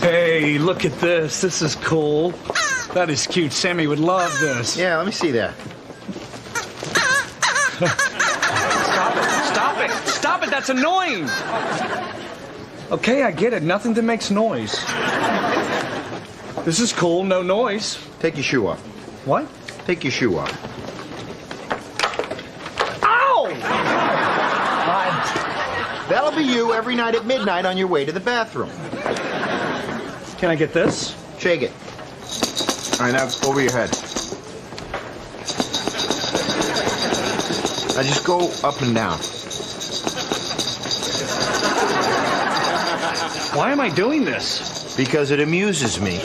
Hey, look at this. This is cool. That is cute. Sammy would love this. Yeah, let me see that. Stop it. Stop it. That's annoying. Okay, I get it. Nothing that makes noise. This is cool. No noise. Take your shoe off. What? Take your shoe off. Ow! That'll be you every night at midnight on your way to the bathroom. Can I get this? Shake it. All right, now over your head. Now just go up and down. Why am I doing this? Because it amuses me.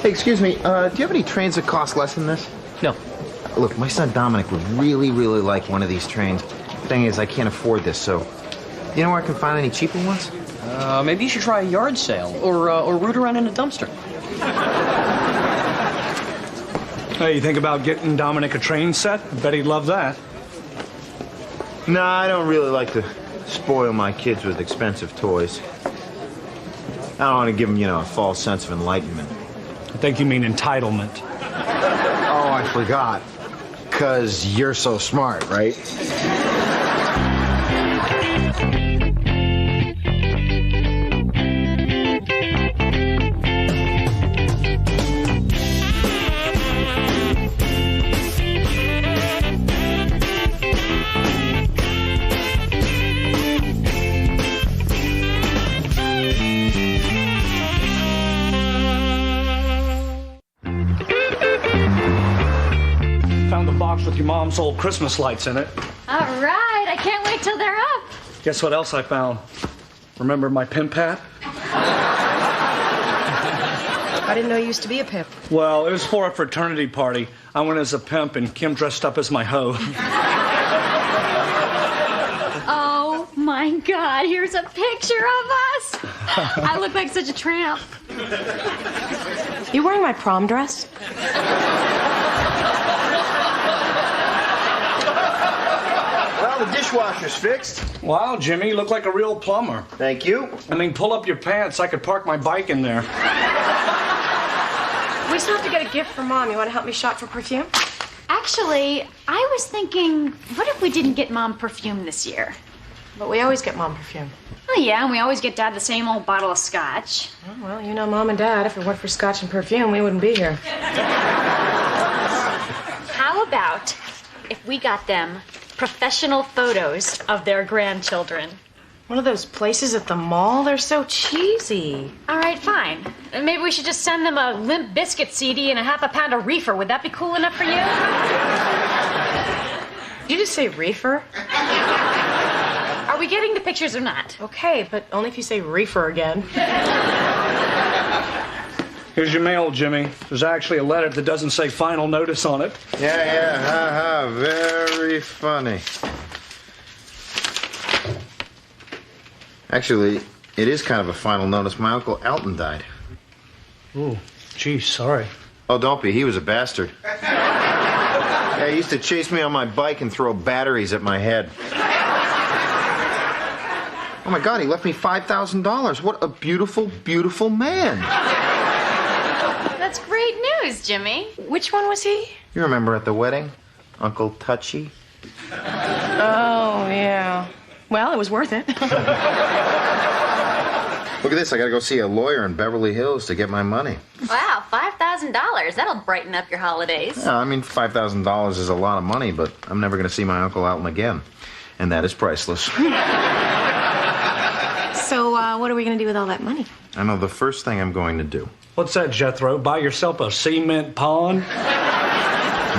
Hey, excuse me, do you have any trains that cost less than this? No. Look, my son Dominic would really, really like one of these trains. Thing is, I can't afford this, so... You know where I can find any cheaper ones? Maybe you should try a yard sale or root around in a dumpster. Hey, you think about getting Dominic a train set? I bet he'd love that. No, I don't really like to spoil my kids with expensive toys. I don't want to give them, a false sense of enlightenment. I think you mean entitlement. Oh, I forgot. 'Cause you're so smart, right? Found the box with your mom's old Christmas lights in it. All right, I can't wait till they're up. Guess what else I found? Remember my pimp hat? I didn't know you used to be a pimp. Well, it was for a fraternity party. I went as a pimp and Kim dressed up as my hoe. Oh my God, here's a picture of us. I look like such a tramp. You wearing my prom dress? Well, the dishwasher's fixed. Wow, Jimmy, you look like a real plumber. Thank you. I mean, pull up your pants. I could park my bike in there. We still have to get a gift for Mom. You want to help me shop for perfume? Actually, I was thinking, what if we didn't get Mom perfume this year? But we always get Mom perfume. Oh, yeah, and we always get Dad the same old bottle of scotch. Oh, well, you know Mom and Dad, if it weren't for scotch and perfume, we wouldn't be here. How about if we got them professional photos of their grandchildren? One of those places at the mall? They're so cheesy. All right, fine. Maybe we should just send them a Limp Bizkit CD and a half a pound of reefer. Would that be cool enough for you? Did you just say reefer? Are we getting the pictures or not? Okay, but only if you say reefer again. Here's your mail, Jimmy. There's actually a letter that doesn't say final notice on it. Yeah, haha, very funny. Actually, it is kind of a final notice. My Uncle Elton died. Oh, geez, sorry. Oh, don't be. He was a bastard. Yeah, he used to chase me on my bike and throw batteries at my head. Oh, my God, he left me $5,000. What a beautiful, beautiful man. That's great news, Jimmy. Which one was he? You remember at the wedding? Uncle Touchy? Oh, yeah. Well, it was worth it. Look at this. I got to go see a lawyer in Beverly Hills to get my money. Wow, $5,000. That'll brighten up your holidays. Yeah, I mean, $5,000 is a lot of money, but I'm never going to see my Uncle Alton again. And that is priceless. So, what are we going to do with all that money? I know the first thing I'm going to do. What's that, Jethro? Buy yourself a cement pond?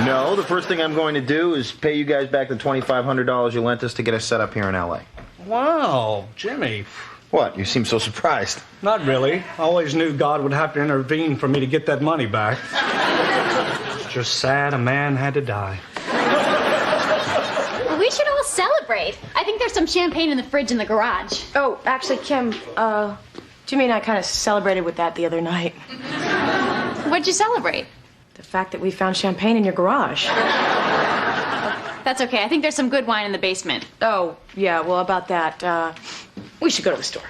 No, the first thing I'm going to do is pay you guys back the $2,500 you lent us to get us set up here in L.A. Wow, Jimmy. What? You seem so surprised. Not really. I always knew God would have to intervene for me to get that money back. It's just sad a man had to die. We should all celebrate. I think there's some champagne in the fridge in the garage. Oh, actually, Kim, Jimmy and I kind of celebrated with that the other night. What'd you celebrate? The fact that we found champagne in your garage. That's okay. I think there's some good wine in the basement. Oh, yeah, well, about that, we should go to the store.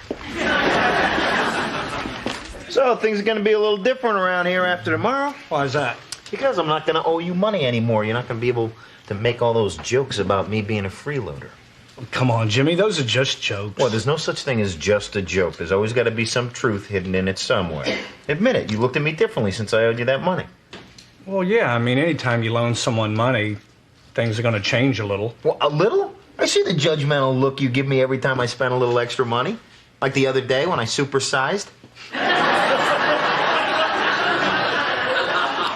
So things are going to be a little different around here after tomorrow. Why is that? Because I'm not going to owe you money anymore. You're not going to be able to make all those jokes about me being a freeloader. Come on, Jimmy. Those are just jokes. Well, there's no such thing as just a joke. There's always got to be some truth hidden in it somewhere. Admit it. You looked at me differently since I owed you that money. Well, yeah. I mean, anytime you loan someone money, things are going to change a little. Well, a little? I see the judgmental look you give me every time I spend a little extra money. Like the other day when I supersized.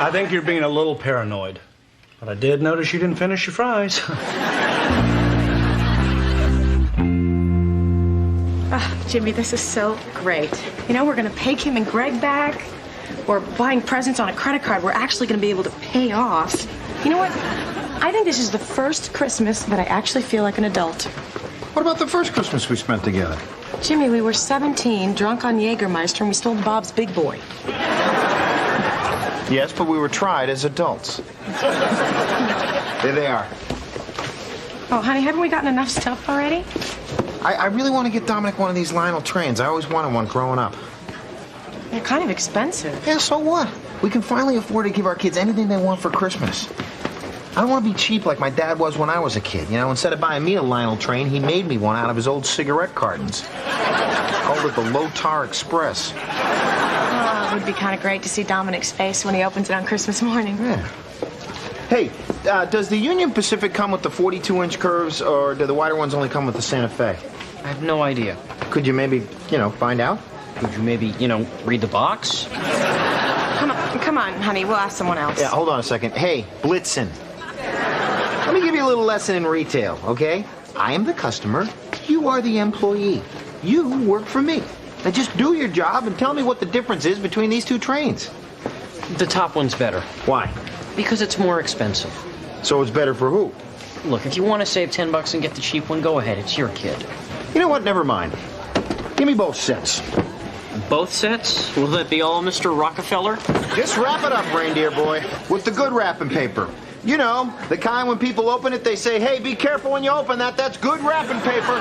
I think you're being a little paranoid. But I did notice you didn't finish your fries. Jimmy, this is so great. You know, we're going to pay Kim and Greg back. We're buying presents on a credit card we're actually going to be able to pay off. You know what? I think this is the first Christmas that I actually feel like an adult. What about the first Christmas we spent together? Jimmy, we were 17, drunk on Jägermeister, and we stole Bob's Big Boy. Yes, but we were tried as adults. There they are. Oh, honey, haven't we gotten enough stuff already? I really want to get Dominic one of these Lionel trains. I always wanted one growing up. They're kind of expensive. Yeah, so what? We can finally afford to give our kids anything they want for Christmas. I don't want to be cheap like my dad was when I was a kid. You know, instead of buying me a Lionel train, he made me one out of his old cigarette cartons. Called it the Low Tar Express. Oh, it would be kind of great to see Dominic's face when he opens it on Christmas morning. Yeah. Hey, does the Union Pacific come with the 42-inch curves, or do the wider ones only come with the Santa Fe? I have no idea. Could you maybe, find out? Could you maybe, read the box? Come on, honey, we'll ask someone else. Yeah, hold on a second. Hey, Blitzen. Let me give you a little lesson in retail, okay? I am the customer. You are the employee. You work for me. Now just do your job and tell me what the difference is between these two trains. The top one's better. Why? Because it's more expensive. So it's better for who? Look, if you want to save $10 and get the cheap one, go ahead. It's your kid. You know what? Never mind. Give me both sets. Both sets? Will that be all, Mr. Rockefeller? Just wrap it up, reindeer boy, with the good wrapping paper. You know, the kind when people open it, they say, hey, be careful when you open that. That's good wrapping paper.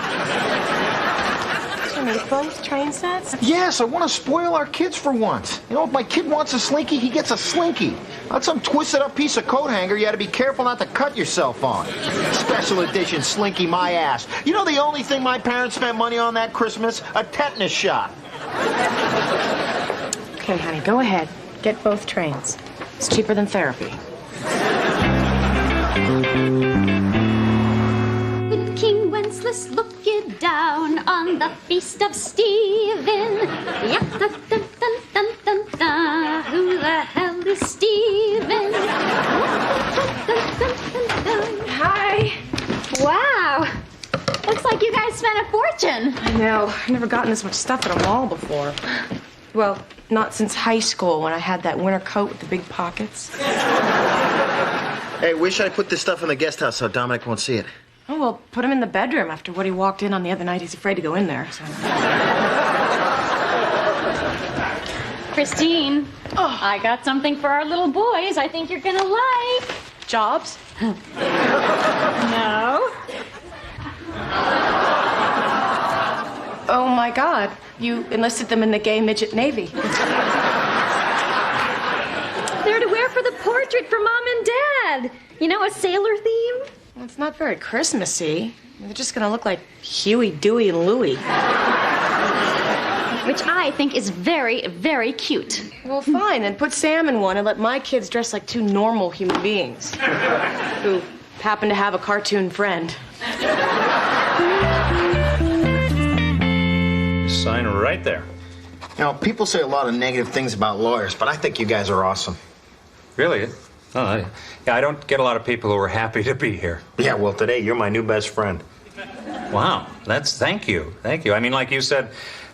Jimmy, both train sets? Yes, I want to spoil our kids for once. You know, if my kid wants a Slinky, he gets a Slinky. Not some twisted up piece of coat hanger you had to be careful not to cut yourself on. Special edition Slinky my ass. You know the only thing my parents spent money on that Christmas? A tetanus shot. Okay, honey, go ahead. Get both trains. It's cheaper than therapy. With King Wenceslas looking down on the feast of Stephen. Yuck, dun, dun, dun, dun, dun, dun. Who the hell is Stephen? Hi. Wow. Looks like you guys spent a fortune. I know. I've never gotten this much stuff at a mall before. Well, not since high school when I had that winter coat with the big pockets. Hey, wish I put this stuff in the guest house so Dominic won't see it. Oh, well, put him in the bedroom after what he walked in on the other night. He's afraid to go in there. So. Christine, I got something for our little boys I think you're gonna like. Jobs? No. Oh, my God. You enlisted them in the gay midget Navy. They're to wear for the portrait for Mom and Dad. You know, a sailor theme. Well, it's not very Christmassy. They're just going to look like Huey, Dewey, and Louie. Which I think is very, very cute. Well, fine. Then put Sam in one and let my kids dress like two normal human beings who happen to have a cartoon friend. Sign right there. You know, people say a lot of negative things about lawyers, but I think you guys are awesome. Really? Oh, I don't get a lot of people who are happy to be here. Yeah, well, today you're my new best friend. Wow, thank you. I mean, like you said,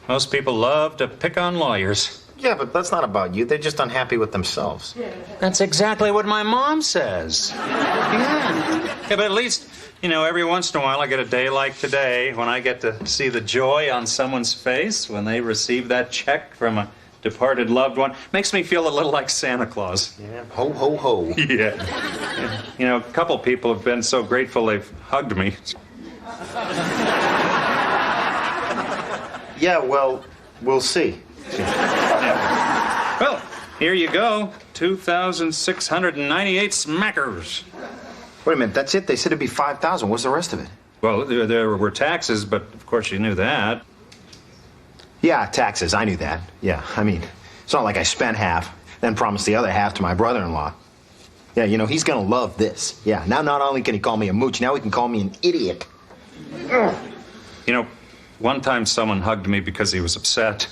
most people love to pick on lawyers. Yeah, but that's not about you. They're just unhappy with themselves. That's exactly what my mom says. Yeah, but at least, every once in a while I get a day like today when I get to see the joy on someone's face when they receive that check from a departed loved one. Makes me feel a little like Santa Claus. Yeah. Ho, ho, ho. Yeah. You know, a couple people have been so grateful they've hugged me. Yeah, well, we'll see. Well, here you go. 2,698 smackers. Wait a minute, that's it? They said it'd be 5,000. What's the rest of it? Well, there were taxes, but of course you knew that. Yeah, taxes. I knew that. Yeah, I mean, it's not like I spent half, then promised the other half to my brother-in-law. Yeah, you know, he's gonna love this. Yeah, now not only can he call me a mooch, now he can call me an idiot. You know, one time someone hugged me because he was upset.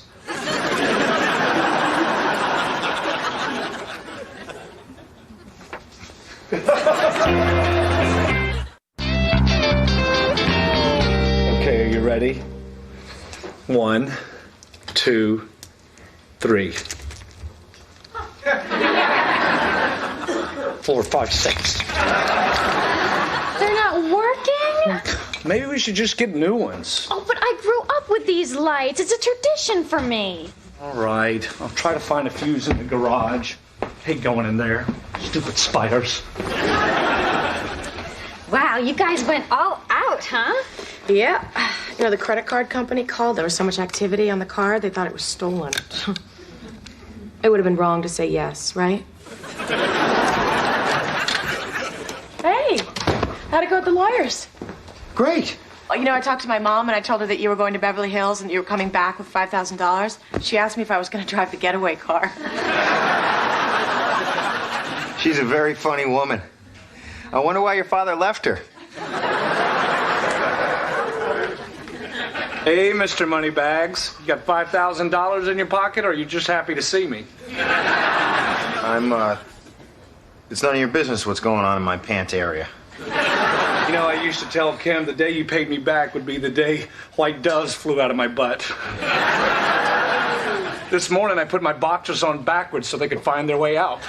Okay, are you ready? 1, 2, 3. 4, 5, 6. They're not working? Maybe we should just get new ones. Oh, but I grew up with these lights. It's a tradition for me. All right, I'll try to find a fuse in the garage. Hate going in there. Stupid spiders. Wow, you guys went all out, huh? Yeah. You know, the credit card company called. There was so much activity on the card, they thought it was stolen. It would have been wrong to say yes, right? Hey, how'd it go with the lawyers? Great. Well, you know, I talked to my mom and I told her that you were going to Beverly Hills and that you were coming back with $5,000. She asked me if I was going to drive the getaway car. She's a very funny woman. I wonder why your father left her. Hey, Mr. Moneybags, you got $5,000 in your pocket, or are you just happy to see me? It's none of your business what's going on in my pant area. You know, I used to tell Kim the day you paid me back would be the day white doves flew out of my butt. This morning, I put my boxers on backwards so they could find their way out.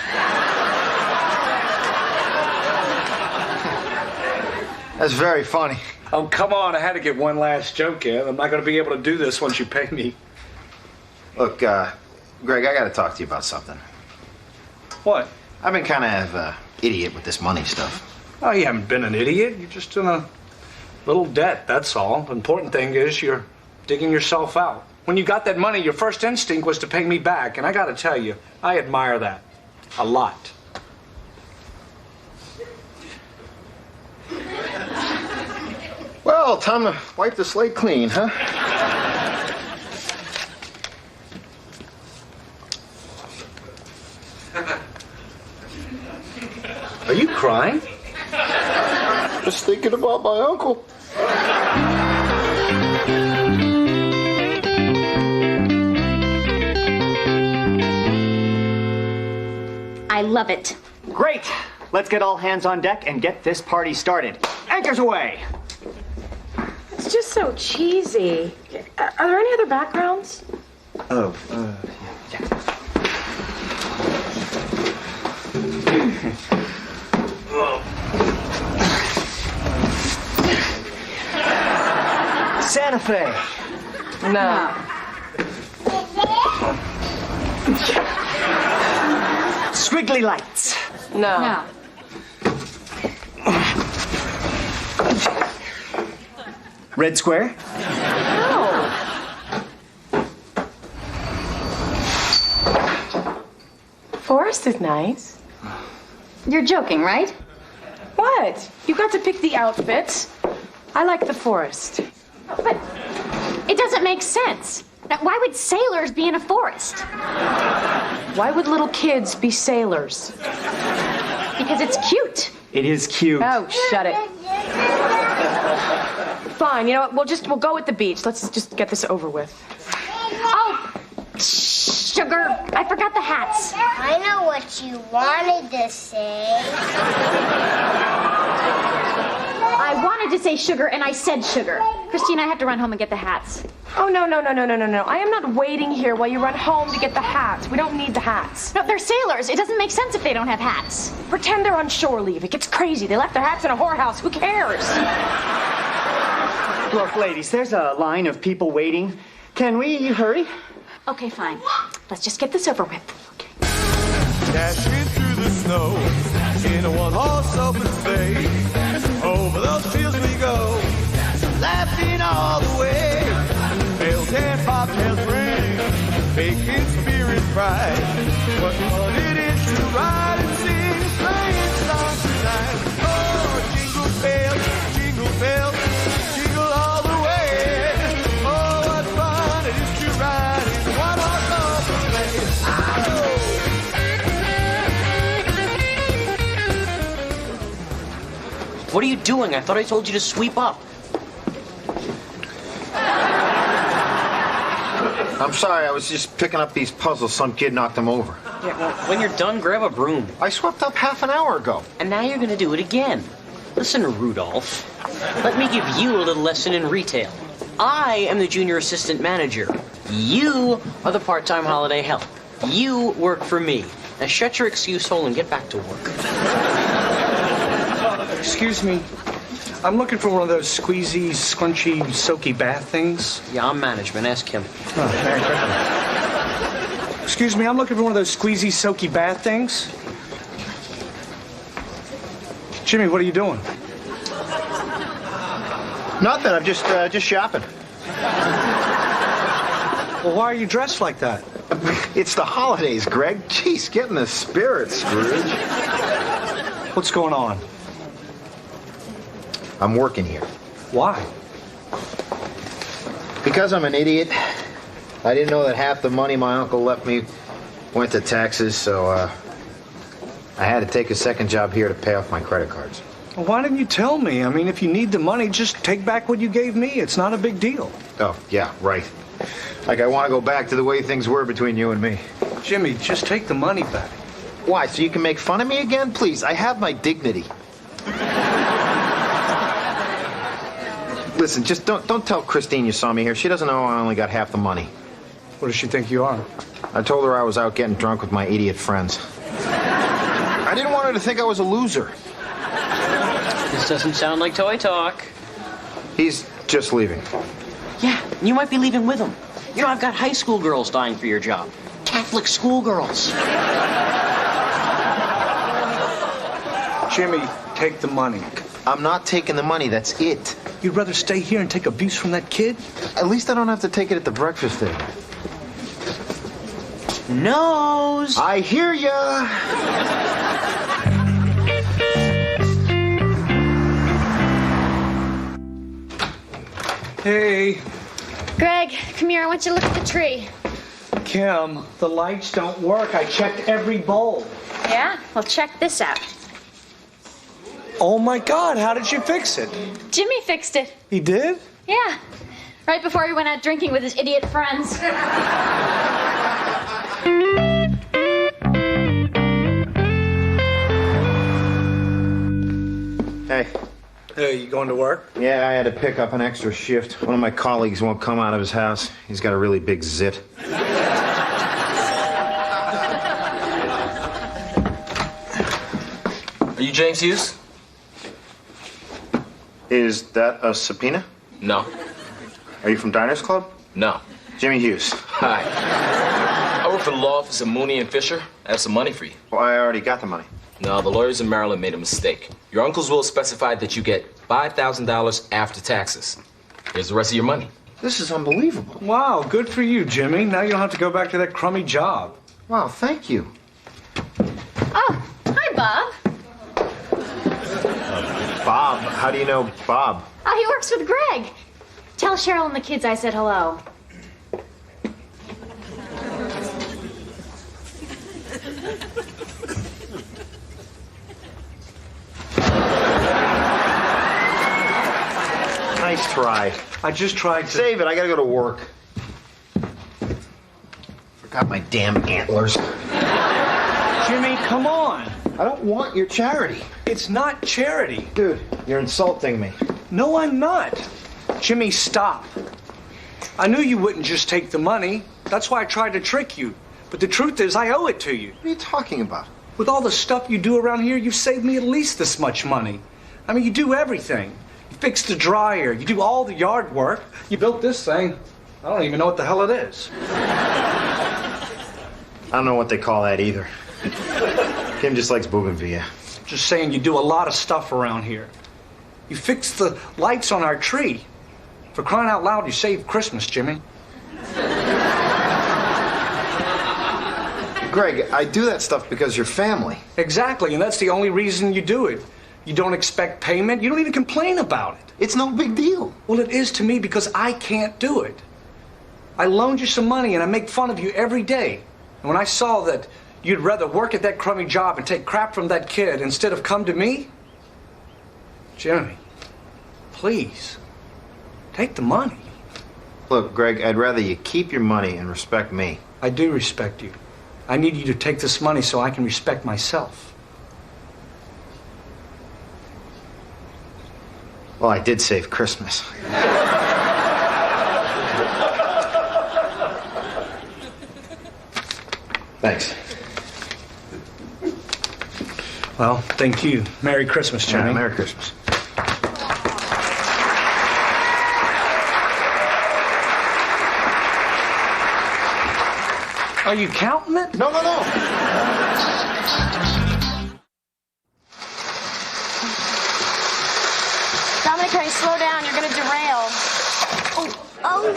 That's very funny. Oh, come on, I had to get one last joke in. I'm not going to be able to do this once you pay me. Look, Greg, I gotta talk to you about something. What? I've been kind of an idiot with this money stuff. Oh, you haven't been an idiot. You're just in a little debt, that's all. The important thing is you're digging yourself out. When you got that money, your first instinct was to pay me back, and I got to tell you, I admire that a lot. Well, time to wipe the slate clean, huh? Are you crying? Just thinking about my uncle. I love it. Great. Let's get all hands on deck and get this party started. Anchors away. It's just so cheesy. Are there any other backgrounds? Oh, Santa Fe. No. Squiggly lights. No. No. Red square. No. Forest is nice. You're joking, right? What? You got to pick the outfits. I like the forest. But it doesn't make sense. Now, why would sailors be in a forest? Why would little kids be sailors? Because it's cute. It is cute. Oh, shut it. Fine, you know what? We'll go with the beach. Let's just get this over with. Oh, sugar. I forgot the hats. I know what you wanted to say. I wanted to say sugar, and I said sugar. Christine, I have to run home and get the hats. Oh, no. I am not waiting here while you run home to get the hats. We don't need the hats. No, they're sailors. It doesn't make sense if they don't have hats. Pretend they're on shore leave. It gets crazy. They left their hats in a whorehouse. Who cares? Look, ladies, there's a line of people waiting. Can we hurry? Okay, fine. Let's just get this over with. Okay. Dashing through the snow in a one-horse open sleigh. Over those fields we go, laughing all the way. Bells and bobtails ring, making spirits bright. What fun it is to ride and sing a sleighing song tonight. Oh, jingle bells, jingle all the way. Oh, what fun it is to ride in a one-horse open sleigh. What are you doing? I thought I told you to sweep up. I'm sorry, I was just picking up these puzzles. Some kid knocked them over. Yeah, well, when you're done, grab a broom. I swept up half an hour ago. And now you're gonna do it again. Listen, Rudolph. Let me give you a little lesson in retail. I am the junior assistant manager. You are the part-time holiday help. You work for me. Now shut your excuse hole and get back to work. Excuse me. I'm looking for one of those squeezy, scrunchy, soaky bath things. Yeah, I'm management. Ask him. Oh, Merry Christmas. Excuse me, I'm looking for one of those squeezy, soaky bath things. Jimmy, what are you doing? Nothing, I'm just shopping. Well, why are you dressed like that? It's the holidays, Greg. Jeez, get in the spirit, Scrooge. What's going on? I'm working here. Why? Because I'm an idiot. I didn't know that half the money my uncle left me went to taxes, so I had to take a second job here to pay off my credit cards. Well, why didn't you tell me? I mean, if you need the money, just take back what you gave me. It's not a big deal. Oh, yeah, right. Like I want to go back to the way things were between you and me. Jimmy, just take the money back. Why, so you can make fun of me again? Please, I have my dignity. Listen, just don't tell Christine you saw me here. She doesn't know I only got half the money. What does she think you are? I told her I was out getting drunk with my idiot friends. I didn't want her to think I was a loser. This doesn't sound like toy talk. He's just leaving. Yeah, you might be leaving with him. You know, I've got high school girls dying for your job. Catholic schoolgirls. Jimmy, take the money. I'm not taking the money, that's it. You'd rather stay here and take abuse from that kid? At least I don't have to take it at the breakfast table. Nose! I hear ya! Hey, Greg, come here. I want you to look at the tree. Kim, the lights don't work. I checked every bulb. Yeah? Well, check this out. Oh my God, how did you fix it? Jimmy fixed it. He did? Yeah. Right before he went out drinking with his idiot friends. Hey. Hey, you going to work? Yeah, I had to pick up an extra shift. One of my colleagues won't come out of his house. He's got a really big zit. Are you James Hughes? Is that a subpoena? No. Are you from Diners Club? No. Jimmy Hughes. Hi. I work for the law office of Mooney and Fisher. I have some money for you. Well, I already got the money. No, the lawyers in Maryland made a mistake. Your uncle's will specified that you get $5,000 after taxes. Here's the rest of your money. This is unbelievable. Wow, good for you, Jimmy. Now you don't have to go back to that crummy job. Wow, thank you. Oh, hi, Bob. Bob? How do you know Bob? Oh, he works with Greg. Tell Cheryl and the kids I said hello. Nice try. I just tried to... Save it, I gotta go to work. Forgot my damn antlers. Jimmy, come on. I don't want your charity. It's not charity. Dude, you're insulting me. No, I'm not. Jimmy, stop. I knew you wouldn't just take the money. That's why I tried to trick you. But the truth is, I owe it to you. What are you talking about? With all the stuff you do around here, you've saved me at least this much money. I mean, you do everything. You fix the dryer. You do all the yard work. You built this thing. I don't even know what the hell it is. don't know what they call that either. Kim just likes bougainvillea. Just saying, you do a lot of stuff around here. You fixed the lights on our tree. For crying out loud, you saved Christmas, Jimmy. Greg, I do that stuff because you're family. Exactly, and that's the only reason you do it. You don't expect payment. You don't even complain about it. It's no big deal. Well, it is to me because I can't do it. I loaned you some money and I make fun of you every day. And when I saw that you'd rather work at that crummy job and take crap from that kid instead of come to me, Jimmy, please, take the money. Look, Greg, I'd rather you keep your money and respect me. I do respect you. I need you to take this money so I can respect myself. Well, I did save Christmas. Thanks. Well, thank you. Merry Christmas, Jimmy. Yeah, Merry Christmas. Are you counting it? No. Dominic, honey, slow down. You're going to derail. Oh,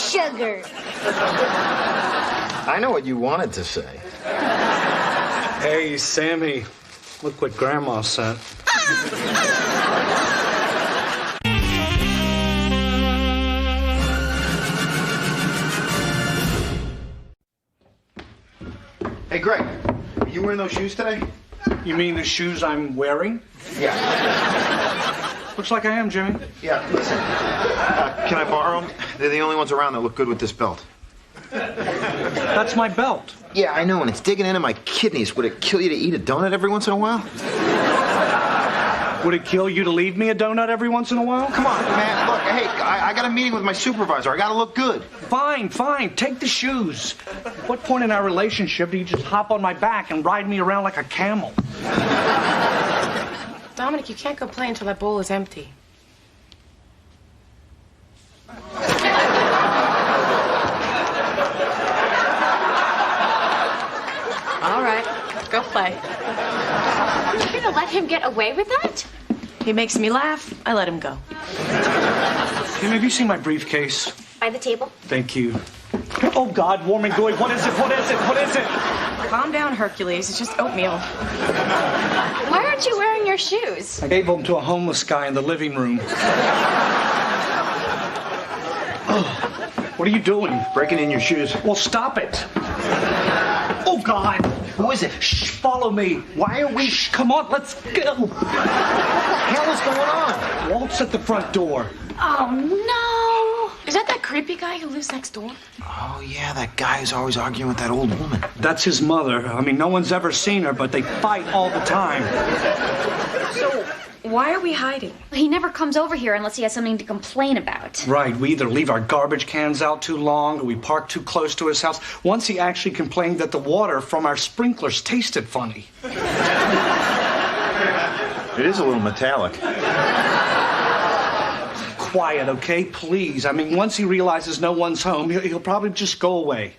sugar. I know what you wanted to say. Hey, Sammy, look what Grandma sent. Hey, Greg, are you wearing those shoes today? You mean the shoes I'm wearing? Yeah. Looks like I am, Jimmy. Yeah, listen. Can I borrow them? They're the only ones around that look good with this belt. That's my belt. Yeah, I know, and it's digging into my kidneys. Would it kill you to eat a donut every once in a while? Would it kill you to leave me a donut every once in a while? Come on, man. Look, hey, I got a meeting with my supervisor. I got to look good. Fine. Take the shoes. At what point in our relationship do you just hop on my back and ride me around like a camel? Dominic, you can't go play until that bowl is empty. All right, go play. You're gonna let him get away with that? He makes me laugh. I let him go. Kim, have you seen my briefcase? By the table? Thank you. Oh, God, warm and gooey. What is it? Calm down, Hercules. It's just oatmeal. Why aren't you wearing your shoes? I gave them to a homeless guy in the living room. What are you doing? Breaking in your shoes. Well, stop it. Oh, God. Who is it? Shh, follow me. Why are we? Shh, come on, let's go. What the hell is going on? Walt's at the front door. Oh, no. Is that creepy guy who lives next door? Oh, yeah, that guy who's always arguing with that old woman. That's his mother. I mean, no one's ever seen her, but they fight all the time. So, why are we hiding? He never comes over here unless he has something to complain about. Right, we either leave our garbage cans out too long or we park too close to his house. Once he actually complained that the water from our sprinklers tasted funny. It is a little metallic. Quiet, okay? Please. I mean, once he realizes no one's home, he'll probably just go away.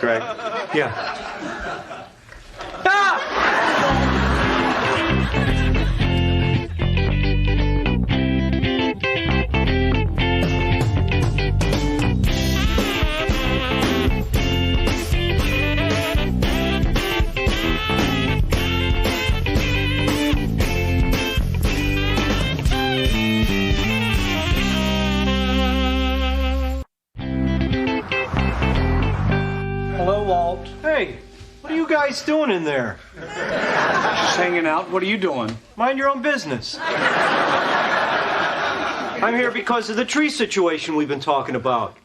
Greg. Yeah. Hello, Walt. Hey, what are you guys doing in there? Just hanging out. What are you doing? Mind your own business. I'm here because of the tree situation we've been talking about.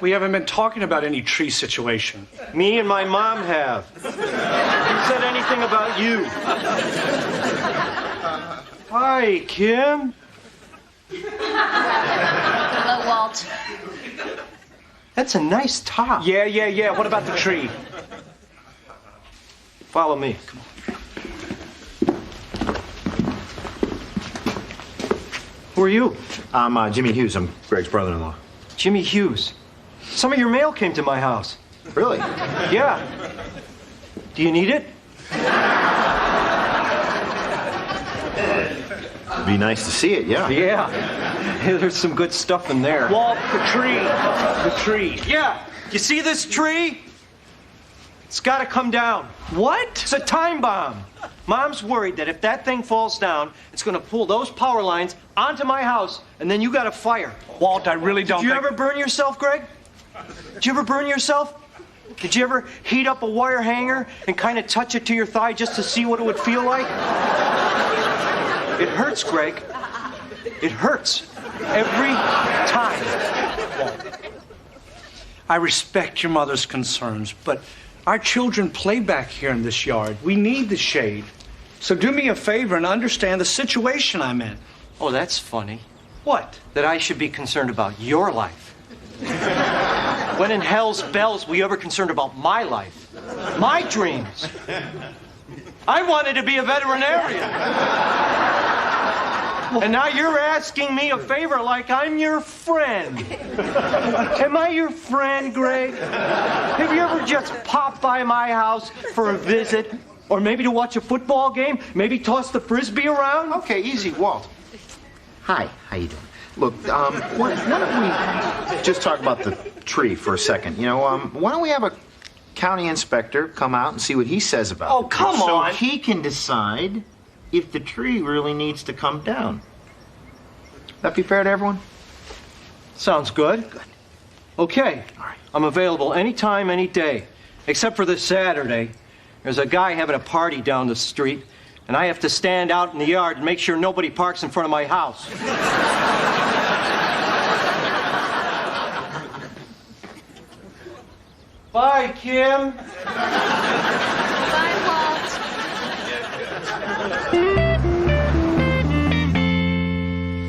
We haven't been talking about any tree situation. Me and my mom have. Who said anything about you? Hi, Kim. Hello, Walt. That's a nice top. Yeah. What about the tree? Follow me. Come on. Who are you? I'm Jimmy Hughes. I'm Greg's brother-in-law. Jimmy Hughes. Some of your mail came to my house. Really? Yeah. Do you need it? It'd be nice to see it, yeah. Yeah. There's some good stuff in there. Walt, the tree. The tree. Yeah. You see this tree? It's got to come down. What? It's a time bomb. Mom's worried that if that thing falls down, it's going to pull those power lines onto my house, and then you got a fire. Walt, I really don't Did you ever burn yourself, Greg? Did you ever burn yourself? Did you ever heat up a wire hanger and kind of touch it to your thigh just to see what it would feel like? It hurts, Greg. It hurts. Every time. I respect your mother's concerns, but our children play back here in this yard. We need the shade. So do me a favor and understand the situation I'm in. Oh, that's funny. What? That I should be concerned about your life. When in hell's bells were you ever concerned about my life? My dreams? I wanted to be a veterinarian. And now you're asking me a favor like I'm your friend. Am I your friend, Greg? Have you ever just popped by my house for a visit? Or maybe to watch a football game? Maybe toss the frisbee around? Okay, easy, Walt. Hi, how you doing? Look, why don't we just talk about the tree for a second? You know, why don't we have a county inspector come out and see what he says about it? Oh, come on. So he can decide if the tree really needs to come down. That be fair to everyone? Sounds good. Okay. All right. I'm available anytime, any day. Except for this Saturday. There's a guy having a party down the street, and I have to stand out in the yard and make sure nobody parks in front of my house. Bye, Kim. Bye, Walt.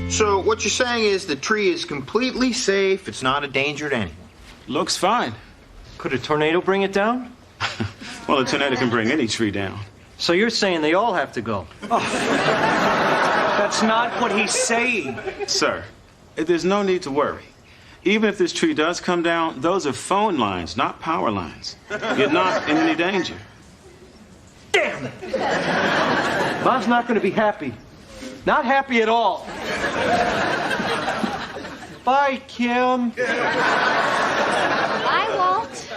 So what you're saying is the tree is completely safe. It's not a danger to anyone. Looks fine. Could a tornado bring it down? Well, a tornado can bring any tree down. So you're saying they all have to go? That's not what he's saying. Sir, there's no need to worry. Even if this tree does come down, those are phone lines, not power lines. You're not in any danger. Damn it! Mom's not going to be happy. Not happy at all. Bye, Kim. Bye, Walt.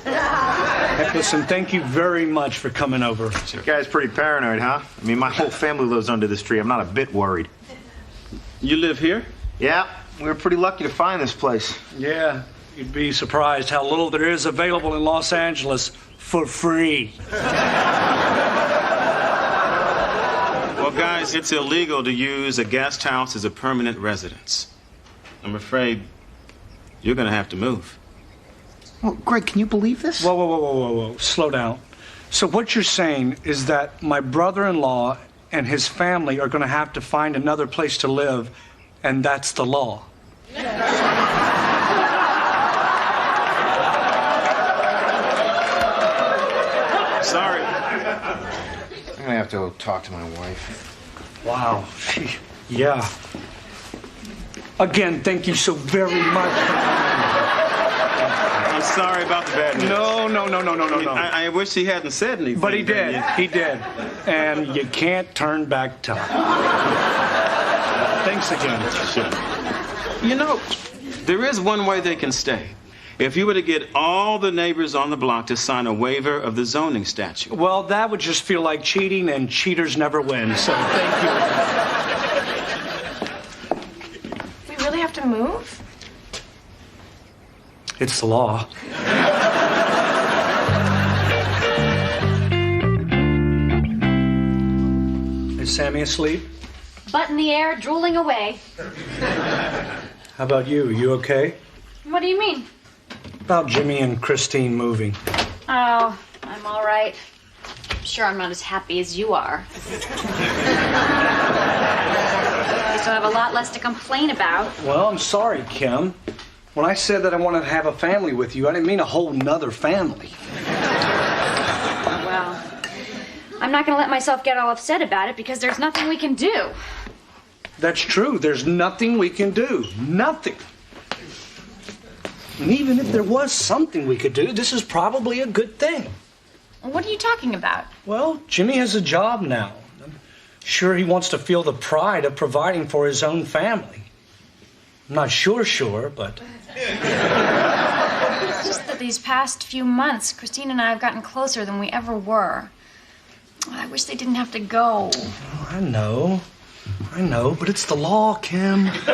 Heck, listen, thank you very much for coming over. You guys pretty paranoid, huh? I mean, my whole family lives under this tree. I'm not a bit worried. You live here? Yeah, we were pretty lucky to find this place. Yeah, you'd be surprised how little there is available in Los Angeles for free. Well, guys, it's illegal to use a guest house as a permanent residence. I'm afraid you're going to have to move. Well, Greg, can you believe this? Whoa, whoa, whoa, whoa, whoa, whoa. Slow down. So what you're saying is that my brother-in-law and his family are going to have to find another place to live, and that's the law. Sorry. I'm gonna have to go talk to my wife. Wow. Yeah. Again, thank you so very much. I'm sorry about the bad news. No. I wish he hadn't said anything. But he did. He did. And you can't turn back time. Thanks again. Sure. You know, there is one way they can stay. If you were to get all the neighbors on the block to sign a waiver of the zoning statute. Well, that would just feel like cheating, and cheaters never win. So thank you. We really have to move? It's the law. Is Sammy asleep? Butt in the air, drooling away. How about you? You okay? What do you mean? About Jimmy and Christine moving. Oh, I'm all right. I'm sure I'm not as happy as you are. I still have a lot less to complain about. Well, I'm sorry, Kim. When I said that I wanted to have a family with you, I didn't mean a whole nother family. Well, I'm not going to let myself get all upset about it because there's nothing we can do. That's true. There's nothing we can do. Nothing. And even if there was something we could do, this is probably a good thing. What are you talking about? Well, Jimmy has a job now. I'm sure he wants to feel the pride of providing for his own family. I'm not sure, but... It's just that these past few months, Christine and I have gotten closer than we ever were. I wish they didn't have to go. Oh, I know, but it's the law, Kim. Hey,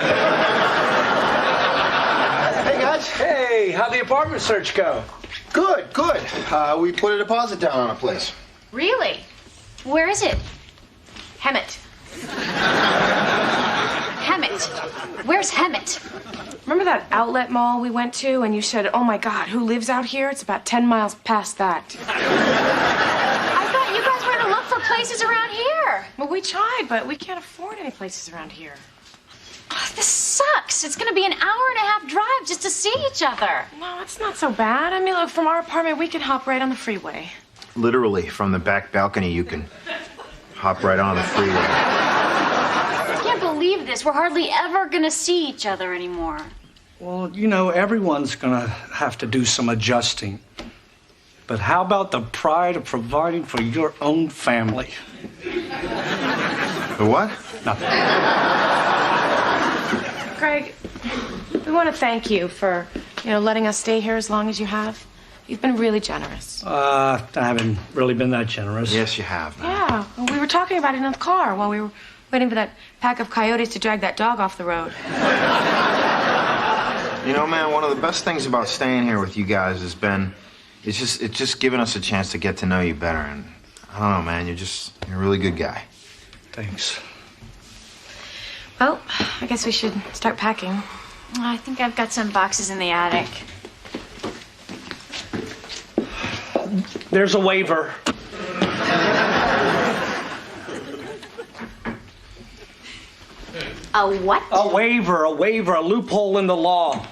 guys. Hey, how'd the apartment search go? Good. We put a deposit down on a place. Really? Where is it? Hemet. Hemet. Where's Hemet? Remember that outlet mall we went to and you said, oh my God, who lives out here? It's about 10 miles past that. I thought you guys were going to look for places around here. Well, we tried, but we can't afford any places around here. Oh, this sucks. It's going to be an hour and a half drive just to see each other. No, it's not so bad. I mean, look, from our apartment, we can hop right on the freeway. Literally, from the back balcony, you can hop right on the freeway. I can't believe this. We're hardly ever going to see each other anymore. Well, you know, everyone's gonna have to do some adjusting. But how about the pride of providing for your own family? The what? Nothing. Greg, we want to thank you for, letting us stay here as long as you have. You've been really generous. I haven't really been that generous. Yes, you have. Man. Yeah, well, we were talking about it in the car while we were waiting for that pack of coyotes to drag that dog off the road. You know, man, one of the best things about staying here with you guys has been, it's just given us a chance to get to know you better. And I don't know, man, you're a really good guy. Thanks. Well, I guess we should start packing. I think I've got some boxes in the attic. There's a waiver. A what? A waiver, a loophole in the law.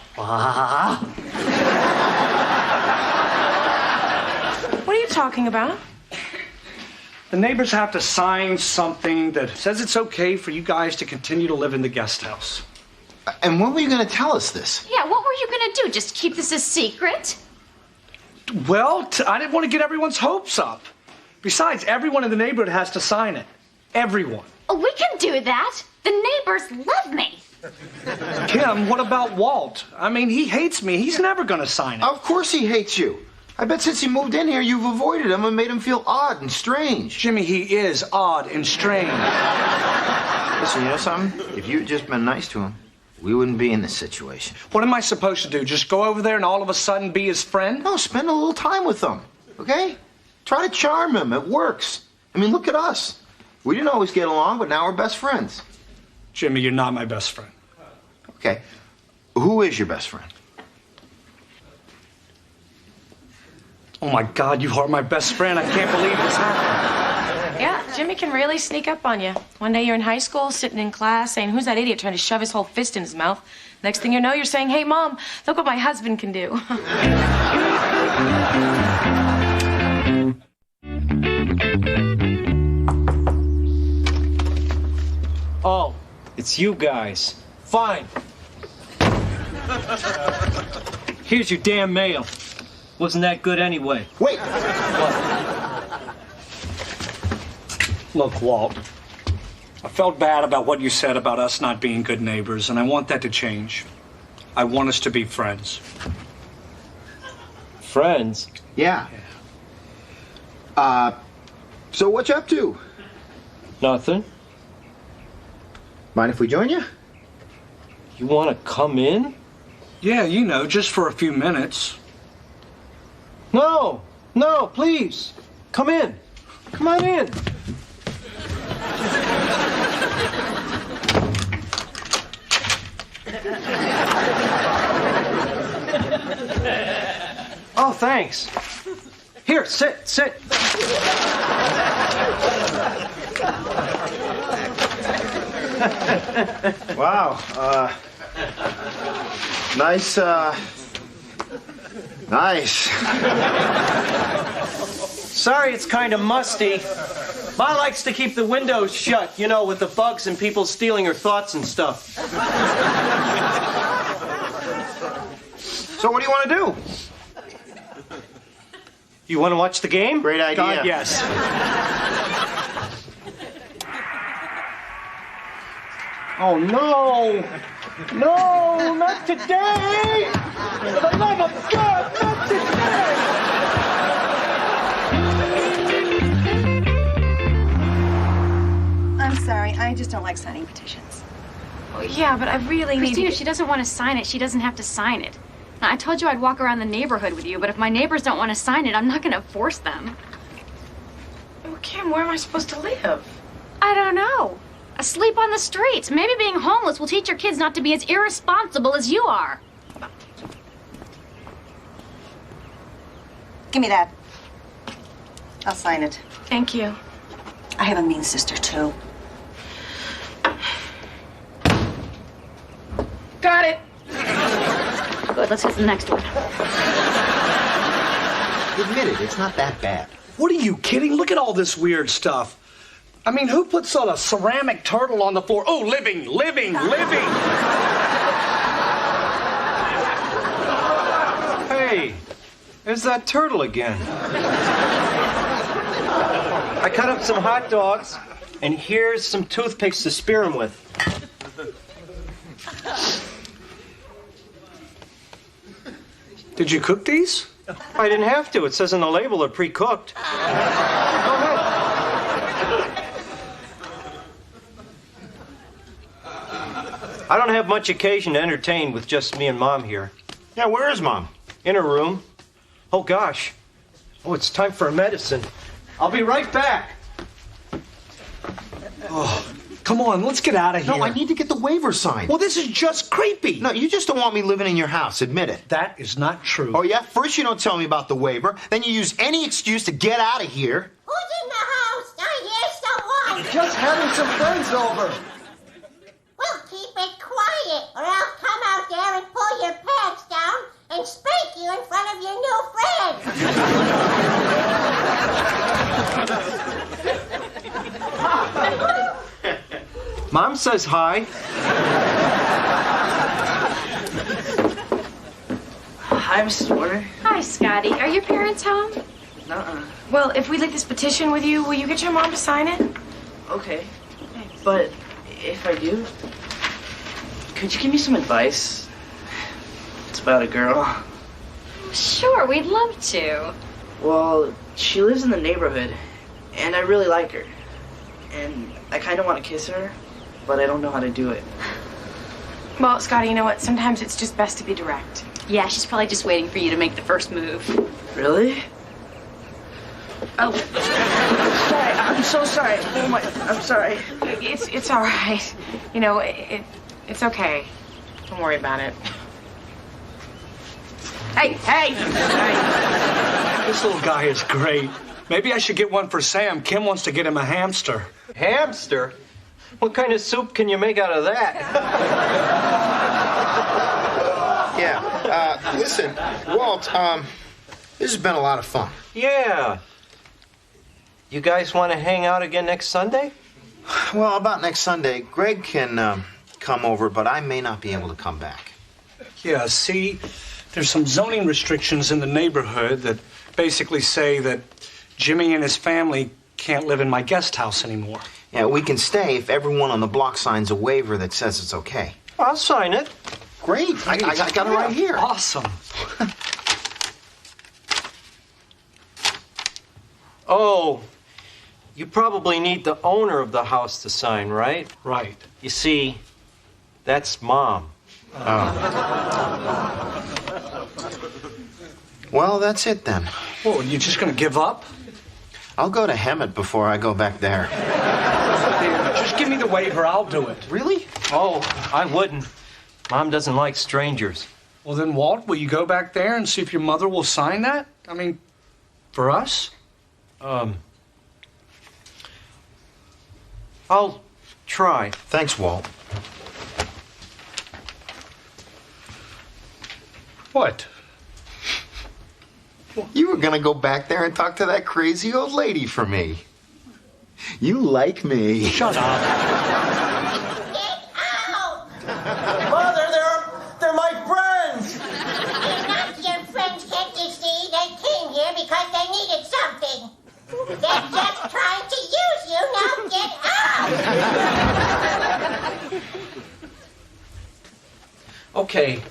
What are you talking about? The neighbors have to sign something that says it's okay for you guys to continue to live in the guest house. And when were you going to tell us this? Yeah, what were you going to do? Just keep this a secret? Well, I didn't want to get everyone's hopes up. Besides, everyone in the neighborhood has to sign it. Everyone. Oh, we can do that. The neighbors love me. Kim, what about Walt? I mean, he hates me. He's never going to sign it. Of course he hates you. I bet since he moved in here, you've avoided him and made him feel odd and strange. Jimmy, he is odd and strange. Listen, you know something? If you'd just been nice to him, we wouldn't be in this situation. What am I supposed to do? Just go over there and all of a sudden be his friend? No, spend a little time with him, okay? Try to charm him. It works. I mean, look at us. We didn't always get along, but now we're best friends. Jimmy, you're not my best friend. Okay. Who is your best friend? Oh, my God, you are my best friend. I can't believe this happened. Yeah, Jimmy can really sneak up on you. One day you're in high school, sitting in class, saying, who's that idiot trying to shove his whole fist in his mouth? Next thing you know, you're saying, hey, Mom, look what my husband can do. Oh, it's you guys. Fine. Here's your damn mail. Wasn't that good anyway? Wait. What? Look, Walt, I felt bad about what you said about us not being good neighbors, and I want that to change. I want us to be friends. Friends? Yeah. So what you up to? Nothing. Mind if we join you? You want to come in? Yeah, you know, just for a few minutes. No, please. Come in. Come on in. Oh, thanks. Here, sit. Wow. Nice. Sorry, it's kind of musty. Ma likes to keep the windows shut, you know, with the bugs and people stealing her thoughts and stuff. So what do you want to do? You want to watch the game? Great idea. God, yes. Oh, no. No, not today. For the love of God, not today. I'm sorry, I just don't like signing petitions. Well, yeah, but I really need Christina, if she doesn't want to sign it, she doesn't have to sign it. Now, I told you I'd walk around the neighborhood with you, but if my neighbors don't want to sign it, I'm not going to force them. Well, Kim, where am I supposed to live? I don't know. Asleep on the streets. Maybe being homeless will teach your kids not to be as irresponsible as you are. Give me that. I'll sign it. Thank you. I have a mean sister, too. Got it. Good, let's get to the next one. Admit it, it's not that bad. What are you kidding? Look at all this weird stuff. I mean, who puts on a ceramic turtle on the floor? Oh, living. Hey, there's that turtle again. I cut up some hot dogs, and here's some toothpicks to spear them with. Did you cook these? I didn't have to. It says on the label they're pre-cooked. Go ahead. I don't have much occasion to entertain with just me and Mom here. Yeah, where is Mom? In her room. Oh, gosh. Oh, it's time for a medicine. I'll be right back. Oh, come on, let's get out of here. No, I need to get the waiver signed. Well, this is just creepy. No, you just don't want me living in your house. Admit it. That is not true. Oh, yeah? First you don't tell me about the waiver, then you use any excuse to get out of here. Who's in the house? I hear someone. Just having some friends over. Well, keep it quiet, or I'll come out there and pull your pants down and spank you in front of your new friends. Mom says hi. Hi, Mrs. Warner. Hi, Scotty. Are your parents home? Nuh-uh. Well, if we leave this petition with you, will you get your mom to sign it? Okay. But if I do, could you give me some advice? It's about a girl. Sure, we'd love to. Well, she lives in the neighborhood, and I really like her. And I kind of want to kiss her, but I don't know how to do it. Well, Scotty, you know what? Sometimes it's just best to be direct. Yeah, she's probably just waiting for you to make the first move. Really? Oh. Sorry, I'm so sorry. Oh my, I'm sorry. It's all right. You know, it's okay. Don't worry about it. Hey! This little guy is great. Maybe I should get one for Sam. Kim wants to get him a hamster. Hamster? What kind of soup can you make out of that? Yeah, listen, Walt, this has been a lot of fun. Yeah. You guys want to hang out again next Sunday? Well, about next Sunday, Greg can come over, but I may not be able to come back. Yeah, see, there's some zoning restrictions in the neighborhood that basically say that Jimmy and his family can't live in my guest house anymore. Yeah, we can stay if everyone on the block signs a waiver that says it's okay. I'll sign it. Great. I got it right here. Awesome. Oh, you probably need the owner of the house to sign, right? Right. You see, that's Mom. Well, that's it then. Whoa, you just gonna give up? I'll go to Hemet before I go back there. Just give me the waiver, I'll do it. Really? Oh, I wouldn't. Mom doesn't like strangers. Well then, Walt, will you go back there and see if your mother will sign that? I mean, for us? I'll try. Thanks, Walt. What? You were gonna go back there and talk to that crazy old lady for me. You like me. Shut up. Mother, they're my friends. They're not your friends, can't you see? They came here because they needed something. They're just trying to use you. Now get out! Okay.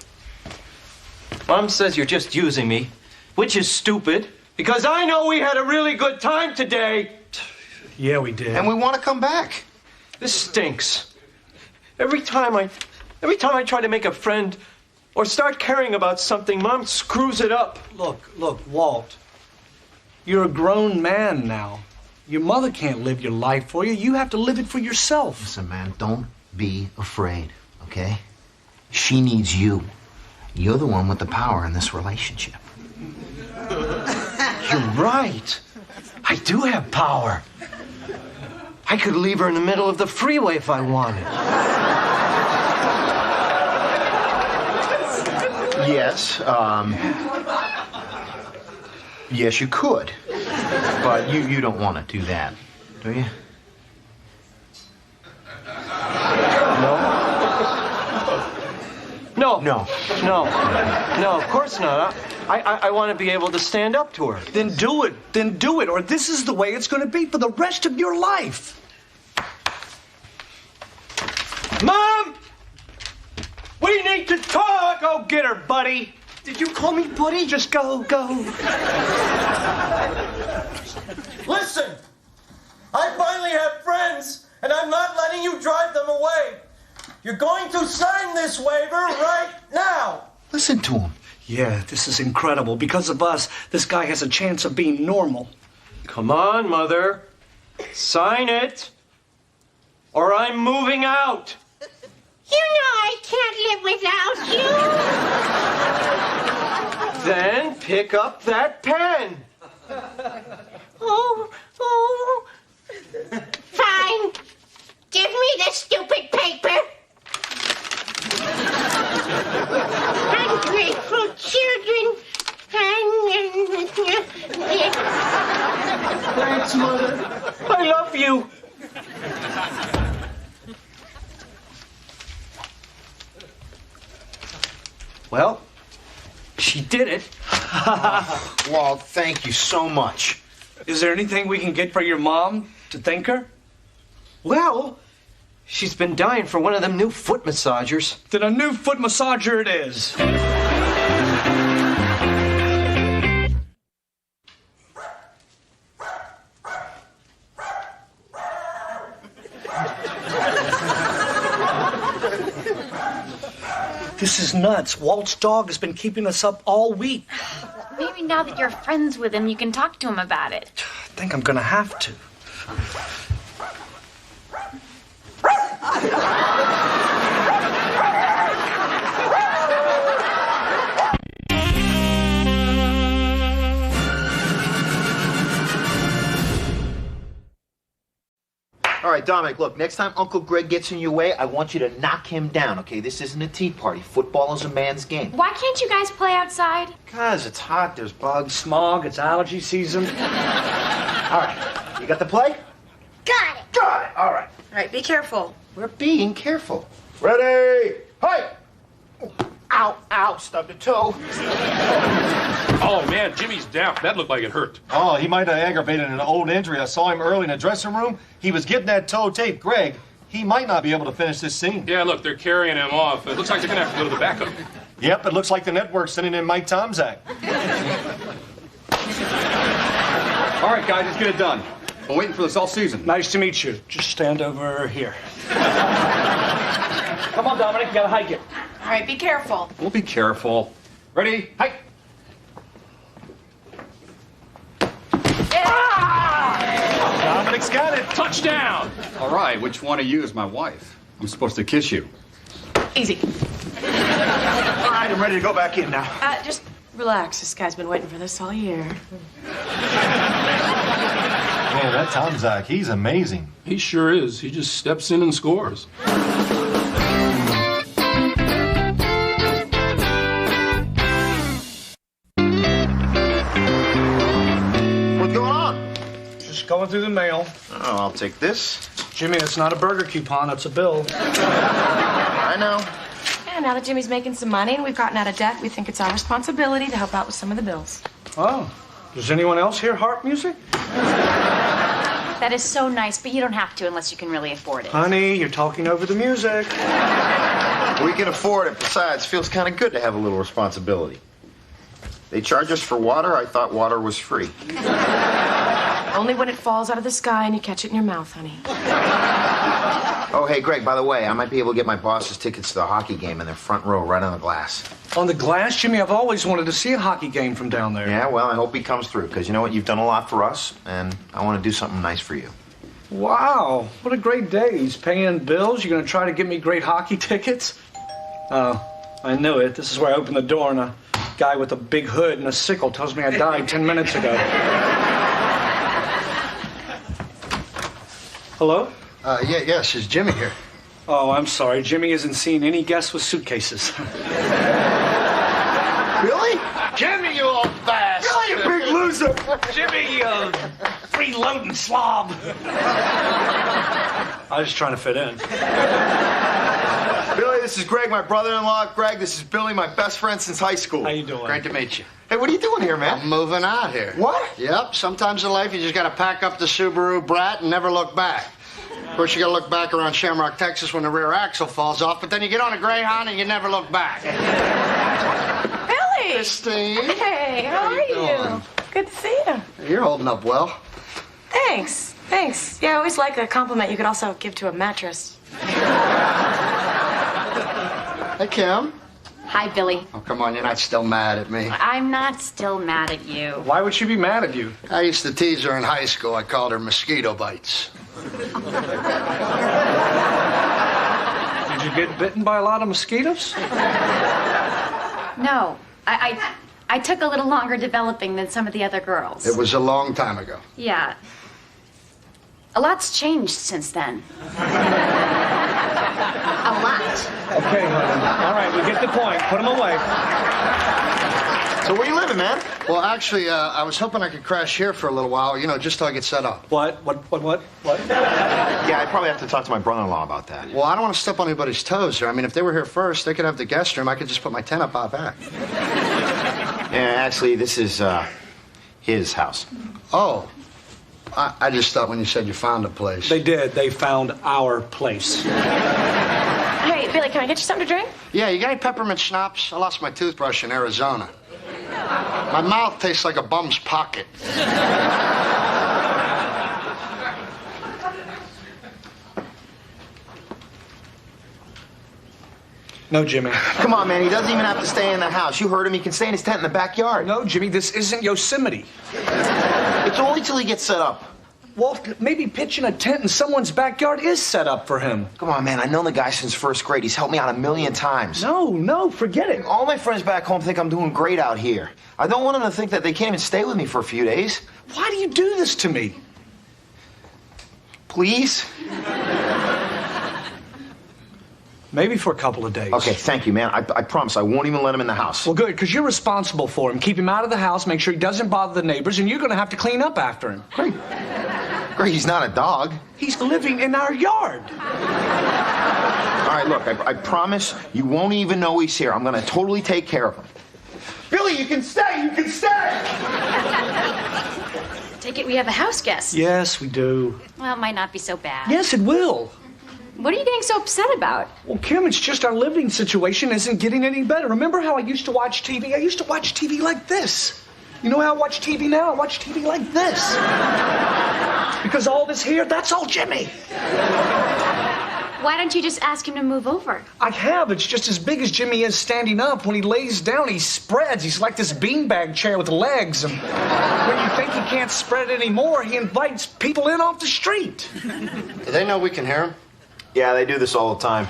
Mom says you're just using me, which is stupid, because I know we had a really good time today. Yeah, we did. And we want to come back. This stinks. Every time I try to make a friend or start caring about something, Mom screws it up. Look, Walt. You're a grown man now. Your mother can't live your life for you. You have to live it for yourself. Listen, man, don't be afraid, okay? She needs you. You're the one with the power in this relationship. You're right. I do have power. I could leave her in the middle of the freeway if I wanted. Yes, yes, you could. But you don't want to do that, do you? No, of course not. I want to be able to stand up to her. Then do it, or this is the way it's going to be for the rest of your life. Mom! We need to talk! Go get her, buddy. Did you call me buddy? Just go. Listen! I finally have friends, and I'm not letting you drive them away. You're going to sign this waiver right now. Listen to him. Yeah, this is incredible. Because of us, this guy has a chance of being normal. Come on, Mother. Sign it, or I'm moving out. You know I can't live without you. Then pick up that pen. Oh. Fine. Give me the stupid paper. Ungrateful children. Thanks, Mother. I love you. Well, she did it. Walt, thank you so much. Is there anything we can get for your mom to thank her? Well, she's been dying for one of them new foot massagers. Then a new foot massager it is. This is nuts. Walt's dog has been keeping us up all week. Maybe now that you're friends with him, you can talk to him about it. I think I'm gonna have to. All right, Dominic, look, next time Uncle Greg gets in your way, I want you to knock him down, okay? This isn't a tea party. Football is a man's game. Why can't you guys play outside? Because it's hot, there's bugs. Smog, it's allergy season. All right, you got the play? Got it. Got it, all right. All right, be careful. We're being careful. Ready? Hey! Ow, stubbed a toe. Oh, man, Jimmy's down. That looked like it hurt. Oh, he might have aggravated an old injury. I saw him early in the dressing room. He was getting that toe taped. Greg, he might not be able to finish this scene. Yeah, look, they're carrying him off. It looks like they're going to have to go to the backup. Yep, it looks like the network's sending in Mike Tomczak. All right, guys, let's get it done. Been waiting for this all season. Nice to meet you. Just stand over here. Come on, Dominic, you gotta hike it. All right, be careful. We'll be careful. Ready? Hike. Dominic's got it. Touchdown. All right, which one of you is my wife? I'm supposed to kiss you. Easy. All right, I'm ready to go back in now. Just relax. This guy's been waiting for this all year. Man, that Tomczak, he's amazing. He sure is. He just steps in and scores. going through the mail. Oh, I'll take this. Jimmy, it's not a burger coupon, it's a bill. I know. Yeah, now that Jimmy's making some money and we've gotten out of debt, we think it's our responsibility to help out with some of the bills. Oh, does anyone else hear harp music? That is so nice, but you don't have to unless you can really afford it. Honey, you're talking over the music. We can afford it. Besides, feels kind of good to have a little responsibility. They charge us for water. I thought water was free. Only when it falls out of the sky and you catch it in your mouth, honey. Oh, hey, Greg, by the way, I might be able to get my boss's tickets to the hockey game in their front row right on the glass. On the glass? Jimmy, I've always wanted to see a hockey game from down there. Yeah, well, I hope he comes through, because you know what? You've done a lot for us, and I want to do something nice for you. Wow, what a great day. He's paying bills. You're going to try to get me great hockey tickets? Oh, I knew it. This is where I open the door and a guy with a big hood and a sickle tells me I died 10 minutes ago. Hello? Yes, is Jimmy here? Oh, I'm sorry. Jimmy isn't seeing any guests with suitcases. Really? Jimmy, you old bastard! Really, you big loser! Jimmy, you freeloading slob! I was just trying to fit in. Billy, this is Greg, my brother-in-law. Greg, this is Billy, my best friend since high school. How you doing? Great to meet you. Hey, what are you doing here, man? I'm moving out here. What? Yep, sometimes in life you just gotta pack up the Subaru Brat and never look back. Of course, you gotta look back around Shamrock, Texas when the rear axle falls off, but then you get on a Greyhound and you never look back. Billy! Christine. Hey, how are you? Good to see you. You're holding up well. Thanks. Yeah, I always like a compliment you could also give to a mattress. Hey, Kim. Hi, Billy. Oh, come on, you're not still mad at me. I'm not still mad at you. Why would she be mad at you? I used to tease her in high school. I called her mosquito bites. Did you get bitten by a lot of mosquitoes? No, I took a little longer developing than some of the other girls. It was a long time ago. Yeah. A lot's changed since then. A lot. Okay, honey. All right, we get the point. Put them away. So where you living, man? Well, actually, I was hoping I could crash here for a little while, you know, just till I get set up. What? Yeah, I probably have to talk to my brother-in-law about that. Well, I don't want to step on anybody's toes here. I mean, if they were here first, they could have the guest room. I could just put my tent up out back. Yeah, actually, this is his house. Oh. I just thought when you said you found a place. They did. They found our place. Hey, Billy, can I get you something to drink? Yeah, you got any peppermint schnapps? I lost my toothbrush in Arizona. My mouth tastes like a bum's pocket. No, Jimmy. Come on, man. He doesn't even have to stay in the house. You heard him. He can stay in his tent in the backyard. No, Jimmy, this isn't Yosemite. It's only till he gets set up. Well, maybe pitching a tent in someone's backyard is set up for him. Come on, man. I've known the guy since first grade. He's helped me out 1,000,000 times. No, forget it. All my friends back home think I'm doing great out here. I don't want them to think that they can't even stay with me for a few days. Why do you do this to me? Please? Maybe for a couple of days. Okay, thank you, man. I promise I won't even let him in the house. Well, good, because you're responsible for him. Keep him out of the house, make sure he doesn't bother the neighbors, and you're going to have to clean up after him. Great, he's not a dog. He's living in our yard. All right, look, I promise you won't even know he's here. I'm going to totally take care of him. Billy, you can stay! You can stay! Take it we have a house guest. Yes, we do. Well, it might not be so bad. Yes, it will. What are you getting so upset about? Well, Kim, it's just our living situation isn't getting any better. Remember how I used to watch TV? I used to watch TV like this. You know how I watch TV now? I watch TV like this. Because all this here, that's all Jimmy. Why don't you just ask him to move over? I have. It's just as big as Jimmy is standing up. When he lays down, he spreads. He's like this beanbag chair with legs. And when you think he can't spread anymore, he invites people in off the street. Do they know we can hear him? Yeah, they do this all the time.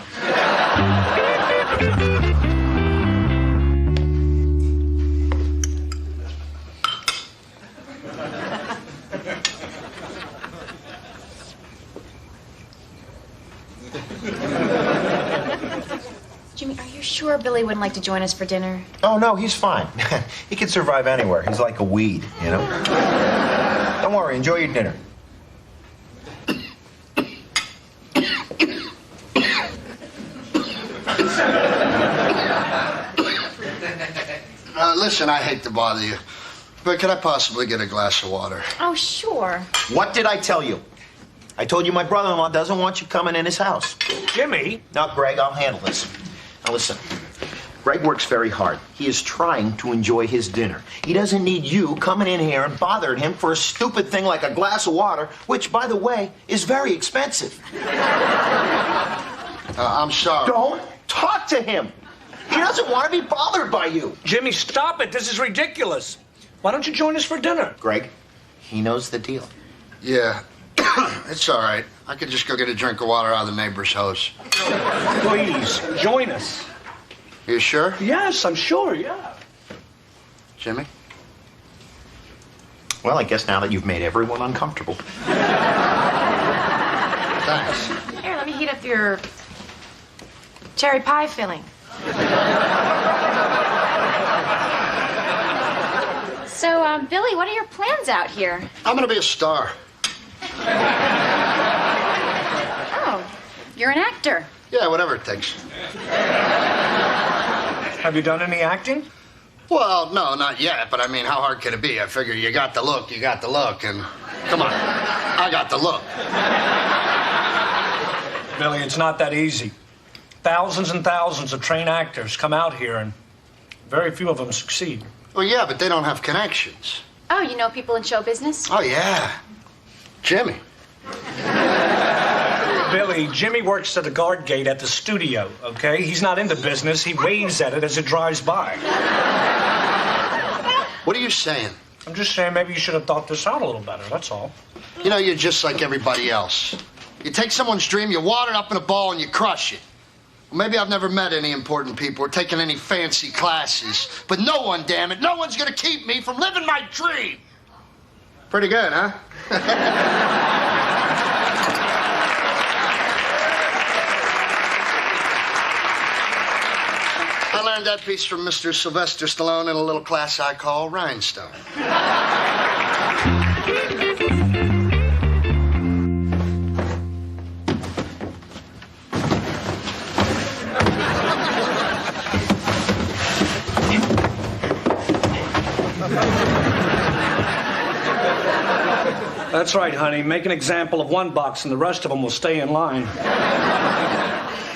Jimmy, are you sure Billy wouldn't like to join us for dinner? Oh, no, he's fine. He can survive anywhere. He's like a weed, you know? Don't worry, enjoy your dinner. Listen, I hate to bother you, but could I possibly get a glass of water? Oh, sure. What did I tell you? I told you my brother-in-law doesn't want you coming in his house. Jimmy? Now, Greg, I'll handle this. Now, listen. Greg works very hard. He is trying to enjoy his dinner. He doesn't need you coming in here and bothering him for a stupid thing like a glass of water, which, by the way, is very expensive. I'm sorry. Don't talk to him. He doesn't want to be bothered by you. Jimmy, stop it. This is ridiculous. Why don't you join us for dinner? Greg, he knows the deal. Yeah, it's all right. I could just go get a drink of water out of the neighbor's house. Please, join us. You sure? Yes, I'm sure, yeah. Jimmy? Well, I guess now that you've made everyone uncomfortable. Thanks. Here, let me heat up your cherry pie filling. So, Billy, what are your plans out here? I'm gonna be a star. Oh, you're an actor. Yeah, whatever it takes. Have you done any acting? Well, no, not yet, but I mean, how hard can it be? I figure you got the look, and come on, I got the look. Billy, it's not that easy. Thousands and thousands of trained actors come out here, and very few of them succeed. Well, yeah, but they don't have connections. Oh, you know people in show business? Oh, yeah. Jimmy. Billy, Jimmy works at the guard gate at the studio, okay? He's not into business. He waves at it as it drives by. What are you saying? I'm just saying maybe you should have thought this out a little better, that's all. You know, you're just like everybody else. You take someone's dream, you wad it up in a ball, and you crush it. Well, maybe I've never met any important people or taken any fancy classes, but no one, damn it, no one's gonna keep me from living my dream. Pretty good, huh? I learned that piece from Mr. Sylvester Stallone in a little class I call Rhinestone. That's right, honey. Make an example of one box and the rest of them will stay in line.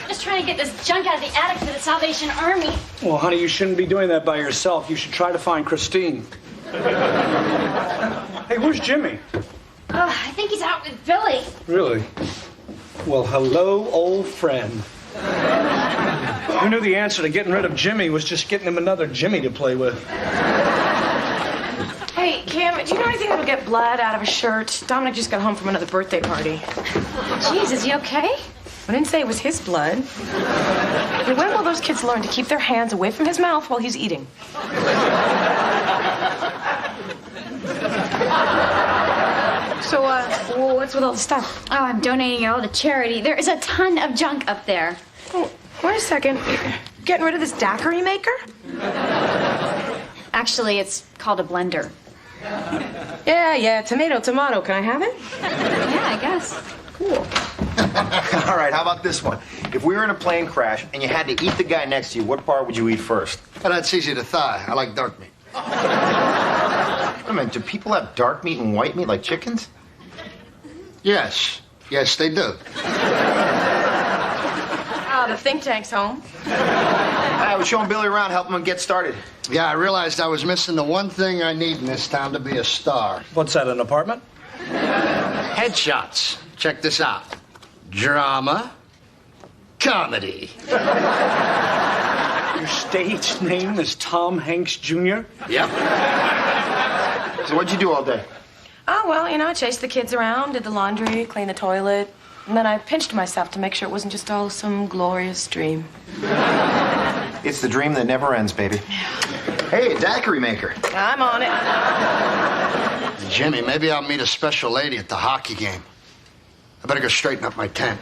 Just trying to get this junk out of the attic for the Salvation Army. Well, honey, you shouldn't be doing that by yourself. You should try to find Christine. Hey, where's Jimmy? I think he's out with Billy. Really? Well, hello, old friend. Who knew the answer to getting rid of Jimmy was just getting him another Jimmy to play with? Hey, Cam, do you know anything that'll get blood out of a shirt? Dominic just got home from another birthday party. Jeez, is he okay? I didn't say it was his blood. Hey, when will those kids learn to keep their hands away from his mouth while he's eating? So, what's with all the stuff? Oh, I'm donating it all to charity. There is a ton of junk up there. Oh, wait a second. Getting rid of this daiquiri maker? Actually, it's called a blender. Yeah, tomato. Can I have it? Yeah, I guess. Cool. All right, how about this one? If we were in a plane crash and you had to eat the guy next to you, what part would you eat first? Well, that's easy to thaw. I like dark meat. Wait a minute, do people have dark meat and white meat like chickens? Yes. Yes, they do. The think tank's home. I was showing Billy around, helping him get started. Yeah, I realized I was missing the one thing I need in this town to be a star. What's that, an apartment? Headshots. Check this out. Drama. Comedy. Your stage name is Tom Hanks Jr.? Yep. So what'd you do all day? Oh, well, I chased the kids around, did the laundry, cleaned the toilet, and then I pinched myself to make sure it wasn't just all some glorious dream. It's the dream that never ends, baby. Hey, daiquiri maker. I'm on it. Jimmy, maybe I'll meet a special lady at the hockey game. I better go straighten up my tent.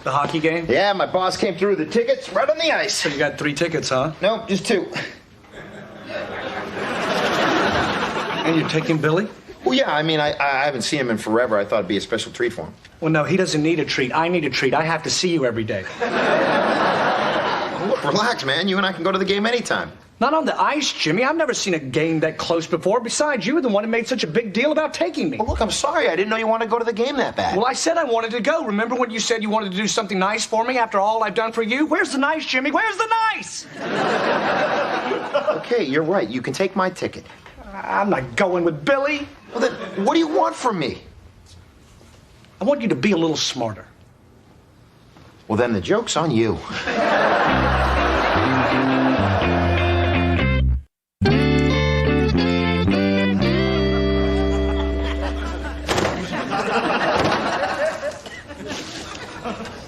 The hockey game? Yeah, my boss came through with the tickets right on the ice. So you got 3 tickets, huh? Nope, just 2. And you're taking Billy? Well, yeah, I mean, I haven't seen him in forever. I thought it'd be a special treat for him. Well, no, he doesn't need a treat. I need a treat. I have to see you every day. Relax, man. You and I can go to the game anytime. Not on the ice, Jimmy. I've never seen a game that close before. Besides, you were the one who made such a big deal about taking me. Well, look, I'm sorry. I didn't know you wanted to go to the game that bad. Well, I said I wanted to go. Remember when you said you wanted to do something nice for me after all I've done for you? Where's the nice, Jimmy? Where's the nice? Okay, you're right. You can take my ticket. I'm not going with Billy. Well, then, what do you want from me? I want you to be a little smarter. Well, then the joke's on you.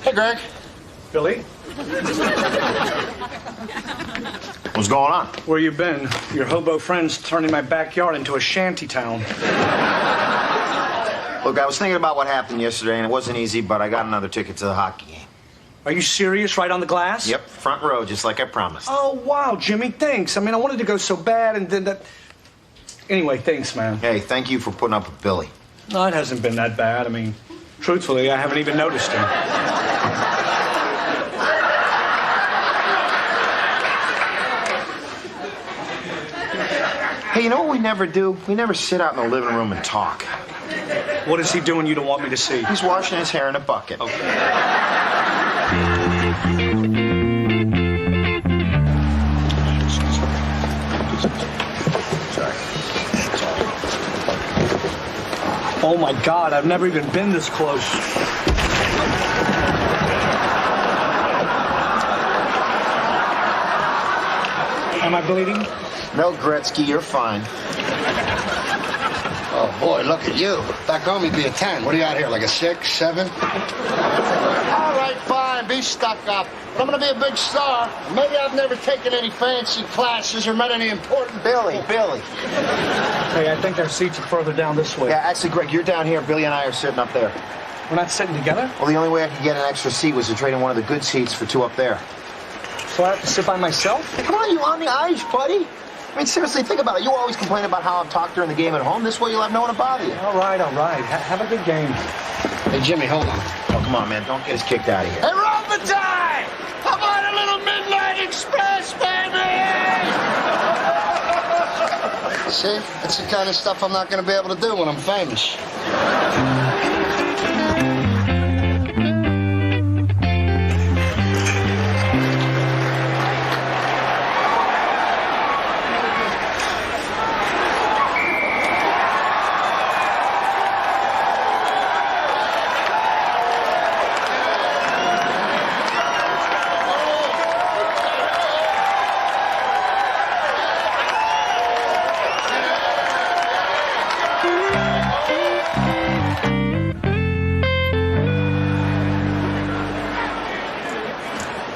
Hey, Greg. Billy? What's going on? Where you been? Your hobo friend's turning my backyard into a shanty town. Look, I was thinking about what happened yesterday, and it wasn't easy, but I got another ticket to the hockey game. Are you serious? Right on the glass? Yep, front row, just like I promised. Oh, wow, Jimmy, thanks. I mean, I wanted to go so bad, and then that... Anyway, thanks, man. Hey, thank you for putting up with Billy. No, it hasn't been that bad. I mean, truthfully, I haven't even noticed him. Hey, you know what we never do? We never sit out in the living room and talk. What is he doing you don't want me to see? He's washing his hair in a bucket. Oh, my God, I've never even been this close. Am I bleeding? No, Gretzky, you're fine. Oh, boy, look at you. Back home, you'd be a 10. What are you out here, like a 6, 7? All right, fine. Be stuck up. But I'm going to be a big star. Maybe I've never taken any fancy classes or met any important Billy. Hey, I think our seats are further down this way. Yeah, actually, Greg, you're down here. Billy and I are sitting up there. We're not sitting together? Well, the only way I could get an extra seat was to trade in one of the good seats for 2 up there. So I have to sit by myself? Come on, you on the ice, buddy. I mean, seriously, think about it. You always complain about how I've talked during the game at home. This way you'll have no one to bother you. All right. Have a good game. Hey, Jimmy, hold on. Oh, come on, man. Don't get us kicked out of here. Hey, Robitaille! How about a little Midnight Express, baby? See? That's the kind of stuff I'm not going to be able to do when I'm famous.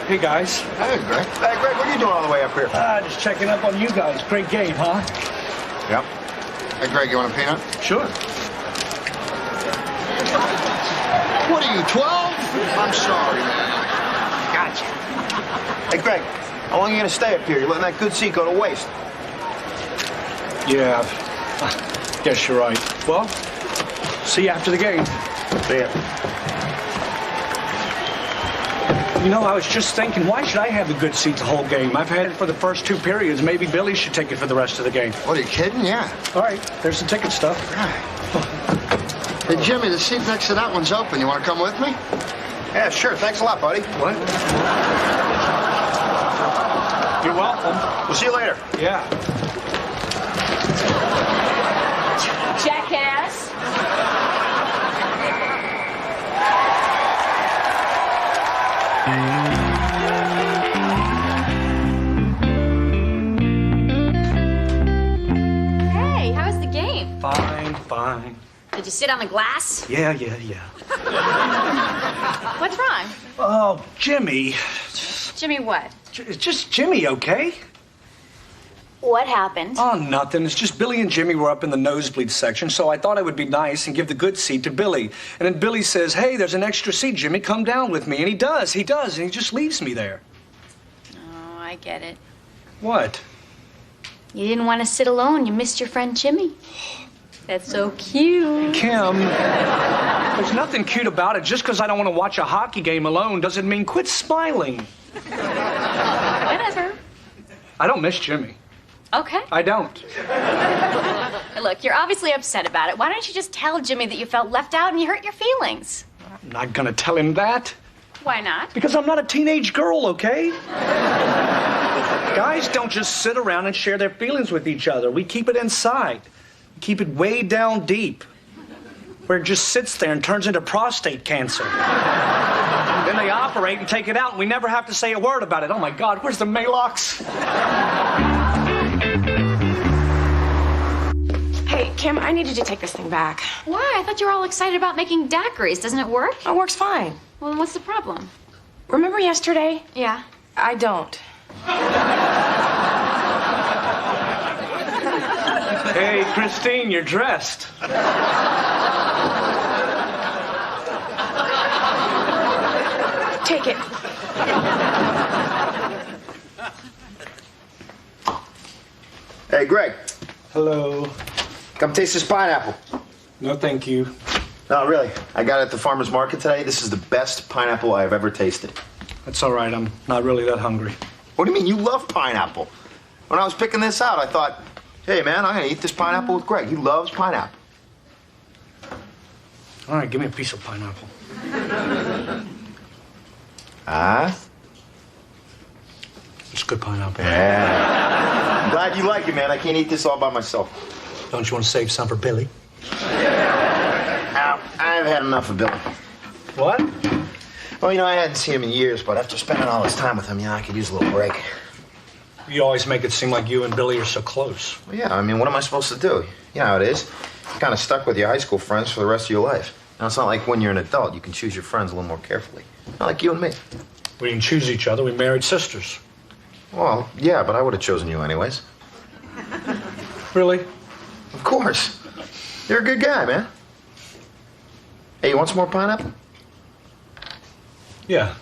Hey, guys. Hey, Greg. Hey, Greg, what are you doing all the way up here? Just checking up on you guys. Great game, huh? Yep. Hey, Greg, you want a peanut? Sure. What are you, 12? I'm sorry, man. Gotcha. Hey, Greg, how long are you going to stay up here? You're letting that good seat go to waste. Yeah, I guess you're right. Well, see you after the game. See ya. You know, I was just thinking, why should I have the good seat the whole game? I've had it for the first 2 periods. Maybe Billy should take it for the rest of the game. What, are you kidding? Yeah. All right, there's the ticket stuff. Hey, Jimmy, the seat next to that one's open. You want to come with me? Yeah, sure. Thanks a lot, buddy. What? You're welcome. We'll see you later. Yeah. Jackass. Hey, how was the game? Fine. Did you sit on the glass? Yeah. What's wrong? Oh, Jimmy. Jimmy, what? Just Jimmy, okay? What happened? Oh, nothing. It's just Billy and Jimmy were up in the nosebleed section, so I thought I would be nice and give the good seat to Billy. And then Billy says, hey, there's an extra seat, Jimmy, come down with me. And he does, and he just leaves me there. Oh, I get it. What? You didn't want to sit alone. You missed your friend Jimmy. That's so cute. Kim, there's nothing cute about it. Just because I don't want to watch a hockey game alone doesn't mean quit smiling. I don't miss Jimmy. Okay. I don't. Hey, look, you're obviously upset about it. Why don't you just tell Jimmy that you felt left out and you hurt your feelings? I'm not gonna tell him that. Why not? Because I'm not a teenage girl, okay? Guys don't just sit around and share their feelings with each other. We keep it inside. We keep it way down deep. Where it just sits there and turns into prostate cancer. Then they operate and take it out, and we never have to say a word about it. Oh my God, where's the Maylocks? Hey, Kim, I need you to take this thing back. Why? I thought you were all excited about making daiquiris. Doesn't it work? It works fine. Well, then what's the problem? Remember yesterday? Yeah. I don't. Hey, Christine, you're dressed. Take it. Hey, Greg. Hello. Come taste this pineapple. No, thank you. No, really. I got it at the farmer's market today. This is the best pineapple I have ever tasted. That's all right. I'm not really that hungry. What do you mean? You love pineapple. When I was picking this out, I thought, hey, man, I'm going to eat this pineapple with Greg. He loves pineapple. All right, give me a piece of pineapple. Ah? It's good pineapple. Yeah. I'm glad you like it, man. I can't eat this all by myself. Don't you want to save some for Billy? I've had enough of Billy. What? Well, you know, I hadn't seen him in years, but after spending all this time with him, I could use a little break. You always make it seem like you and Billy are so close. Well, yeah, I mean, what am I supposed to do? You know how it is. You're kind of stuck with your high school friends for the rest of your life. Now, it's not like when you're an adult, you can choose your friends a little more carefully. Not like you and me. We didn't choose each other. We married sisters. Well, yeah, but I would have chosen you anyways. Really? Of course. You're a good guy, man. Hey, you want some more pineapple? Yeah.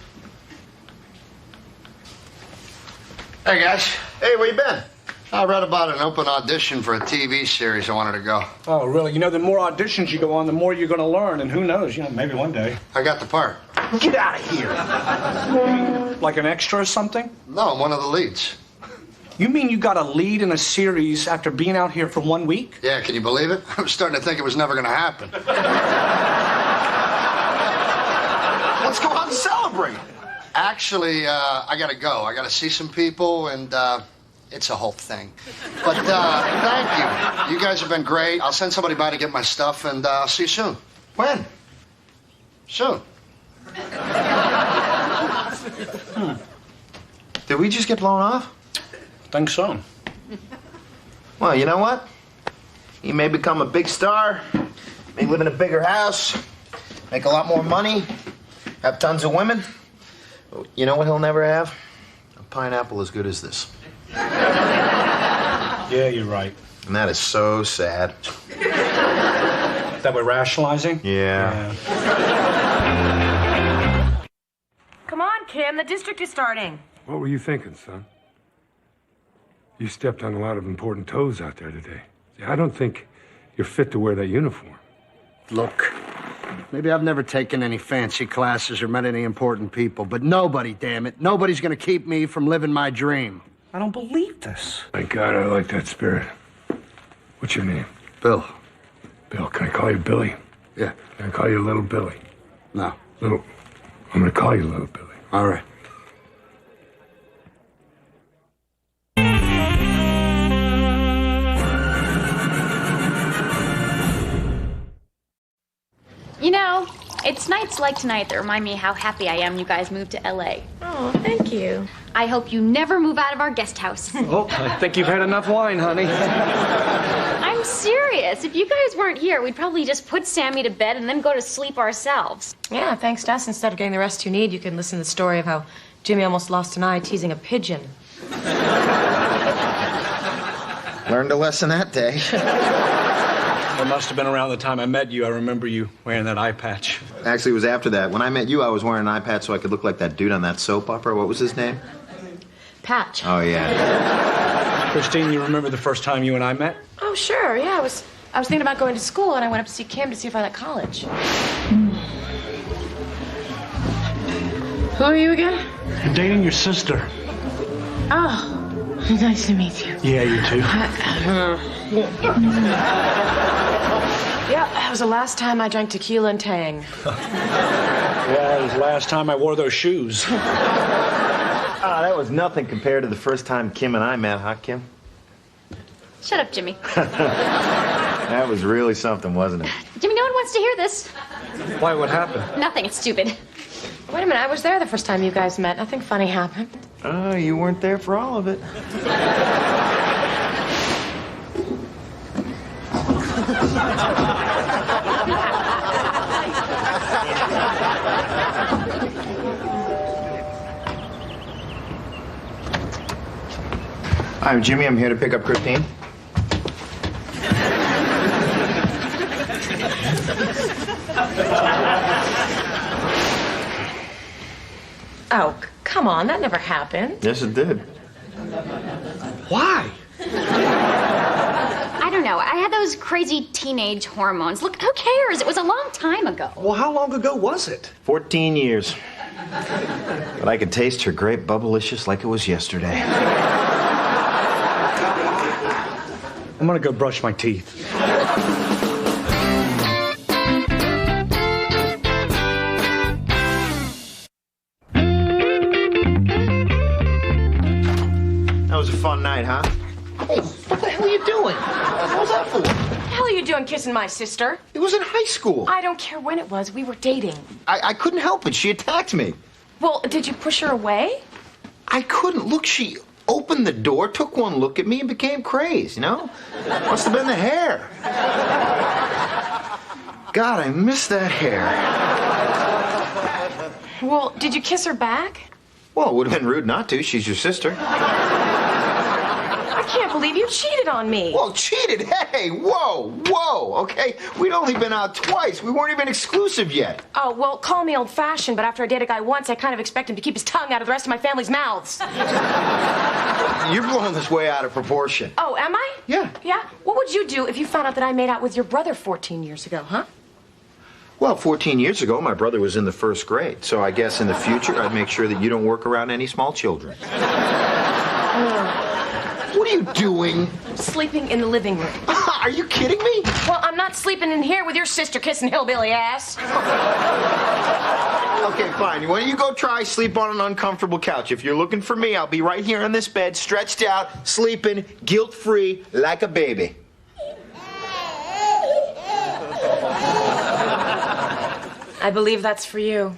Hey, guys. Hey, where you been? I read about an open audition for a TV series. I wanted to go. Oh, really? You know, the more auditions you go on, the more you're going to learn. And who knows, maybe one day. I got the part. Get out of here. Like an extra or something? No, I'm one of the leads. You mean you got a lead in a series after being out here for 1 week? Yeah, can you believe it? I was starting to think it was never going to happen. Let's go out and celebrate. Actually, I got to go. I got to see some people, and it's a whole thing. But thank you. You guys have been great. I'll send somebody by to get my stuff, and I'll see you soon. When? Soon. Did we just get blown off? Think so. Well, you know what? He may become a big star, may live in a bigger house, make a lot more money, have tons of women. You know what he'll never have? A pineapple as good as this. Yeah, you're right. And that is so sad. That we're rationalizing? Yeah. Come on, Kim. The district is starting. What were you thinking, son? You stepped on a lot of important toes out there today. I don't think you're fit to wear that uniform. Look, maybe I've never taken any fancy classes or met any important people, but nobody, damn it, nobody's gonna keep me from living my dream. I don't believe this. Thank God, I like that spirit. What's your name? Bill. Bill, can I call you Billy? Yeah. Can I call you Little Billy? No. Little... I'm gonna call you Little Billy. All right. You know, it's nights like tonight that remind me how happy I am you guys moved to LA. Oh, thank you. I hope you never move out of our guest house. Oh, I think you've had enough wine, honey. I'm serious. If you guys weren't here, we'd probably just put Sammy to bed and then go to sleep ourselves. Yeah, thanks to us, instead of getting the rest you need, you can listen to the story of how Jimmy almost lost an eye teasing a pigeon. Learned a lesson that day. It must have been around the time I met you. I remember you wearing that eye patch. Actually, it was after that. When I met you, I was wearing an eye patch so I could look like that dude on that soap opera. What was his name? Patch. Oh, yeah. Christine, you remember the first time you and I met? Oh, sure, yeah. I was thinking about going to school, and I went up to see Kim to see if I liked college. Who are you again? You're dating your sister. Oh. Nice to meet you. Yeah, you too. Yeah, that was the last time I drank tequila and Tang. Yeah, it was the last time I wore those shoes. That was nothing compared to the first time Kim and I met, huh, Kim? Shut up, Jimmy. That was really something, wasn't it? Jimmy, no one wants to hear this. Why, what happened? Nothing, it's stupid. Wait a minute, I was there the first time you guys met. Nothing funny happened. Oh, you weren't there for all of it. Hi, Jimmy. I'm here to pick up Christine. Oh, come on, that never happened. Yes, it did. Why? I don't know. I had those crazy teenage hormones. Look, who cares? It was a long time ago. Well, how long ago was it? 14 years. But I could taste her grape bubblicious like it was yesterday. I'm gonna go brush my teeth. That was a fun night, huh? Hey, what the hell are you doing? What was that for? What the hell are you doing kissing my sister? It was in high school. I don't care when it was. We were dating. I couldn't help it. She attacked me. Well, did you push her away? I couldn't. Look, she opened the door, took one look at me, and became crazed, you know? Must have been the hair. God, I miss that hair. Well, did you kiss her back? Well, it would have been rude not to. She's your sister. I can't believe you cheated on me. Well, cheated? Hey, whoa, okay? We'd only been out twice. We weren't even exclusive yet. Oh, well, call me old-fashioned, but after I date a guy once, I kind of expect him to keep his tongue out of the rest of my family's mouths. You're blowing this way out of proportion. Oh, am I? Yeah. Yeah? What would you do if you found out that I made out with your brother 14 years ago, huh? Well, 14 years ago, my brother was in the first grade, so I guess in the future, I'd make sure that you don't work around any small children. What are you doing? Sleeping in the living room. Are you kidding me? Well, I'm not sleeping in here with your sister kissing hillbilly ass. Okay, fine. Why don't you go try sleep on an uncomfortable couch? If you're looking for me, I'll be right here on this bed, stretched out, sleeping, guilt-free, like a baby. I believe that's for you.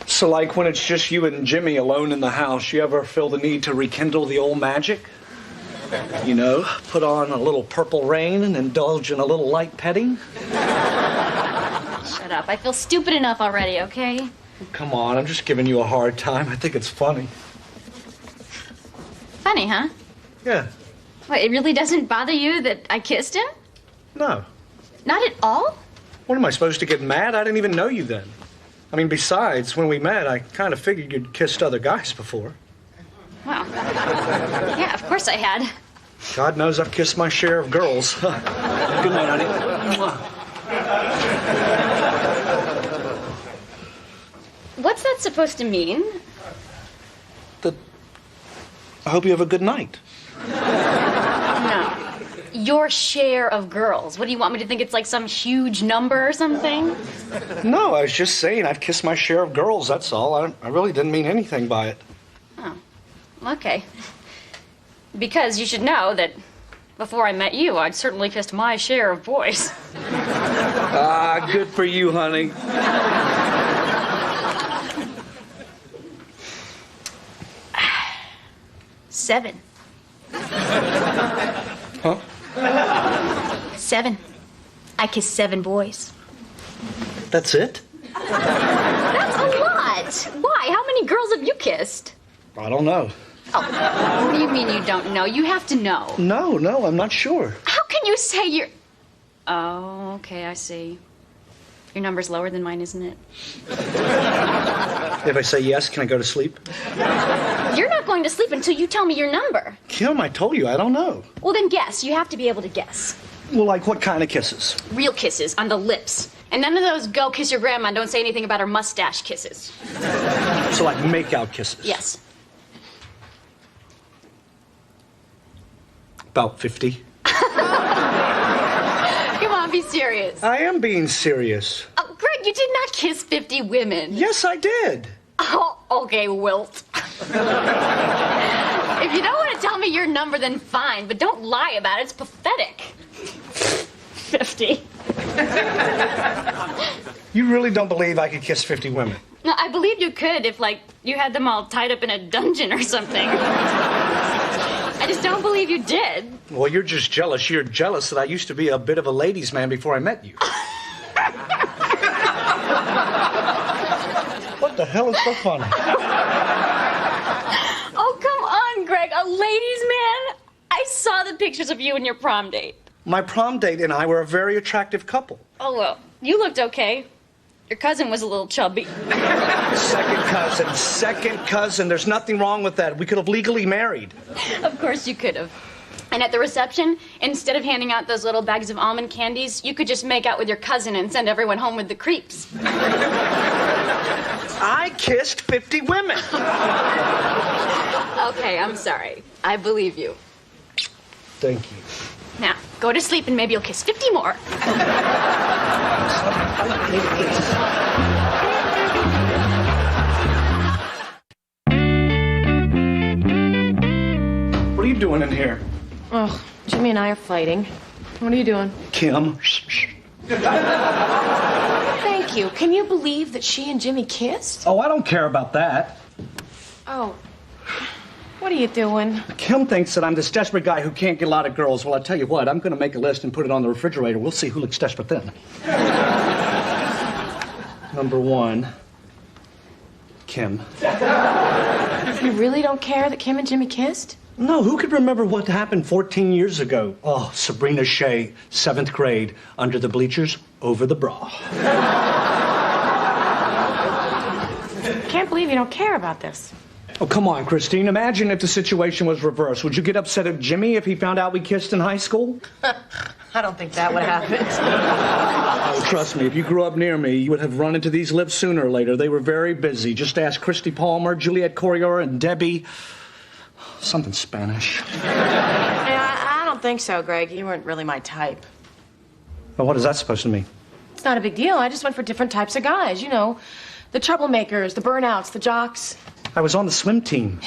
So, like, when it's just you and Jimmy alone in the house, you ever feel the need to rekindle the old magic? You know, put on a little Purple Rain and indulge in a little light petting? Shut up. I feel stupid enough already, okay? Come on, I'm just giving you a hard time. I think it's funny. Funny, huh? Yeah. What, it really doesn't bother you that I kissed him? No. Not at all? What, am I supposed to get mad? I didn't even know you then. I mean, besides, when we met, I kind of figured you'd kissed other guys before. Wow. Yeah, of course I had. God knows I've kissed my share of girls. Good night, honey. What's that supposed to mean? I hope you have a good night. No. Your share of girls. What do you want me to think? It's like some huge number or something? No, I was just saying I've kissed my share of girls, that's all. I really didn't mean anything by it. Oh, okay. Because you should know that before I met you, I'd certainly kissed my share of boys. Ah, good for you, honey. Seven. Huh? 7. I kissed 7 boys. That's it? That's a lot. Why? How many girls have you kissed? I don't know. Oh, what do you mean you don't know? You have to know. No, I'm not sure. How can you say you're... Oh, okay, I see. Your number's lower than mine, isn't it? If I say yes, can I go to sleep? You're not going to sleep until you tell me your number. Kim, I told you, I don't know. Well, then guess. You have to be able to guess. Well, like what kind of kisses? Real kisses on the lips. And none of those go kiss your grandma and don't say anything about her mustache kisses. So like make-out kisses? Yes. About 50. Come on, be serious. I am being serious. Oh, Greg, you did not kiss 50 women. Yes, I did. Oh, okay, Wilt. If you don't want to tell me your number, then fine, but don't lie about it. It's pathetic. 50. You really don't believe I could kiss 50 women? No, I believe you could if, like, you had them all tied up in a dungeon or something. I just don't believe you did. Well, you're just jealous. You're jealous that I used to be a bit of a ladies' man before I met you. What the hell is so funny? Oh, come on, Greg. A ladies' man? I saw the pictures of you and your prom date. My prom date and I were a very attractive couple. Oh, well, you looked okay. Your cousin was a little chubby. Second cousin. There's nothing wrong with that. We could have legally married. Of course you could have. And at the reception, instead of handing out those little bags of almond candies, you could just make out with your cousin and send everyone home with the creeps. I kissed 50 women. Okay, I'm sorry. I believe you. Thank you. Now, go to sleep and maybe you'll kiss 50 more. What are you doing in here? Oh, Jimmy and I are fighting. What are you doing? Kim. Thank you. Can you believe that she and Jimmy kissed? Oh, I don't care about that. Oh. What are you doing? Kim thinks that I'm this desperate guy who can't get a lot of girls. Well, I tell you what, I'm going to make a list and put it on the refrigerator. We'll see who looks desperate then. Number 1, Kim. You really don't care that Kim and Jimmy kissed? No, who could remember what happened 14 years ago? Oh, Sabrina Shea, 7th grade, under the bleachers, over the bra. Can't believe you don't care about this. Oh, come on, Christine. Imagine if the situation was reversed. Would you get upset at Jimmy if he found out we kissed in high school? I don't think that would happen. Oh, trust me, if you grew up near me, you would have run into these lips sooner or later. They were very busy. Just ask Christy Palmer, Juliet Corrior, and Debbie. Something Spanish. I don't think so, Greg. You weren't really my type. Well, what is that supposed to mean? It's not a big deal. I just went for different types of guys, you know. The troublemakers, the burnouts, the jocks. I was on the swim team.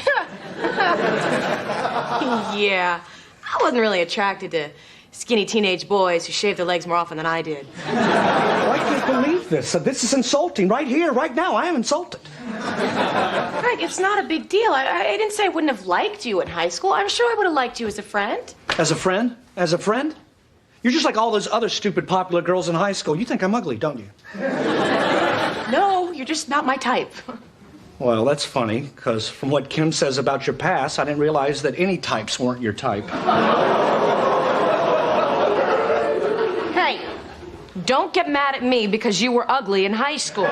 Yeah. I wasn't really attracted to skinny teenage boys who shaved their legs more often than I did. Oh, I can't believe this. This is insulting. Right here, right now, I am insulted. Greg, it's not a big deal. I didn't say I wouldn't have liked you in high school. I'm sure I would have liked you as a friend. As a friend? As a friend? You're just like all those other stupid popular girls in high school. You think I'm ugly, don't you? No, you're just not my type. Well, that's funny, because from what Kim says about your past, I didn't realize that any types weren't your type. Hey, don't get mad at me because you were ugly in high school.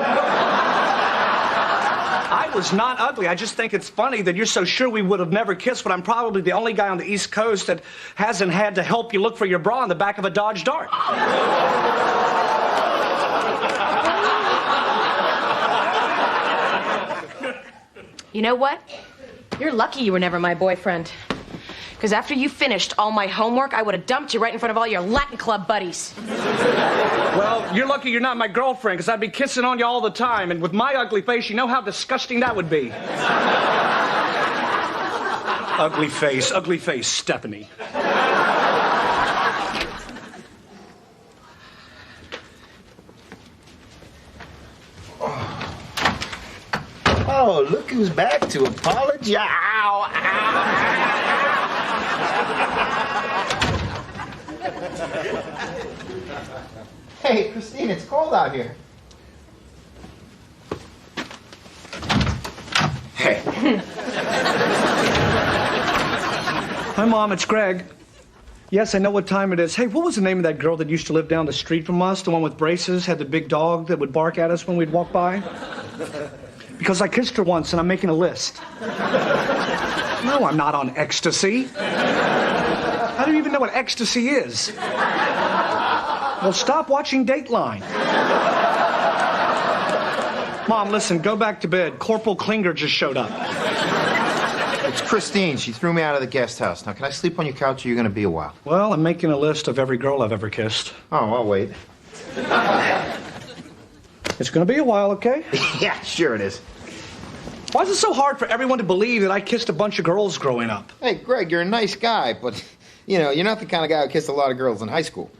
I was not ugly. I just think it's funny that you're so sure we would have never kissed when I'm probably the only guy on the East Coast that hasn't had to help you look for your bra in the back of a Dodge Dart. You know what? You're lucky you were never my boyfriend. Because after you finished all my homework, I would have dumped you right in front of all your Latin Club buddies. Well, you're lucky you're not my girlfriend, because I'd be kissing on you all the time, and with my ugly face, you know how disgusting that would be. Ugly face, Stephanie. Oh, look who's back to apologize. Ow, Hey, Christine, it's cold out here. Hey. Hi, Mom, it's Greg. Yes, I know what time it is. Hey, what was the name of that girl that used to live down the street from us? The one with braces, had the big dog that would bark at us when we'd walk by? Because I kissed her once and I'm making a list. No, I'm not on ecstasy. How do you even know what ecstasy is? Well, stop watching Dateline. Mom, listen, go back to bed. Corporal Klinger just showed up. It's Christine. She threw me out of the guest house. Now, can I sleep on your couch or are you going to be a while? Well, I'm making a list of every girl I've ever kissed. Oh, I'll wait. It's going to be a while, okay? Yeah, sure it is. Why is it so hard for everyone to believe that I kissed a bunch of girls growing up? Hey, Greg, you're a nice guy, but, you're not the kind of guy who kissed a lot of girls in high school.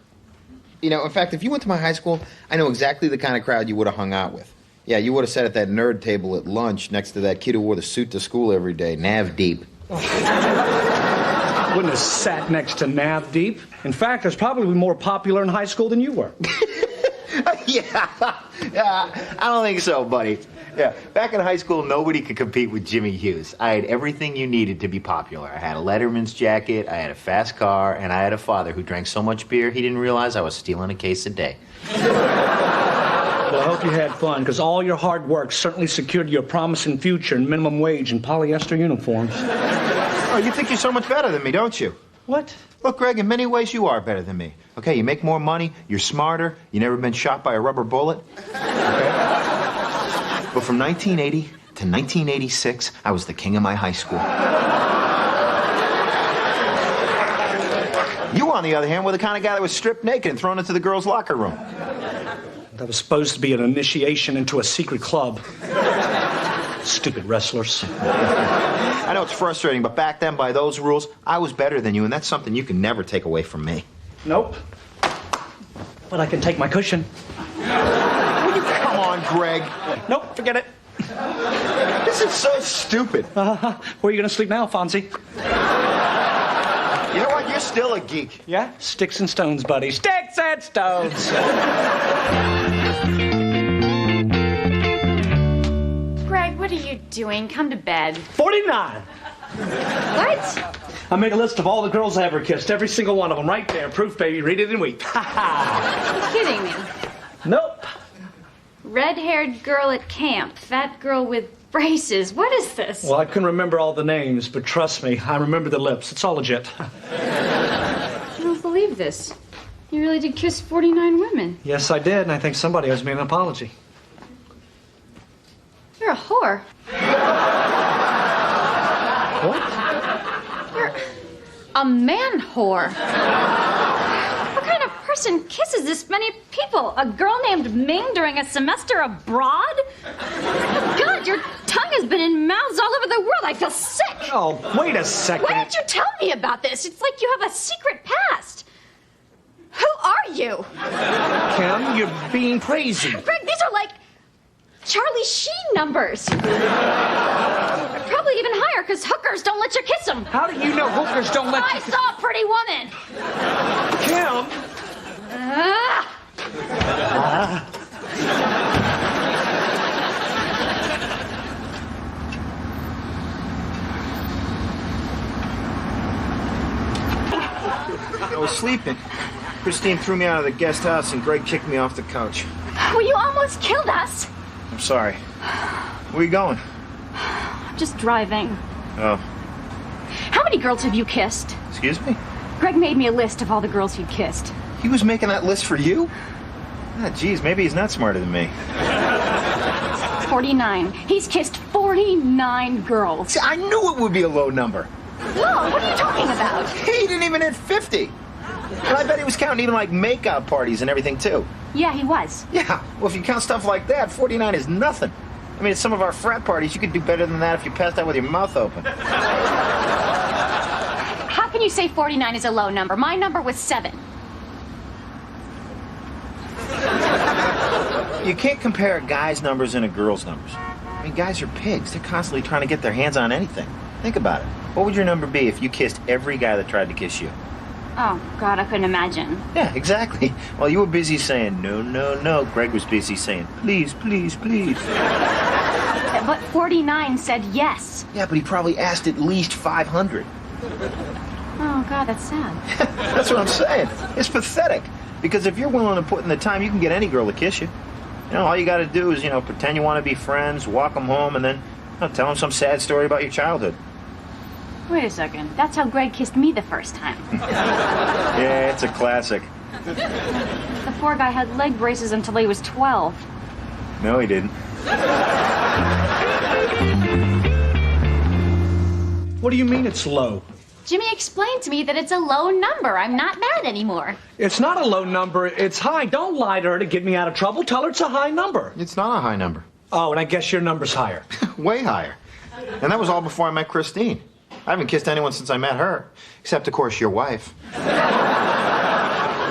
In fact, if you went to my high school, I know exactly the kind of crowd you would have hung out with. Yeah, you would have sat at that nerd table at lunch next to that kid who wore the suit to school every day, Nav Deep. Wouldn't have sat next to Nav Deep. In fact, I was probably more popular in high school than you were. Yeah, I don't think so, buddy. Yeah, back in high school, nobody could compete with Jimmy Hughes. I had everything you needed to be popular. I had a Letterman's jacket, I had a fast car, and I had a father who drank so much beer he didn't realize I was stealing a case a day. Well, I hope you had fun, because all your hard work certainly secured your promising future in minimum wage and polyester uniforms. Oh, you think you're so much better than me, don't you? What? Look, Greg, in many ways you are better than me. Okay, you make more money, you're smarter, you never been shot by a rubber bullet. Okay? But from 1980 to 1986, I was the king of my high school. You, on the other hand, were the kind of guy that was stripped naked and thrown into the girls' locker room. That was supposed to be an initiation into a secret club. Stupid wrestlers. I know it's frustrating, but back then, by those rules, I was better than you, and that's something you can never take away from me. Nope. But I can take my cushion. Come on, Greg. Nope, forget it. This is so stupid. Where are you going to sleep now, Fonzie? You know what? You're still a geek. Yeah? Sticks and stones, buddy. Sticks and stones. Greg, what are you doing? Come to bed. 49. What? I made a list of all the girls I ever kissed. Every single one of them. Right there. Proof, baby. Read it and weep. You're kidding me. Nope. Red-haired girl at camp. Fat girl with braces. What is this? Well, I couldn't remember all the names, but trust me, I remember the lips. It's all legit. I don't believe this. You really did kiss 49 women. Yes, I did, and I think somebody owes me an apology. You're a whore. What? You're a man whore. What kind of person kisses this many people? A girl named Ming during a semester abroad? God, your tongue has been in mouths all over the world. I feel sick. Oh, wait a second. Why didn't you tell me about this? It's like you have a secret past. Who are you? Kim, you're being crazy. Greg, these are like Charlie Sheen numbers. Probably even higher, because hookers don't let you kiss them. How do you know hookers don't let you I saw a pretty woman. Kim! I was sleeping. Christine threw me out of the guest house and Greg kicked me off the couch. Well, you almost killed us. I'm sorry. Where are you going? I'm just driving. Oh. How many girls have you kissed? Excuse me? Greg made me a list of all the girls he'd kissed. He was making that list for you? Ah, geez, maybe he's not smarter than me. 49. He's kissed 49 girls. See, I knew it would be a low number. No, what are you talking about? He didn't even hit 50. And I bet he was counting even like makeout parties and everything too. Yeah, he was. Yeah, well, if you count stuff like that, 49 is nothing. I mean, at some of our frat parties, you could do better than that if you passed out with your mouth open. How can you say 49 is a low number? My number was 7. You can't compare a guy's numbers and a girl's numbers. I mean, guys are pigs. They're constantly trying to get their hands on anything. Think about it. What would your number be if you kissed every guy that tried to kiss you? Oh, God, I couldn't imagine. Yeah, exactly. While you were busy saying, no, no, no, Greg was busy saying, please, please, please. But 49 said yes. Yeah, but he probably asked at least 500. Oh, God, that's sad. That's what I'm saying. It's pathetic. Because if you're willing to put in the time, you can get any girl to kiss you. You know, all you got to do is, pretend you want to be friends, walk them home, and then tell them some sad story about your childhood. Wait a second. That's how Greg kissed me the first time. Yeah, it's a classic. The poor guy had leg braces until he was 12. No, he didn't. What do you mean it's low? Jimmy explained to me that it's a low number. I'm not mad anymore. It's not a low number, it's high. Don't lie to her to get me out of trouble. Tell her it's a high number. It's not a high number. Oh, and I guess your number's higher. Way higher. And that was all before I met Christine. I haven't kissed anyone since I met her. Except, of course, your wife.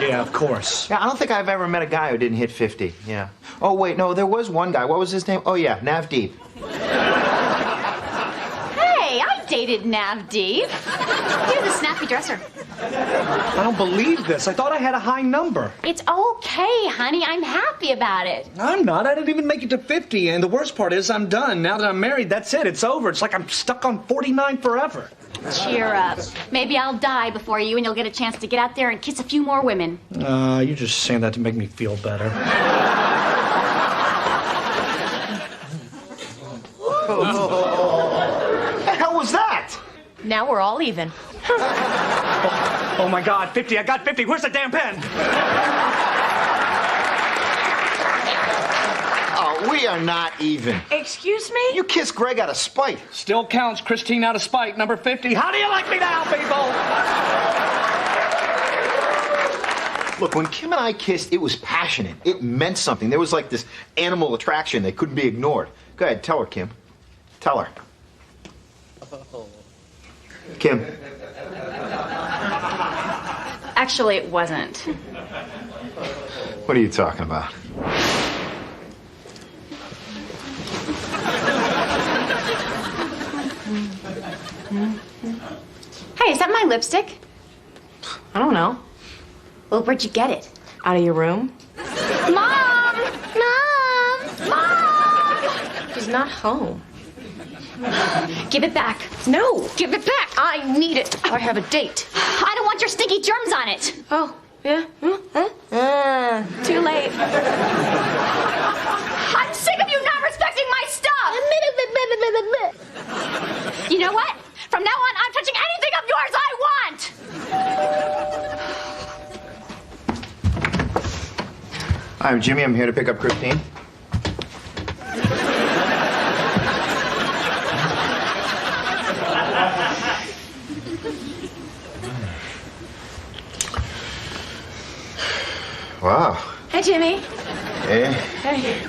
Yeah, of course. Yeah, I don't think I've ever met a guy who didn't hit 50. Yeah. Oh, wait, no, there was one guy. What was his name? Oh, yeah, Navdeep. Hey, I dated Navdeep. He was a snappy dresser. I don't believe this. I thought I had a high number. It's okay, honey. I'm happy about it. I'm not. I didn't even make it to 50. And the worst part is I'm done. Now that I'm married, that's it. It's over. It's like I'm stuck on 49 forever. Cheer up. Maybe I'll die before you and you'll get a chance to get out there and kiss a few more women. You're just saying that to make me feel better. What the hell was that? Now we're all even. Oh my God, 50. I got 50. Where's the damn pen? Oh, we are not even. Excuse me? You kissed Greg out of spite. Still counts. Christine out of spite. Number 50. How do you like me now, people? Look, when Kim and I kissed, it was passionate. It meant something. There was like this animal attraction that couldn't be ignored. Go ahead, tell her, Kim. Tell her. Kim. Actually, it wasn't. What are you talking about? Hey, is that my lipstick? I don't know. Well, where'd you get it? Out of your room? Mom! Mom! She's not home. Give it back. No! Give it back! I need it. I have a date. I don't want your stinky germs on it. Oh, yeah? Too late. I'm sick of you not respecting my stuff! You know what? From now on, I'm touching anything of yours I want! Hi, I'm Jimmy. I'm here to pick up Christine. Wow. Hey, Jimmy. Hey. Hey.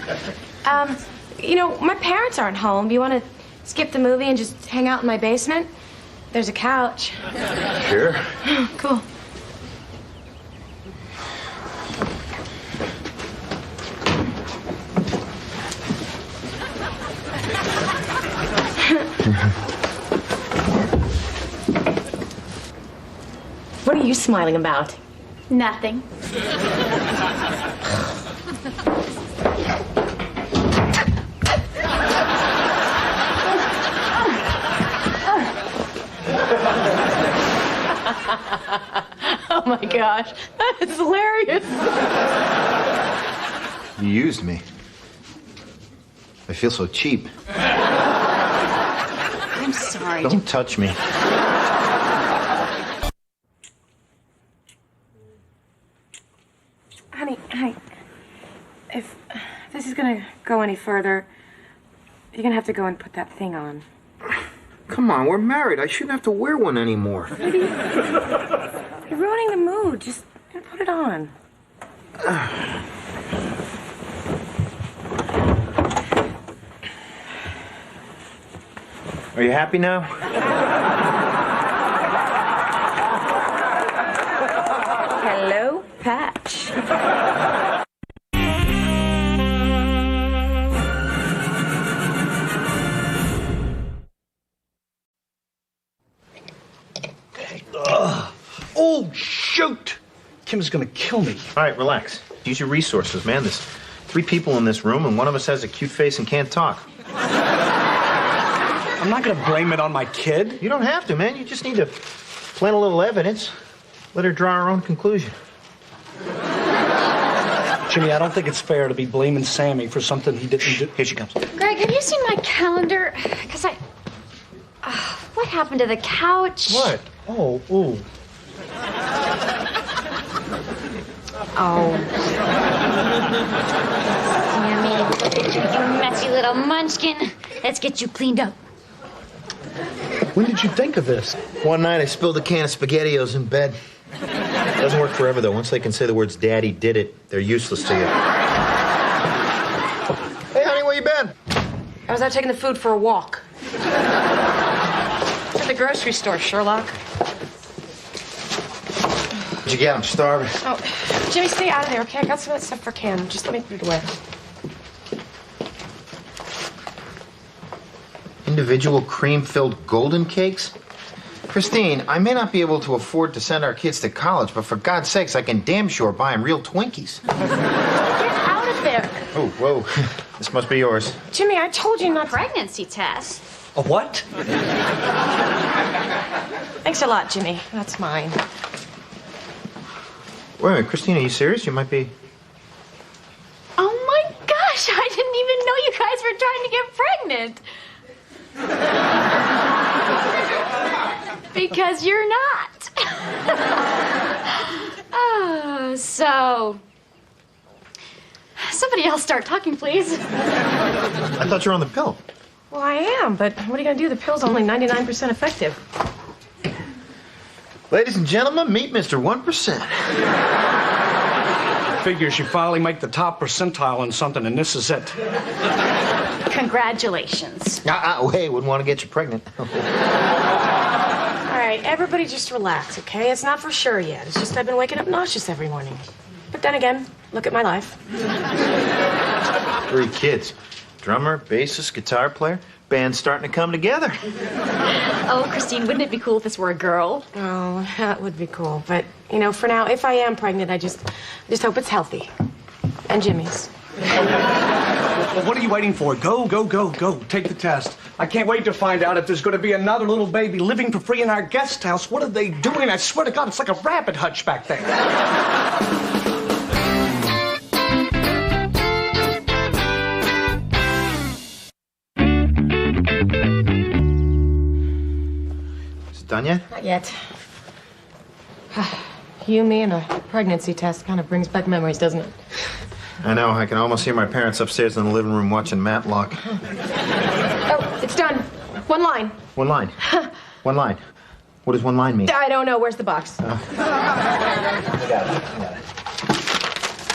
You know, my parents aren't home. Do you want to skip the movie and just hang out in my basement? There's a couch. Sure. Cool. What are you smiling about? Nothing. Oh my gosh, that is hilarious. You used me. I feel so cheap. I'm sorry. Don't touch me. Honey, if this is gonna go any further, you're gonna have to go and put that thing on. Come on, we're married. I shouldn't have to wear one anymore. You're ruining the mood. Just put it on. Are you happy now? Hello, Patch. Oh, shoot! Kim's gonna kill me. All right, relax. Use your resources, man. There's 3 people in this room, and one of us has a cute face and can't talk. I'm not gonna blame it on my kid. You don't have to, man. You just need to plant a little evidence. Let her draw her own conclusion. Jimmy, I don't think it's fair to be blaming Sammy for something he didn't do. Here she comes. Greg, have you seen my calendar? Because what happened to the couch? What? Oh, ooh. Oh. Yummy. You messy little munchkin. Let's get you cleaned up. When did you think of this? One night I spilled a can of SpaghettiOs in bed. Doesn't work forever, though. Once they can say the words Daddy did it, they're useless to you. Hey, honey, where you been? I was out taking the food for a walk. At the grocery store, Sherlock. What'd you get? I'm starving. Oh, Jimmy, stay out of there, okay? I got some of that stuff for Cam. Just let me put it away. Individual cream-filled golden cakes? Christine, I may not be able to afford to send our kids to college, but for God's sakes, I can damn sure buy them real Twinkies. Get out of there. Oh, whoa. This must be yours. Jimmy, I told you not... Pregnancy test? A what? Thanks a lot, Jimmy. That's mine. Wait a minute, Christine, are you serious? You might be... Oh my gosh, I didn't even know you guys were trying to get pregnant. Because you're not. Oh, so... Somebody else start talking, please. I thought you were on the pill. Well, I am, but what are you going to do? The pill's only 99% effective. Ladies and gentlemen, meet Mr. 1%. Figures you finally make the top percentile in something, and this is it. Congratulations. Hey, wouldn't want to get you pregnant. All right, everybody just relax, okay? It's not for sure yet. It's just I've been waking up nauseous every morning. But then again, look at my life. 3 kids. Drummer, bassist, guitar player. Band's starting to come together. Oh, Christine, wouldn't it be cool if this were a girl? Oh, that would be cool. But, you know, for now, if I am pregnant, I just hope it's healthy. And Jimmy's. Well, what are you waiting for? Go, go, go, go. Take the test. I can't wait to find out if there's going to be another little baby living for free in our guest house. What are they doing? I swear to God, it's like a rabbit hutch back there. Done yet? Not yet. You, me, and a pregnancy test kind of brings back memories, doesn't it? I know. I can almost hear my parents upstairs in the living room watching Matlock. Oh, it's done. One line. One line. One line. What does one line mean? I don't know. Where's the box? I got it.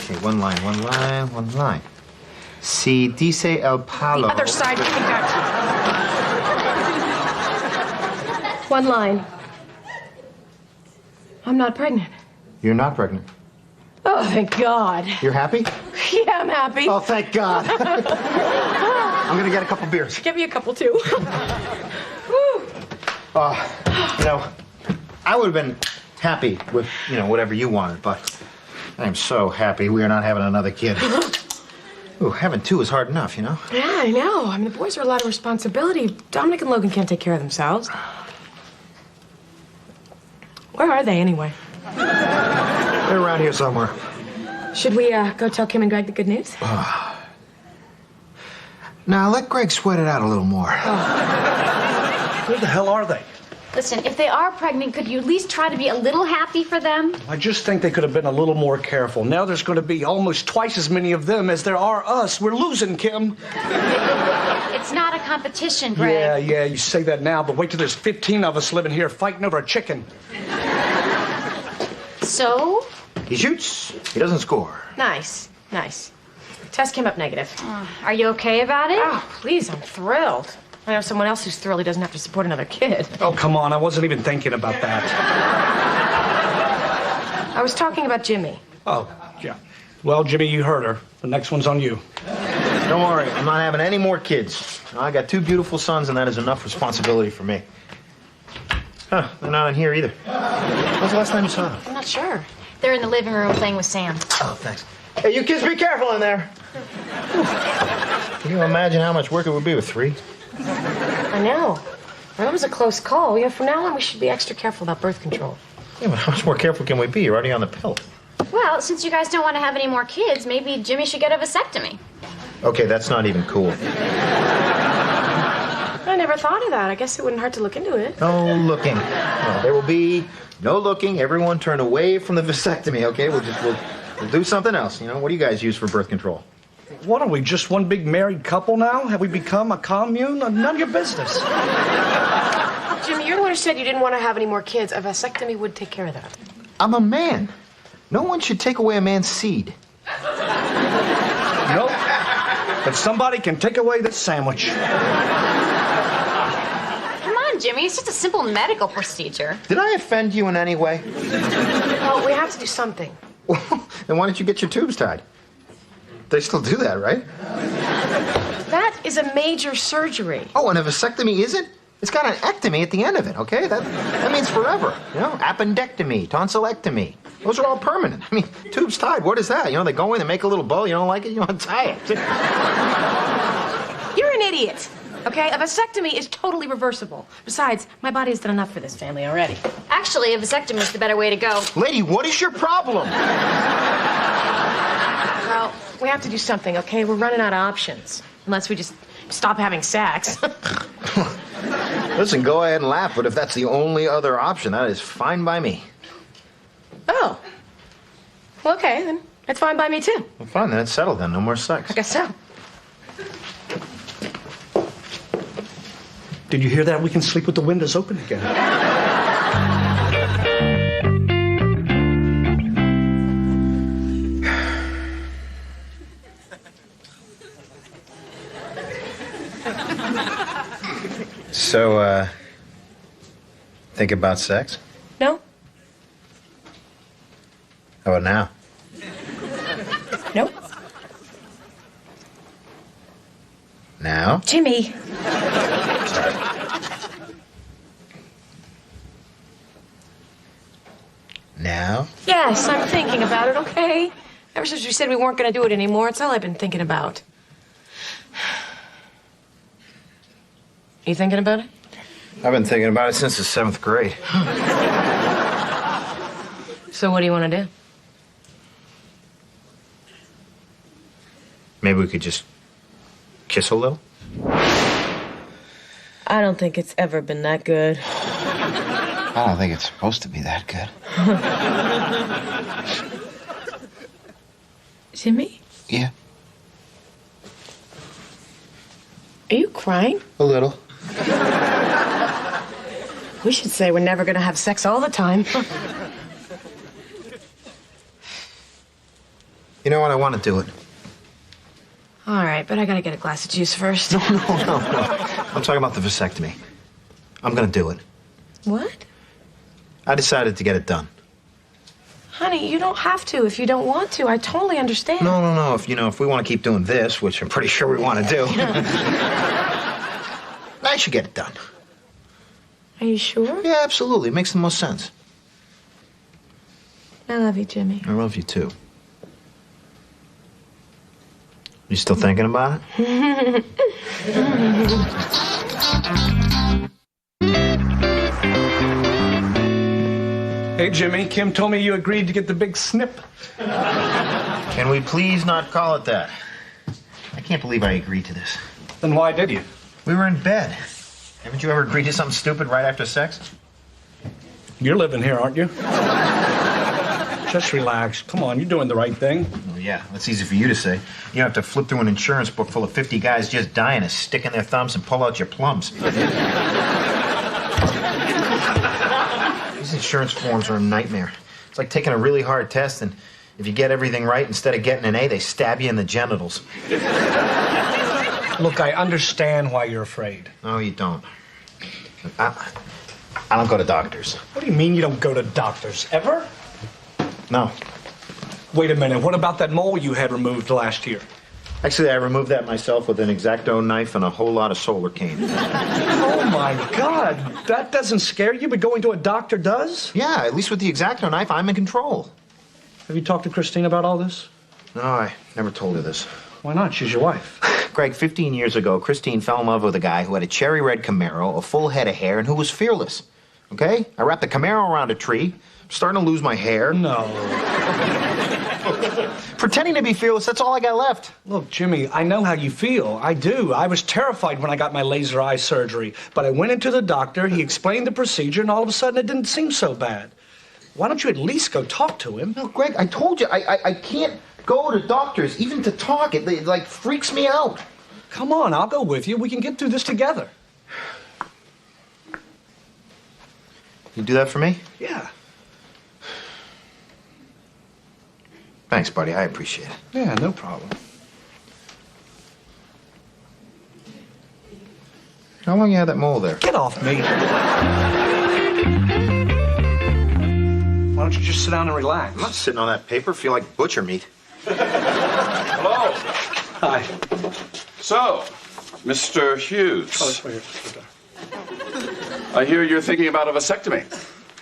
Okay, one line, one line, one line. Si dice el palo. The other side. Give me that. One line. I'm not pregnant. You're not pregnant. Oh, thank God. You're happy? Yeah, I'm happy. Oh, thank God. I'm gonna get a couple beers. Give me a couple, too. You know, I would have been happy with, whatever you wanted, but I am so happy we are not having another kid. Ooh, having 2 is hard enough, Yeah, I know. I mean, the boys are a lot of responsibility. Dominic and Logan can't take care of themselves. Where are they, anyway? They're around here somewhere. Should we go tell Kim and Greg the good news? Now, let Greg sweat it out a little more. Where the hell are they? Listen, if they are pregnant, could you at least try to be a little happy for them? I just think they could have been a little more careful. Now there's going to be almost twice as many of them as there are us. We're losing, Kim. It's not a competition, Greg. Yeah, you say that now, but wait till there's 15 of us living here fighting over a chicken. So? He shoots. He doesn't score. Nice. Test came up negative. Are you okay about it? Oh, please, I'm thrilled. I know someone else who's thrilled he doesn't have to support another kid. Oh, come on. I wasn't even thinking about that. I was talking about Jimmy. Oh, yeah. Well, Jimmy, you heard her. The next one's on you. Don't worry. I'm not having any more kids. I got 2 beautiful sons, and that is enough responsibility for me. Huh, they're not in here either. When's the last time you saw them? I'm not sure. They're in the living room playing with Sam. Oh, thanks. Hey, you kids, be careful in there. Can you imagine how much work it would be with 3? I know. That was a close call. From now on, we should be extra careful about birth control. Yeah, but how much more careful can we be? You're already on the pill. Well, since you guys don't want to have any more kids, maybe Jimmy should get a vasectomy. Okay, that's not even cool. I never thought of that. I guess it wouldn't hurt to look into it. No looking. No, there will be no looking. Everyone turn away from the vasectomy, okay? We'll We'll do something else. What do you guys use for birth control? What are we, just one big married couple now? Have we become a commune? None of your business. Jimmy, you're the one who said you didn't want to have any more kids. A vasectomy would take care of that. I'm a man. No one should take away a man's seed. Nope. But somebody can take away this sandwich. Come on, Jimmy. It's just a simple medical procedure. Did I offend you in any way? Well, we have to do something. Then why don't you get your tubes tied? They still do that, right? That is a major surgery. Oh, and a vasectomy isn't? It's got an ectomy at the end of it, okay? That means forever. Appendectomy, tonsillectomy. Those are all permanent. I mean, tubes tied, what is that? They go in, they make a little bow, you don't like it, you untie it. You're an idiot, okay? A vasectomy is totally reversible. Besides, my body has done enough for this family already. Actually, a vasectomy is the better way to go. Lady, what is your problem? Well, we have to do something, okay? We're running out of options. Unless we just stop having sex. Listen, go ahead and laugh, but if that's the only other option, that is fine by me. Oh. Well, okay, then. That's fine by me, too. Well, fine, then it's settled then. No more sex. I guess so. Did you hear that? We can sleep with the windows open again. So, think about sex? No? How about now? Nope. Now? Jimmy. Now? Yes, I'm thinking about it, okay? Ever since we said we weren't going to do it anymore, it's all I've been thinking about. You thinking about it? I've been thinking about it since the 7th grade. So what do you want to do? Maybe we could just kiss a little? I don't think it's ever been that good. I don't think it's supposed to be that good. Jimmy? Yeah. Are you crying? A little. We should say we're never going to have sex all the time. You know what? I want to do it. All right, but I got to get a glass of juice first. No. I'm talking about the vasectomy. I'm going to do it. What? I decided to get it done. Honey, you don't have to if you don't want to. I totally understand. No. If we want to keep doing this, which I'm pretty sure we want to do, I should get it done. Are you sure? Yeah, absolutely. It makes the most sense. I love you, Jimmy. I love you, too. You still thinking about it? Hey, Jimmy, Kim told me you agreed to get the big snip. Can we please not call it that? I can't believe I agreed to this. Then why did you? We were in bed. Haven't you ever agreed to something stupid right after sex? You're living here, aren't you? Just relax. Come on, you're doing the right thing. Well, yeah, that's easy for you to say. You don't have to flip through an insurance book full of 50 guys just dying to stick in their thumbs and pull out your plums. These insurance forms are a nightmare. It's like taking a really hard test, and if you get everything right, instead of getting an A, they stab you in the genitals. Look, I understand why you're afraid. No, you don't. I don't go to doctors. What do you mean you don't go to doctors? Ever? No. Wait a minute. What about that mole you had removed last year? Actually, I removed that myself with an X-Acto knife and a whole lot of solar cane. Oh, my God. That doesn't scare you, but going to a doctor does? Yeah, at least with the X-Acto knife, I'm in control. Have you talked to Christine about all this? No, I never told her this. Why not? She's your wife. Greg, 15 years ago, Christine fell in love with a guy who had a cherry red Camaro, a full head of hair, and who was fearless. Okay? I wrapped the Camaro around a tree. I'm starting to lose my hair. No. Pretending to be fearless, that's all I got left. Look, Jimmy, I know how you feel. I do. I was terrified when I got my laser eye surgery. But I went into the doctor, he explained the procedure, and all of a sudden it didn't seem so bad. Why don't you at least go talk to him? No, Greg, I told you, I can't go to doctors, even to talk. It like freaks me out. Come on, I'll go with you. We can get through this together. You do that for me? Yeah. Thanks, buddy. I appreciate it. Yeah, no problem. How long you had that mole there? Get off me. Why don't you just sit down and relax? I'm not sitting on that paper. Feel like butcher meat. Hello. Hi. So, Mr. Hughes. Oh, it's right here. I hear you're thinking about a vasectomy.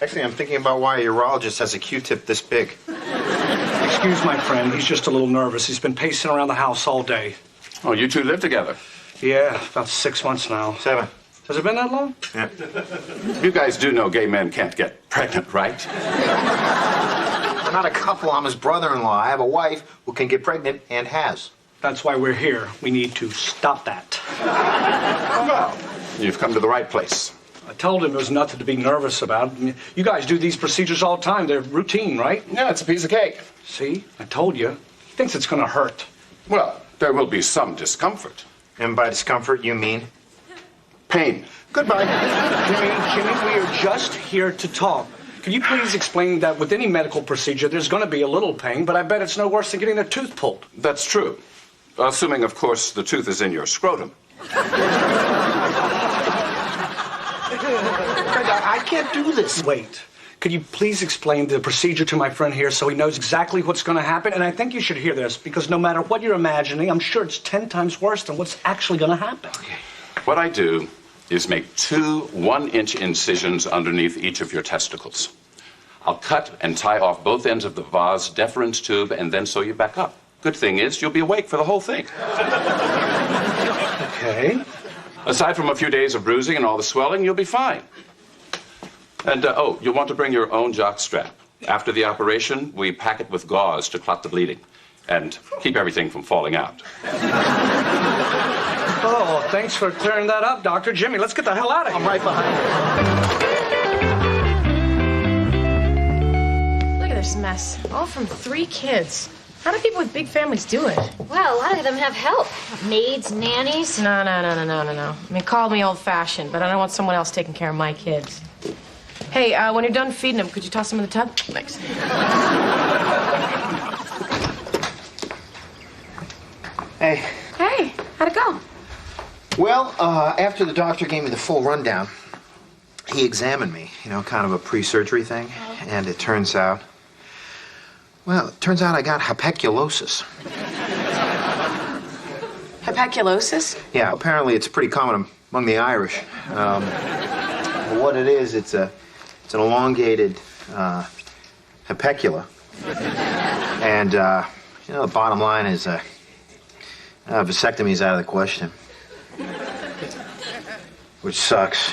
Actually, I'm thinking about why a urologist has a Q-tip this big. Excuse my friend. He's just a little nervous. He's been pacing around the house all day. Oh, you two live together? Yeah, about 6 months now. 7. Has it been that long? Yeah. You guys do know gay men can't get pregnant, right? I'm not a couple. I'm his brother-in-law. I have a wife who can get pregnant and has. That's why we're here. We need to stop that. Well, you've come to the right place. I told him there's nothing to be nervous about. I mean, you guys do these procedures all the time. They're routine, right? Yeah, it's a piece of cake. See? I told you. He thinks it's going to hurt. Well, there will be some discomfort. And by discomfort, you mean? Pain. Goodbye. Jimmy, we are just here to talk. Can you please explain that with any medical procedure, there's going to be a little pain, but I bet it's no worse than getting a tooth pulled. That's true. Assuming, of course, the tooth is in your scrotum. I can't do this. Wait. Could you please explain the procedure to my friend here so he knows exactly what's going to happen? And I think you should hear this, because no matter what you're imagining, I'm sure it's 10 times worse than what's actually going to happen. What I do is make 2 1-inch incisions underneath each of your testicles. I'll cut and tie off both ends of the vas deferens tube and then sew you back up. Good thing is, you'll be awake for the whole thing. Okay. Aside from a few days of bruising and all the swelling, you'll be fine. And, you'll want to bring your own jock strap. After the operation, we pack it with gauze to clot the bleeding and keep everything from falling out. Oh, thanks for clearing that up, Doctor. Jimmy, let's get the hell out of here. I'm right behind Look at this mess. All from 3 kids. How do people with big families do it? Well, a lot of them have help. Maids, nannies. No. I mean, call me old-fashioned, but I don't want someone else taking care of my kids. Hey, when you're done feeding them, could you toss them in the tub? Thanks. Hey. Hey, how'd it go? Well, after the doctor gave me the full rundown, he examined me, kind of a pre-surgery thing, and it turns out I got hapeculosis. Hapeculosis? Yeah, apparently it's pretty common among the Irish. What it is, it's an elongated hapecula. And, the bottom line is vasectomy is out of the question. Which sucks.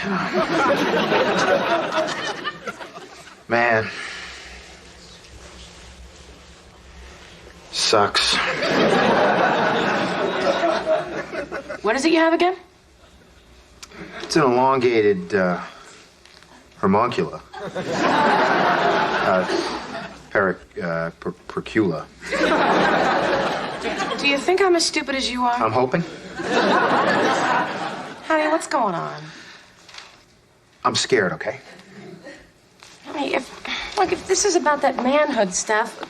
Man. Sucks. What is it you have again? It's an elongated homuncula. Percula. Do you think I'm as stupid as you are? I'm hoping. Honey, what's going on? I'm scared, okay? Honey, if this is about that manhood stuff,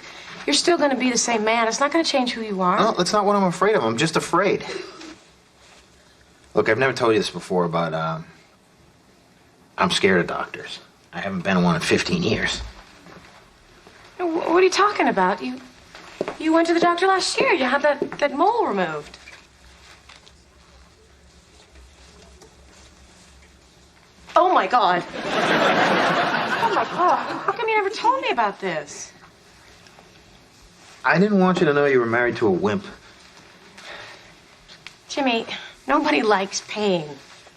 you're still going to be the same man. It's not going to change who you are. No, that's not what I'm afraid of. I'm just afraid. Look, I've never told you this before, but I'm scared of doctors. I haven't been one in 15 years. What are you talking about? You went to the doctor last year. You had that mole removed. Oh, my God. Oh, my God. How come you never told me about this? I didn't want you to know you were married to a wimp. Jimmy, nobody likes pain.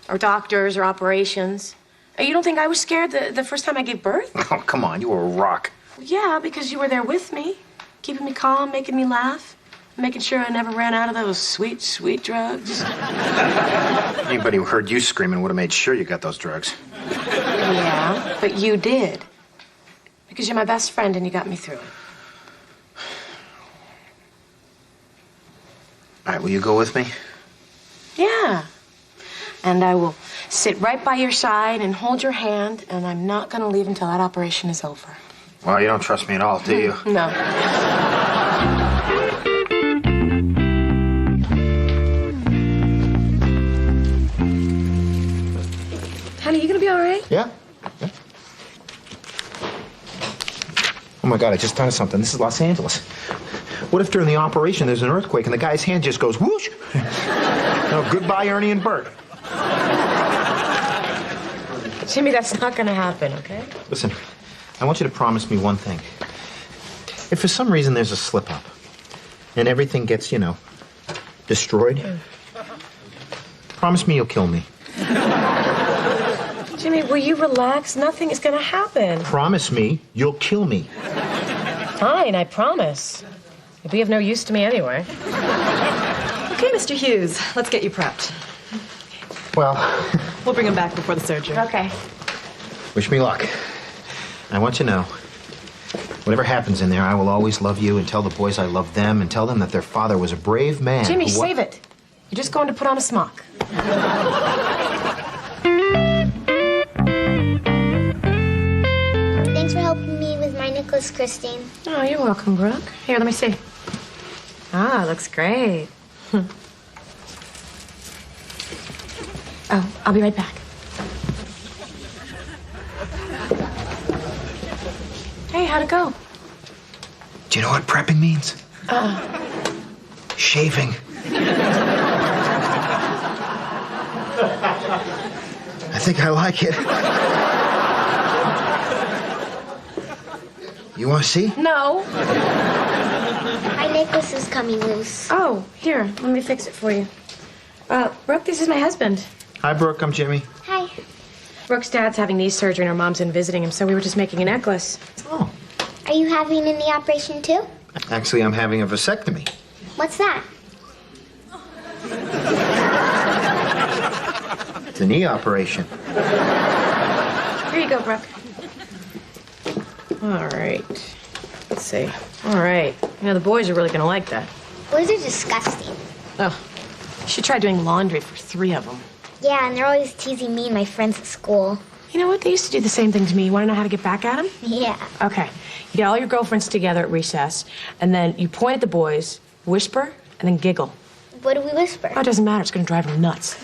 Or doctors or operations. You don't think I was scared the first time I gave birth? Oh, come on. You were a rock. Yeah, because you were there with me. Keeping me calm, making me laugh. Making sure I never ran out of those sweet, sweet drugs. Anybody who heard you screaming would have made sure you got those drugs. Yeah, but you did. Because you're my best friend and you got me through it. All right, will you go with me? Yeah. And I will sit right by your side and hold your hand, and I'm not going to leave until that operation is over. Well, you don't trust me at all, do you? No. Honey, you going to be all right? Yeah. Oh, my God, I just thought of something. This is Los Angeles. What if during the operation there's an earthquake and the guy's hand just goes whoosh? No, goodbye, Ernie and Bert. Jimmy, that's not going to happen, okay? Listen, I want you to promise me one thing. If for some reason there's a slip-up and everything gets, destroyed, promise me you'll kill me. Jimmy, will you relax? Nothing is going to happen. Promise me you'll kill me. Fine, I promise. You'll be of no use to me anyway. Okay, Mr. Hughes, let's get you prepped. Well, We'll bring him back before the surgery. Okay. wish me luck. I want you to know, whatever happens in there, I will always love you and tell the boys I love them and tell them that their father was a brave man. Jimmy, who save it. You're just going to put on a smock. Thanks for helping me with my necklace, Christine. Oh, you're welcome, Brooke. Here, let me see. Ah, looks great. Oh, I'll be right back. Hey, how'd it go? Do you know what prepping means? Shaving. I think I like it. You want to see? No. My necklace is coming loose. Oh, here, let me fix it for you. Brooke, this is my husband. Hi, Brooke. I'm Jimmy. Hi. Brooke's dad's having knee surgery and her mom's in visiting him, so we were just making a necklace. Are you having a knee operation too? Actually, I'm having a vasectomy. What's that? It's a knee operation. Here you go, Brooke. All right. Let's see. All right. The boys are really going to like that. Boys are disgusting. Oh, you should try doing laundry for 3 of them. Yeah, and they're always teasing me and my friends at school. You know what? They used to do the same thing to me. You want to know how to get back at them? Yeah. Okay. You get all your girlfriends together at recess, and then you point at the boys, whisper, and then giggle. What do we whisper? Oh, it doesn't matter. It's going to drive them nuts.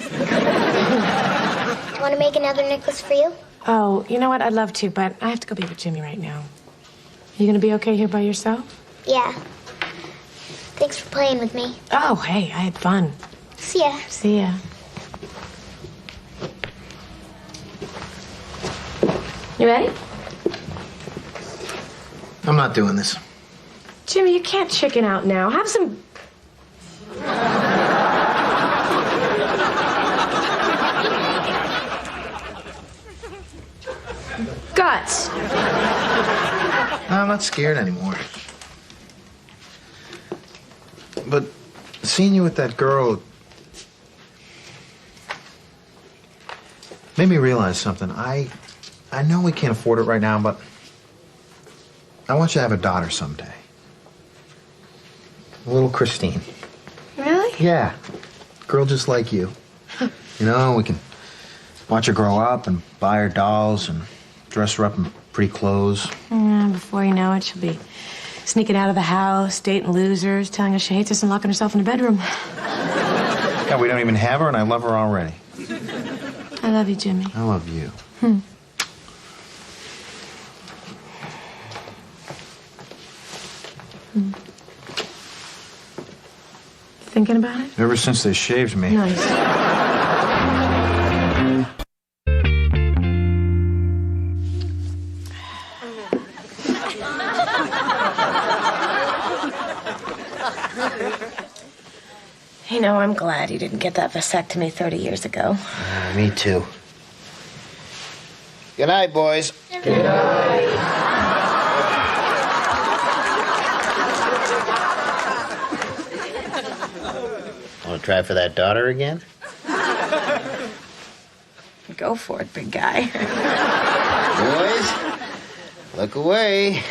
Want to make another necklace for you? Oh, you know what? I'd love to, but I have to go be with Jimmy right now. You going to be okay here by yourself? Yeah. Thanks for playing with me. Oh, hey, I had fun. See ya. See ya. You ready? I'm not doing this. Jimmy, you can't chicken out now. Have some... guts. I'm not scared anymore. But seeing you with that girl made me realize something. I know we can't afford it right now, but I want you to have a daughter someday. Little Christine. Really? Yeah. Girl just like you. We can watch her grow up and buy her dolls and dress her up in pretty clothes. Before you know it, she'll be sneaking out of the house, dating losers, telling us she hates us and locking herself in the bedroom. God, we don't even have her, and I love her already. I love you, Jimmy. I love you. Thinking about it? Ever since they shaved me. Nice. I'm glad you didn't get that vasectomy 30 years ago. Me too. Good night, boys. Good night. Want to try for that daughter again? Go for it, big guy. Boys, Look away.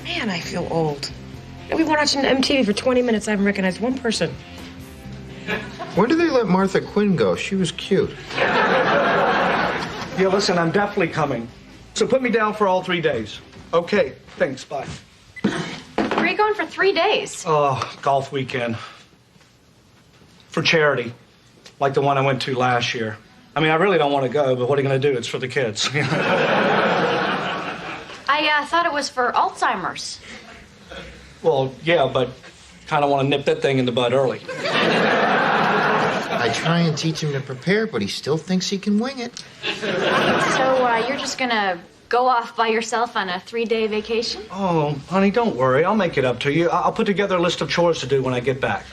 Man, I feel old. We've been watching MTV for 20 minutes. I haven't recognized one person. When did they let Martha Quinn go? She was cute. Yeah, listen, I'm definitely coming. So put me down for all 3 days. Okay, thanks, bye. Where are you going for 3 days? Oh, golf weekend. For charity. Like the one I went to last year. I mean, I really don't want to go, but what are you going to do? It's for the kids. I thought it was for Alzheimer's. Well, yeah, but kind of want to nip that thing in the bud early. I try and teach him to prepare, but he still thinks he can wing it. So you're just gonna go off by yourself on a 3-day vacation? Oh, honey, don't worry. I'll make it up to you. I'll put together a list of chores to do when I get back.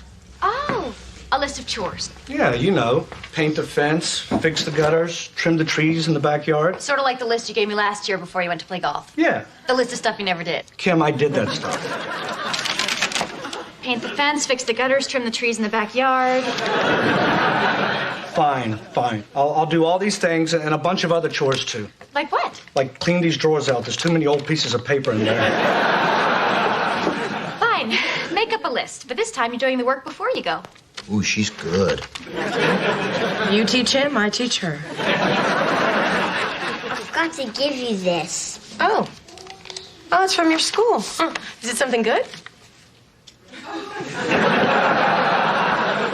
Oh, a list of chores. Yeah, you know, paint the fence, fix the gutters, trim the trees in the backyard. Sort of like the list you gave me last year before you went to play golf. Yeah. The list of stuff you never did. Kim, I did that stuff. Paint the fence, fix the gutters, trim the trees in the backyard. Fine. I'll do all these things and a bunch of other chores, too. Like what? Like clean these drawers out. There's too many old pieces of paper in there. Fine. Make up a list, but this time you're doing the work before you go. Ooh, she's good. You teach him, I teach her. I forgot to give you this. Oh, it's from your school. Is it something good?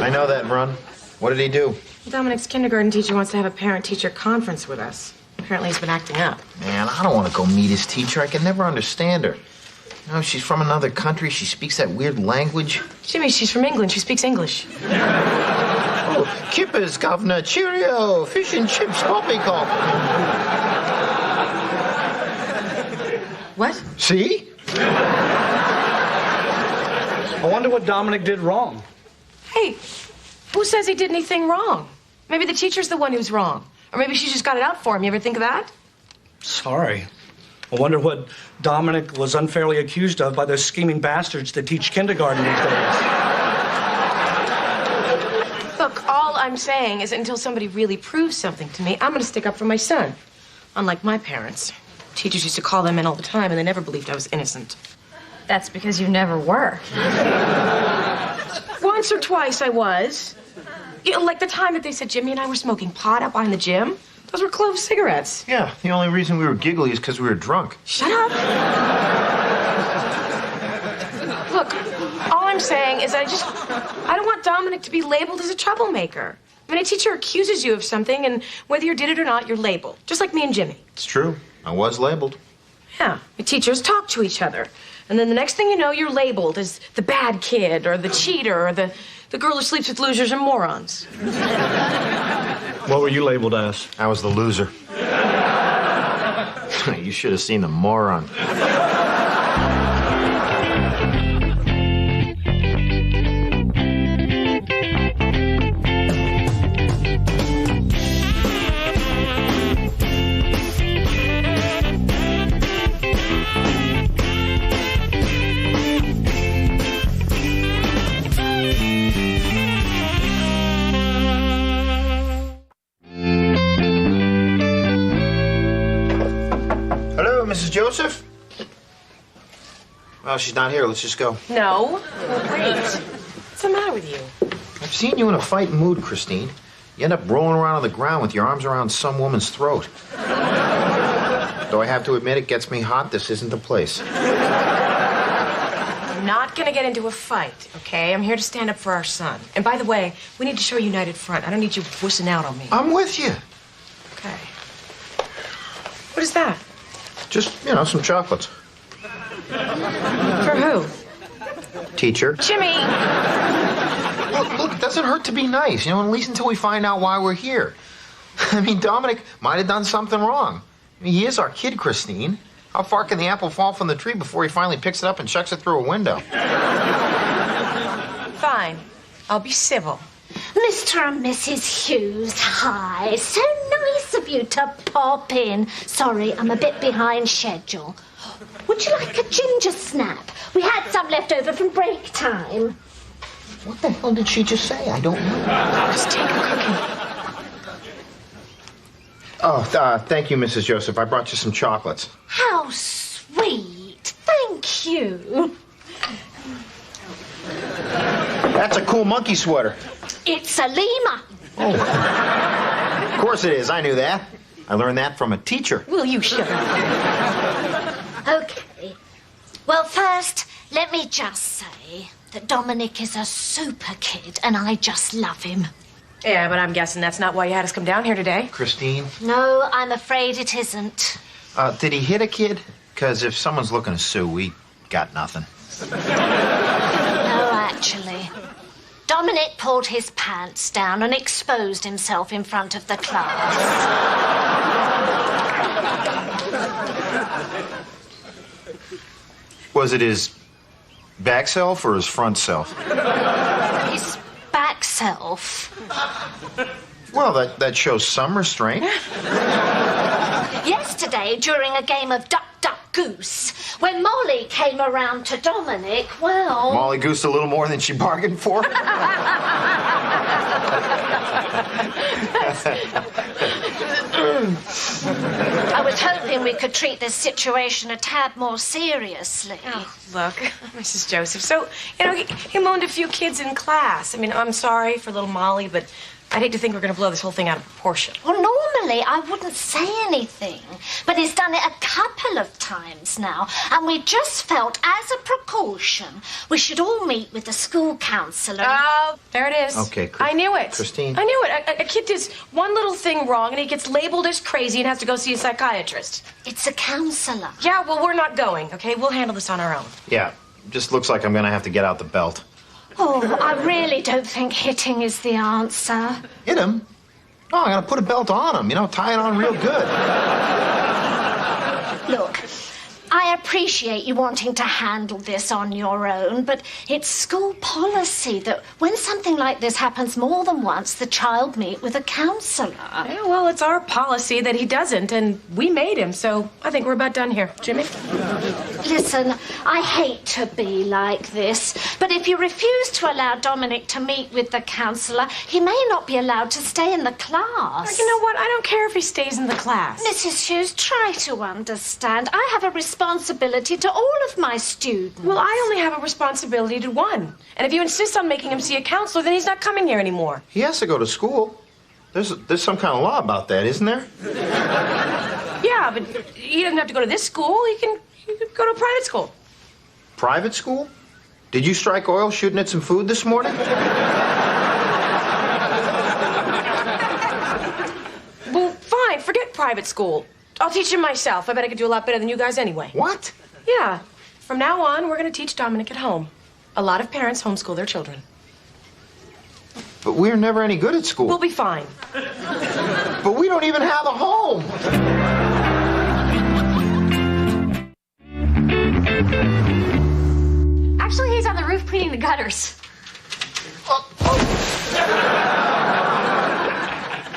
I know that, Run. What did he do? Dominic's kindergarten teacher wants to have a parent-teacher conference with us. Apparently he's been acting up. Man, I don't want to go meet his teacher. I can never understand her. You know, she's from another country. She speaks that weird language. Jimmy, she's from England. She speaks English. Oh, kippers, governor. Cheerio. Fish and chips. Poppycock. What? See? I wonder what Dominic did wrong. Hey, who says he did anything wrong? Maybe the teacher's the one who's wrong. Or maybe she just got it out for him. You ever think of that? Sorry. I wonder what Dominic was unfairly accused of by those scheming bastards that teach kindergarten these days. Look, all I'm saying is until somebody really proves something to me, I'm going to stick up for my son. Unlike my parents. Teachers used to call them in all the time, and they never believed I was innocent. That's because you never were. Once or twice I was. You know, like the time that they said Jimmy and I were smoking pot out behind the gym. Those were clove cigarettes. Yeah, the only reason we were giggly is because we were drunk. Shut up. Look, all I'm saying is I don't want Dominic to be labeled as a troublemaker. I mean, a teacher accuses you of something, and whether you did it or not, you're labeled. Just like me and Jimmy. It's true. I was labeled. Yeah, the teachers talk to each other. And then the next thing you know, you're labeled as the bad kid, or the cheater, or the girl who sleeps with losers and morons. What were you labeled as? I was the loser. You should have seen the moron. Mrs. Joseph? Well, she's not here. Let's just go. No. Wait. What's the matter with you? I've seen you in a fighting mood, Christine. You end up rolling around on the ground with your arms around some woman's throat. Though I have to admit, it gets me hot. This isn't the place. I'm not gonna get into a fight, okay? I'm here to stand up for our son. And by the way, we need to show a united front. I don't need you wussing out on me. I'm with you. Okay. What is that? Just, you know, some chocolates. For who? Teacher. Jimmy! Look, it doesn't hurt to be nice, you know, at least until we find out why we're here. I mean, Dominic might have done something wrong. I mean, he is our kid, Christine. How far can the apple fall from the tree before he finally picks it up and chucks it through a window? Fine. I'll be civil. Mr. and Mrs. Hughes, hi. So nice of you to pop in. Sorry, I'm a bit behind schedule. Would you like a ginger snap? We had some left over from break time. What the hell did she just say? I don't know. Just take a cookie. Oh, thank you, Mrs. Joseph. I brought you some chocolates. How sweet. Thank you. That's a cool monkey sweater. It's a lemur. Oh. Of course it is. I knew that. I learned that from a teacher. Will you shut up? Okay. Well, first, let me just say that Dominic is a super kid and I just love him. Yeah, but I'm guessing that's not why you had us come down here today. Christine? No, I'm afraid it isn't. Did he hit a kid? Because if someone's looking to sue, we got nothing. No, actually. Dominic pulled his pants down and exposed himself in front of the class. Was it his back self or his front self? His back self. Well, that shows some restraint. Yesterday, during a game of Duck, Duck, Goose, when Molly came around to Dominic, well... Molly goosed a little more than she bargained for. I was hoping we could treat this situation a tad more seriously. Oh, look, Mrs. Joseph. So, he moaned a few kids in class. I mean, I'm sorry for little Molly, but I'd hate to think we're going to blow this whole thing out of proportion. Well, normally I wouldn't say anything, but he's done it a couple of times now, and we just felt, as a precaution, we should all meet with the school counsellor. Oh, there it is. Okay, I knew it. Christine? I knew it. A kid does one little thing wrong, and he gets labeled as crazy and has to go see a psychiatrist. It's a counsellor. Yeah, well, we're not going, okay? We'll handle this on our own. Yeah, just looks like I'm going to have to get out the belt. Oh, I really don't think hitting is the answer. Hit him? No, I got to put a belt on him, tie it on real good. Look, I appreciate you wanting to handle this on your own, but it's school policy that when something like this happens more than once, the child meet with a counsellor. Yeah, well, it's our policy that he doesn't, and we made him, so I think we're about done here. Jimmy? Listen, I hate to be like this, but if you refuse to allow Dominic to meet with the counsellor, he may not be allowed to stay in the class. You know what? I don't care if he stays in the class. Mrs. Hughes, try to understand. I have a responsibility to all of my students. Well, I only have a responsibility to one. And if you insist on making him see a counselor, then he's not coming here anymore. He has to go to school. There's some kind of law about that, isn't there? Yeah, but he doesn't have to go to this school. He can go to a private school. Private school? Did you strike oil shooting at some food this morning? Well, fine. Forget private school. I'll teach him myself. I bet I could do a lot better than you guys anyway. What? Yeah. From now on, we're going to teach Dominic at home. A lot of parents homeschool their children. But we're never any good at school. We'll be fine. But we don't even have a home. Actually, he's on the roof cleaning the gutters.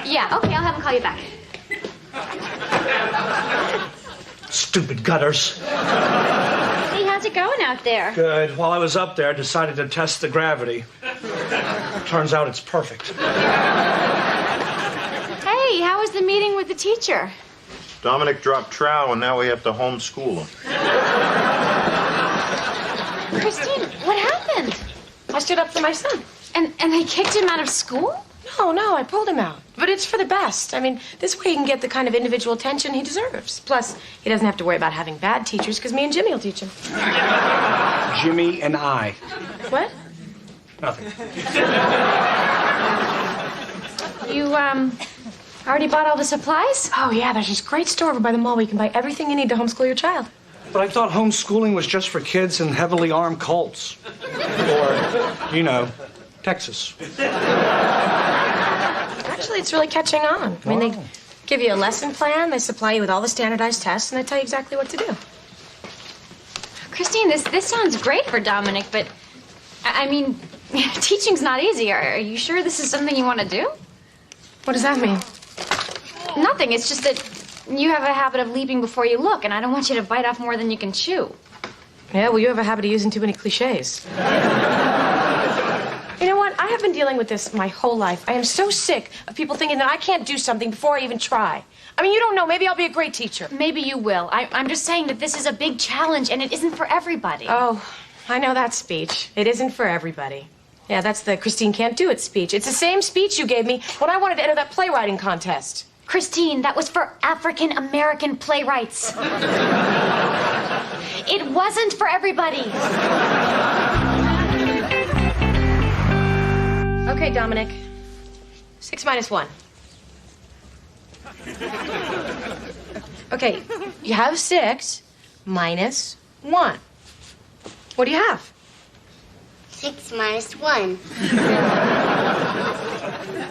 Yeah, okay, I'll have him call you back. Stupid gutters. Hey, how's it going out there? Good. While I was up there, I decided to test the gravity. Turns out it's perfect. Hey, how was the meeting with the teacher? Dominic dropped trow, and now we have to homeschool him. Christine, what happened? I stood up for my son. And they kicked him out of school? No, I pulled him out. But it's for the best. I mean, this way he can get the kind of individual attention he deserves. Plus, he doesn't have to worry about having bad teachers, because me and Jimmy will teach him. Jimmy and I. What? Nothing. You, already bought all the supplies? Oh, yeah, there's this great store over by the mall where you can buy everything you need to homeschool your child. But I thought homeschooling was just for kids in heavily armed cults. Or, Texas. Actually, it's really catching on. I mean, they give you a lesson plan, they supply you with all the standardized tests, and they tell you exactly what to do. Christine, this sounds great for Dominic, but, I mean, teaching's not easy. Are you sure this is something you want to do? What does that mean? Nothing. It's just that You have a habit of leaping before you look, and I don't want you to bite off more than you can chew. Yeah, well, you have a habit of using too many cliches. You know what? I have been dealing with this my whole life. I am so sick of people thinking that I can't do something before I even try. I mean, you don't know. Maybe I'll be a great teacher. Maybe you will. I'm just saying that this is a big challenge, and it isn't for everybody. Oh, I know that speech. It isn't for everybody. Yeah, that's the Christine Can't Do It speech. It's the same speech you gave me when I wanted to enter that playwriting contest. Christine, that was for African American playwrights. It wasn't for everybody. Okay, Dominic. 6 minus 1. Okay, you have 6 minus 1. What do you have? 6 minus 1.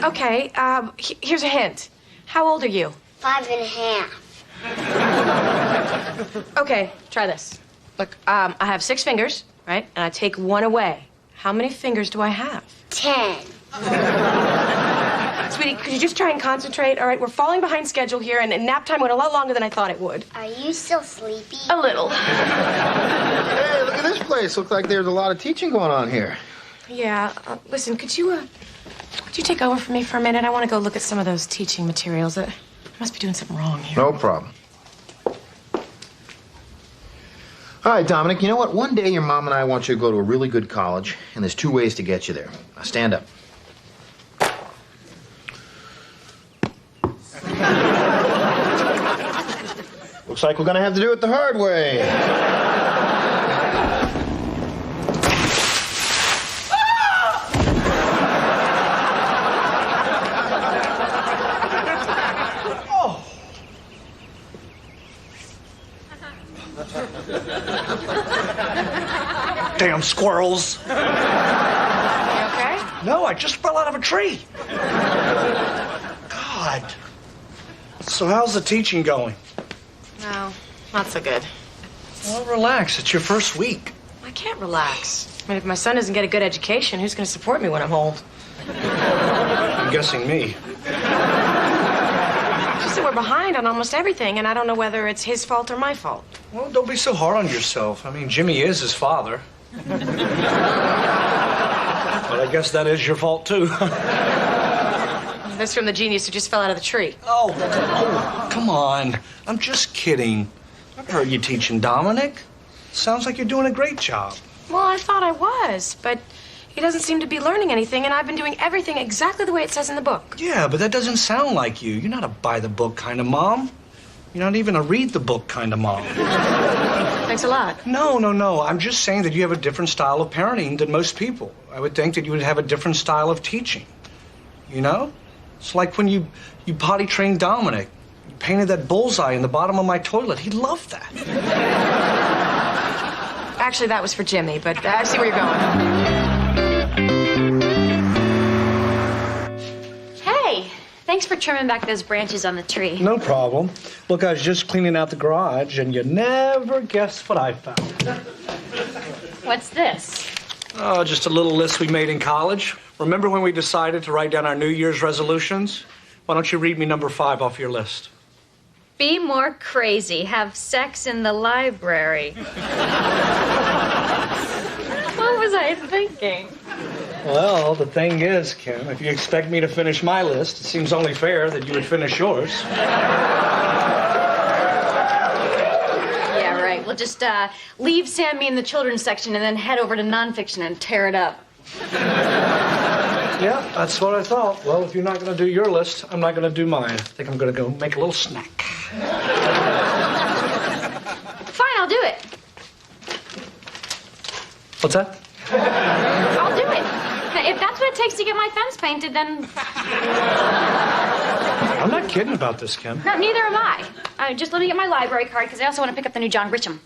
Okay, here's a hint. How old are you? 5 and a half. Okay, try this. Look, I have 6 fingers, right? And I take 1 away. How many fingers do I have? 10. Sweetie, could you just try and concentrate? All right, we're falling behind schedule here, and nap time went a lot longer than I thought it would. Are you still sleepy? A little. Hey, look at this place. Looks like there's a lot of teaching going on here. Yeah, listen, could you take over for me for a minute? I want to go look at some of those teaching materials. I must be doing something wrong here. No problem. All right, Dominic, you know what? One day your mom and I want you to go to a really good college, and there's 2 ways to get you there. Now, stand up. Looks like we're gonna have to do it the hard way. Damn squirrels. You okay? No, I just fell out of a tree. God. So how's the teaching going? No, not so good. Well, relax. It's your first week. I can't relax. I mean, if my son doesn't get a good education, who's going to support me when I'm old? I'm guessing me. Just that we're behind on almost everything, and I don't know whether it's his fault or my fault. Well, don't be so hard on yourself. I mean, Jimmy is his father. But I guess that is your fault, too. This from the genius who just fell out of the tree. Oh, come on. I'm just kidding. I've heard you teaching Dominic. Sounds like you're doing a great job. Well, I thought I was, but he doesn't seem to be learning anything, and I've been doing everything exactly the way it says in the book. Yeah, but that doesn't sound like you. You're not a buy-the-book kind of mom. You're not even a read-the-book kind of mom. Thanks a lot. No. I'm just saying that you have a different style of parenting than most people. I would think that you would have a different style of teaching. You know? It's like when you potty trained Dominic. You painted that bullseye in the bottom of my toilet. He loved that. Actually, that was for Jimmy, but I see where you're going. Hey, thanks for trimming back those branches on the tree. No problem. Look, I was just cleaning out the garage, and you never guess what I found. What's this? Oh, just a little list we made in college. Remember when we decided to write down our New Year's resolutions? Why don't you read me number 5 off your list? Be more crazy. Have sex in the library. What was I thinking? Well, the thing is, Kim, if you expect me to finish my list, it seems only fair that you would finish yours. Yeah, right. We'll just leave Sammy in the children's section and then head over to nonfiction and tear it up. Yeah, that's what I thought. Well, if you're not going to do your list, I'm not going to do mine. I think I'm going to go make a little snack. Fine, I'll do it. What's that? I'll do it. If that's what it takes to get my fence painted, then... I'm not kidding about this, Kim. No, neither am I. Just let me get my library card, because I also want to pick up the new John Grisham.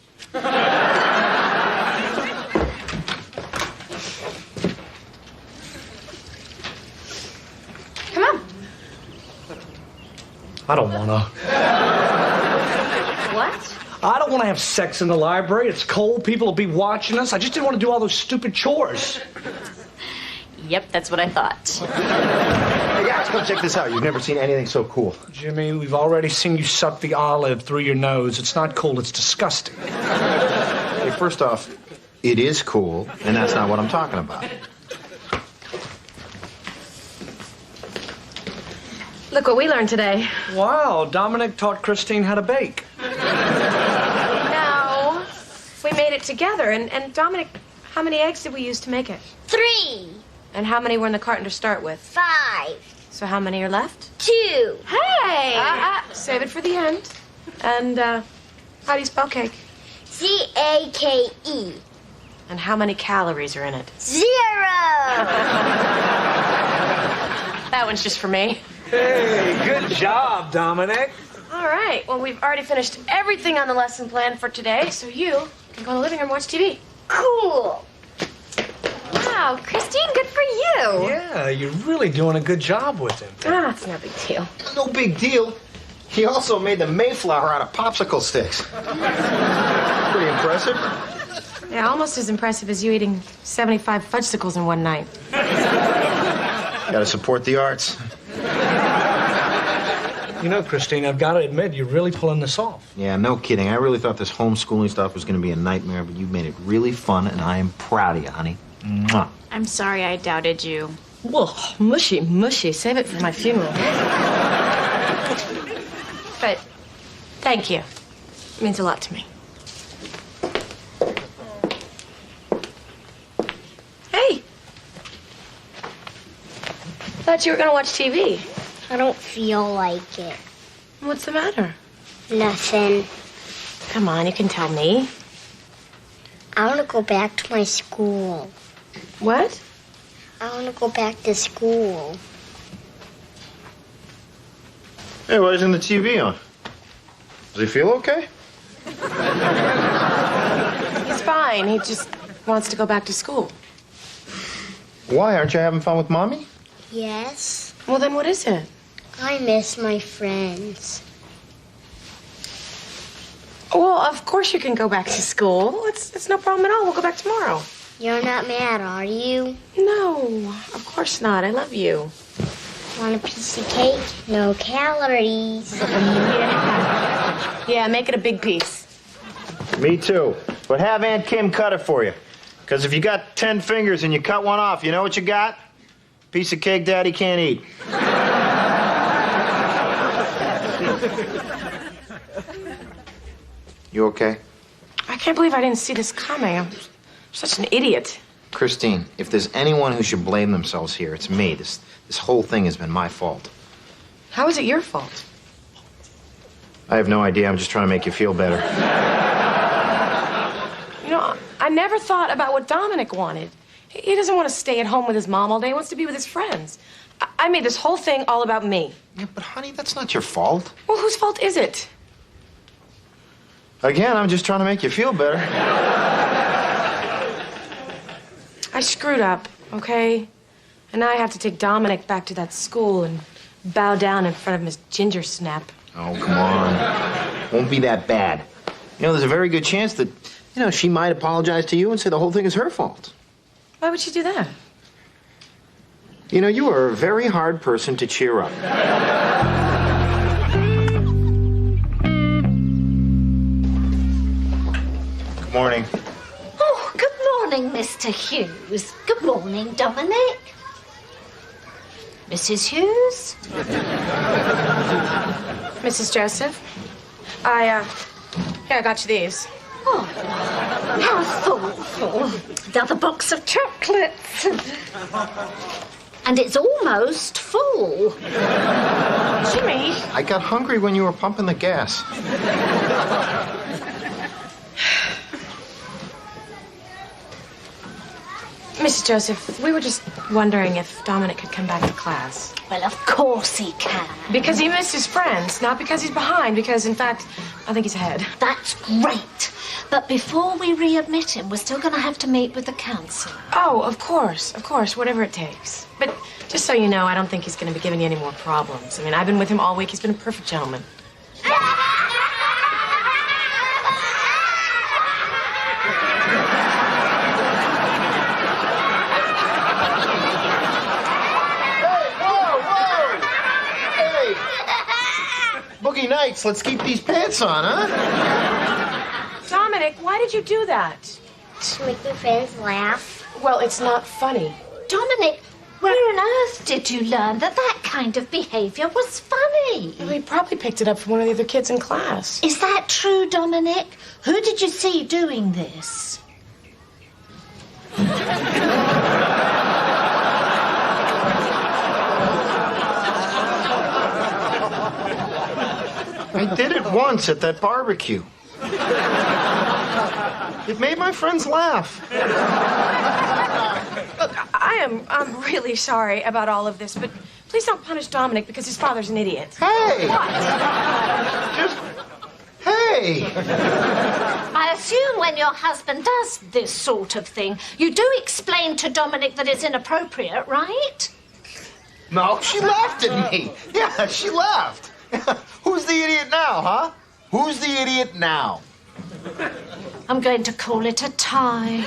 Come on. I don't want to. What? I don't want to have sex in the library. It's cold. People will be watching us. I just didn't want to do all those stupid chores. Yep, that's what I thought. Hey, guys, come check this out. You've never seen anything so cool. Jimmy, we've already seen you suck the olive through your nose. It's not cool, it's disgusting. Hey, first off, it is cool, and that's not what I'm talking about. Look what we learned today. Wow, Dominic taught Christine how to bake. No, we made it together. And Dominic, how many eggs did we use to make it? 3, And how many were in the carton to start with? 5, So how many are left? 2. Hey! Save it for the end. And, how do you spell cake? C-A-K-E. And how many calories are in it? 0. That one's just for me. Hey, good job, Dominic. All right. Well, we've already finished everything on the lesson plan for today, so you can go in the living room and watch TV. Cool. Wow, Christine, good for you. Yeah, you're really doing a good job with him. Ah, it's no big deal. No big deal. He also made the Mayflower out of popsicle sticks. Pretty impressive. Yeah, almost as impressive as you eating 75 fudgesicles in one night. Gotta support the arts. You know, Christine, I've got to admit, you're really pulling this off. Yeah, no kidding. I really thought this homeschooling stuff was gonna be a nightmare, but you've made it really fun, and I am proud of you, honey. Mwah. I'm sorry I doubted you. Whoa, mushy, mushy. Save it for my funeral. But thank you. It means a lot to me. Hey. Thought you were gonna watch TV. I don't feel like it. What's the matter? Nothing. Come on, you can tell me. I want to go back to my school. What? I want to go back to school. Hey, why isn't the TV on? Does he feel okay? He's fine. He just wants to go back to school. Why? Aren't you having fun with Mommy? Yes. Well, then what is it? I miss my friends. Well, of course you can go back to school. It's no problem at all. We'll go back tomorrow. You're not mad, are you? No, of course not. I love you. Want a piece of cake? No calories. Yeah, make it a big piece. Me too. But have Aunt Kim cut it for you. Because if you got 10 fingers and you cut one off, you know what you got? Piece of cake Daddy can't eat. You okay? I can't believe I didn't see this coming. I'm such an idiot. Christine, if there's anyone who should blame themselves here, it's me. This whole thing has been my fault. How is it your fault? I have no idea. I'm just trying to make you feel better. You know, I never thought about what Dominic wanted. He doesn't want to stay at home with his mom all day. He wants to be with his friends. I made this whole thing all about me. Yeah, but honey, that's not your fault. Well, whose fault is it? Again, I'm just trying to make you feel better. I screwed up, okay? And now I have to take Dominic back to that school and bow down in front of Miss Ginger Snap. Oh, come on. Won't be that bad. You know, there's a very good chance that, she might apologize to you and say the whole thing is her fault. Why would she do that? You are a very hard person to cheer up. Good morning. Oh, good morning, Mr. Hughes. Good morning, Dominic. Mrs. Hughes? Mrs. Joseph? Here, I got you these. Oh, how thoughtful. Another box of chocolates. And it's almost full. Jimmy. I got hungry when you were pumping the gas. Mrs. Joseph, we were just wondering if Dominic could come back to class. Well, of course he can. Because he missed his friends, not because he's behind, because, in fact, I think he's ahead. That's great. But before we readmit him, we're still going to have to meet with the council. Oh, of course, whatever it takes. But just so you know, I don't think he's going to be giving you any more problems. I mean, I've been with him all week. He's been a perfect gentleman. nights. Let's keep these pants on, huh? Dominic, why did you do that? To make my friends laugh. Well, it's not funny. Dominic, where on earth did you learn that kind of behavior was funny? Well, he probably picked it up from one of the other kids in class. Is that true, Dominic? Who did you see doing this? I did it once at that barbecue. It made my friends laugh. Look, I'm really sorry about all of this, but please don't punish Dominic because his father's an idiot. Hey! What? Hey! I assume when your husband does this sort of thing, you do explain to Dominic that it's inappropriate, right? No, she laughed at me. Yeah, she laughed. Who's the idiot now, huh? Who's the idiot now? I'm going to call it a tie.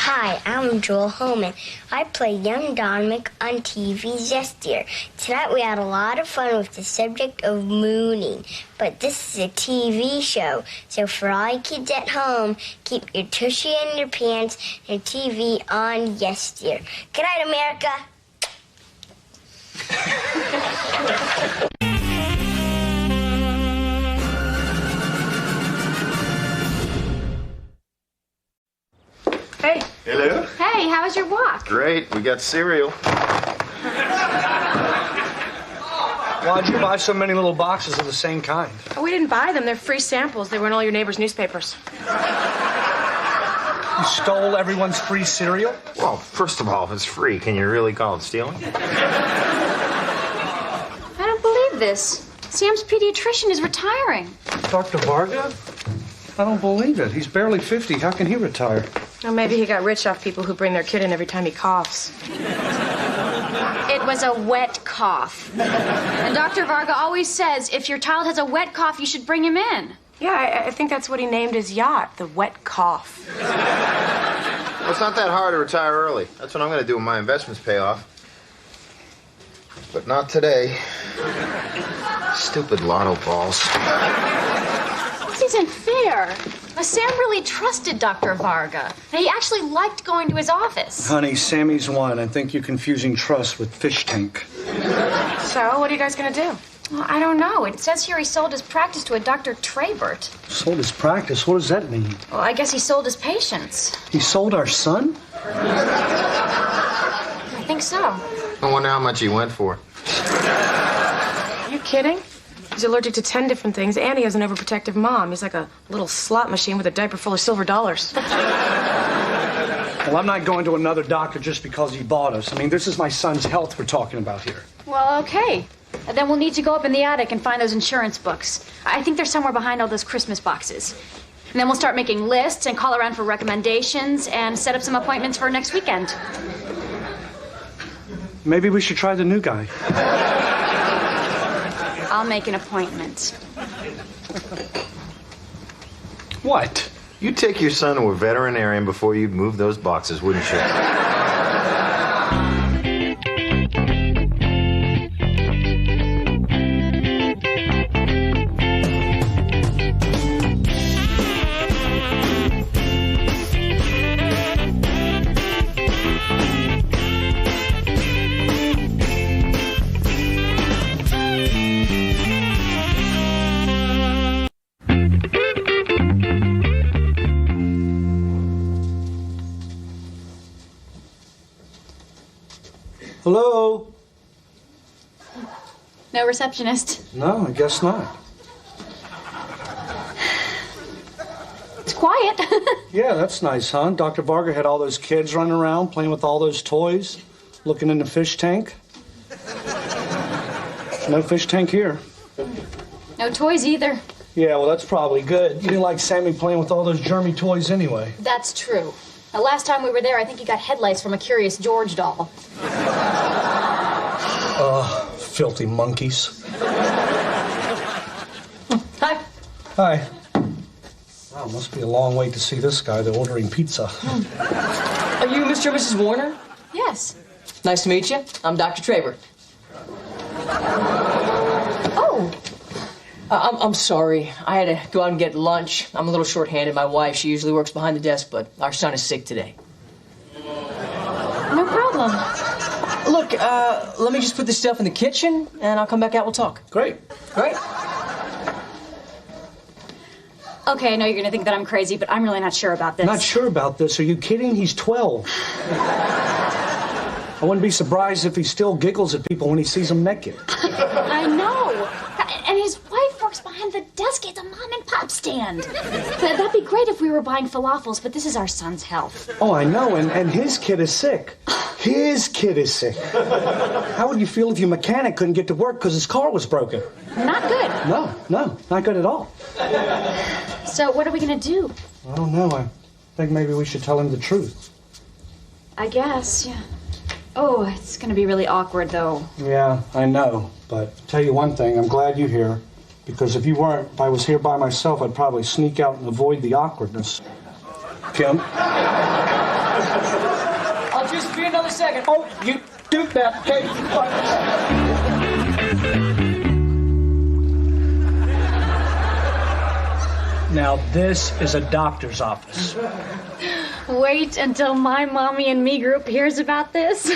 Hi, I'm Joel Homan. I play young Dominic on TV's Yes Dear. Tonight we had a lot of fun with the subject of mooning, but this is a TV show, so for all you kids at home, keep your tushy in your pants and TV on Yes Dear. Good night, America. Hey. Hello? Hey, how was your walk? Great, we got cereal. Why'd you buy so many little boxes of the same kind? Oh, we didn't buy them. They're free samples. They were in all your neighbors' newspapers. You stole everyone's free cereal? Well, first of all, if it's free, can you really call it stealing? I don't believe this. Sam's pediatrician is retiring. Dr. Varga? I don't believe it. He's barely 50. How can he retire? Well, maybe he got rich off people who bring their kid in every time he coughs. It was a wet cough. And Dr. Varga always says if your child has a wet cough, you should bring him in. Yeah, I think that's what he named his yacht, the Wet Cough. Well, it's not that hard to retire early. That's what I'm going to do when my investments pay off. But not today. Stupid lotto balls. This isn't fair. Sam really trusted Dr. Varga. And he actually liked going to his office. Honey, Sammy's wine. I think you're confusing trust with fish tank. So, what are you guys going to do? Well, I don't know. It says here he sold his practice to a Dr. Trabert. Sold his practice? What does that mean? Well, I guess he sold his patients. He sold our son? I think so. I wonder how much he went for. Are you kidding? He's allergic to 10 different things, and he has an overprotective mom. He's like a little slot machine with a diaper full of silver dollars. Well, I'm not going to another doctor just because he bought us. I mean, this is my son's health we're talking about here. Well, okay. Then we'll need to go up in the attic and find those insurance books. I think they're somewhere behind all those Christmas boxes. And then we'll start making lists and call around for recommendations and set up some appointments for next weekend. Maybe we should try the new guy. I'll make an appointment. What? You'd take your son to a veterinarian before you'd move those boxes, wouldn't you? Hello? No receptionist. No, I guess not. It's quiet. Yeah, that's nice, huh? Dr. Varga had all those kids running around, playing with all those toys, looking in the fish tank. No fish tank here. No toys either. Yeah, well, that's probably good. You didn't like Sammy playing with all those germy toys anyway. That's true. The last time we were there, I think he got headlights from a Curious George doll. Filthy monkeys. Hi. Hi. Wow, Must be a long wait to see this guy. They're ordering pizza. Are you Mr. and Mrs. Warner? Yes. Nice to meet you. I'm Dr. Traber. Oh. I'm sorry. I had to go out and get lunch. I'm a little short-handed. My wife, she usually works behind the desk, but our son is sick today. No problem. Look, let me just put this stuff in the kitchen, and I'll come back out. We'll talk. Great. Great. Okay, I know you're gonna think that I'm crazy, but I'm really not sure about this. Not sure about this. Are you kidding? He's 12. I wouldn't be surprised if he still giggles at people when he sees them naked. I know. And his wife works behind the desk at the mom and pop stand. That'd be great if we were buying falafels, but this is our son's health. Oh, I know, and his kid is sick. His kid is sick. How would you feel if your mechanic couldn't get to work because his car was broken? Not good. No, not good at all. So what are we gonna do? I don't know. I think maybe we should tell him the truth. I guess, yeah. Oh, it's gonna be really awkward, though. Yeah, I know. But tell you one thing, I'm glad you're here. Because if you weren't, if I was here by myself, I'd probably sneak out and avoid the awkwardness. Kim? I'll just be another second. Oh, you do that, okay? Now, this is a doctor's office. Wait until my mommy and me group hears about this.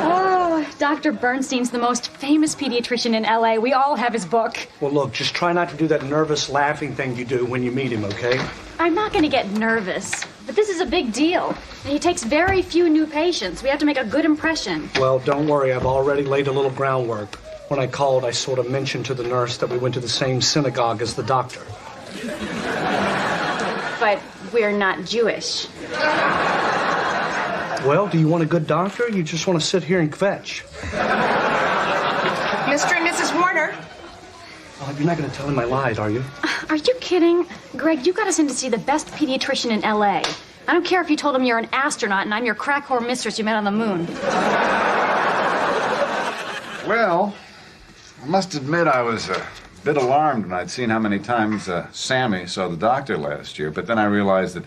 Oh, Dr. Bernstein's the most famous pediatrician in LA. We all have his book. Well, look, just try not to do that nervous laughing thing you do when you meet him, okay? I'm not going to get nervous, but this is a big deal. And he takes very few new patients. We have to make a good impression. Well, don't worry. I've already laid a little groundwork. When I called, I sort of mentioned to the nurse that we went to the same synagogue as the doctor. But we're not Jewish. Well, do you want a good doctor, or you just want to sit here and kvetch? Mr. and Mrs. Warner. Oh, you're not going to tell him I lied, are you? Are you kidding? Greg, you got us in to see the best pediatrician in LA. I don't care if you told him you're an astronaut and I'm your crack whore mistress you met on the moon. Well, I must admit I was a bit alarmed when I'd seen how many times Sammy saw the doctor last year, but then I realized that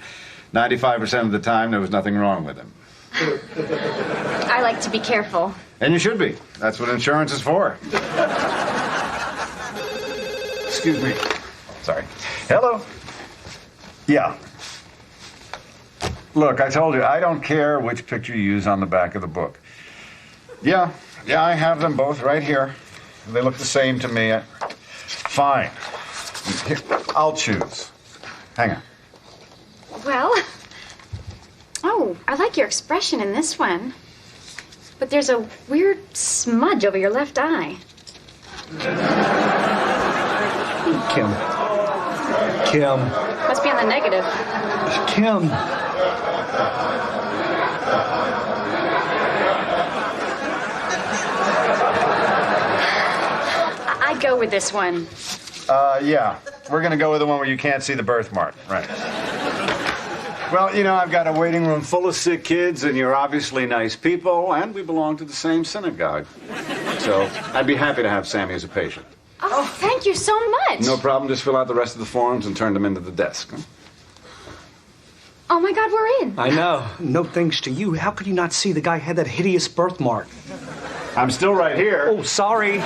95% of the time there was nothing wrong with him. I like to be careful. And you should be. That's what insurance is for. Excuse me. Sorry. Hello? Yeah. Look, I told you, I don't care which picture you use on the back of the book. Yeah, I have them both right here. They look the same to me. Fine. Here, I'll choose. Hang on. Well, oh, I like your expression in this one. But there's a weird smudge over your left eye. Kim. Must be on the negative. Kim. I'd go with this one. Yeah. We're going to go with the one where you can't see the birthmark. Right. Well, you know, I've got a waiting room full of sick kids, and you're obviously nice people, and we belong to the same synagogue. So I'd be happy to have Sammy as a patient. Oh, thank you so much. No problem. Just fill out the rest of the forms and turn them into the desk. Huh? Oh, my God, we're in. I know. No thanks to you. How could you not see the guy had that hideous birthmark? I'm still right here. Oh, sorry.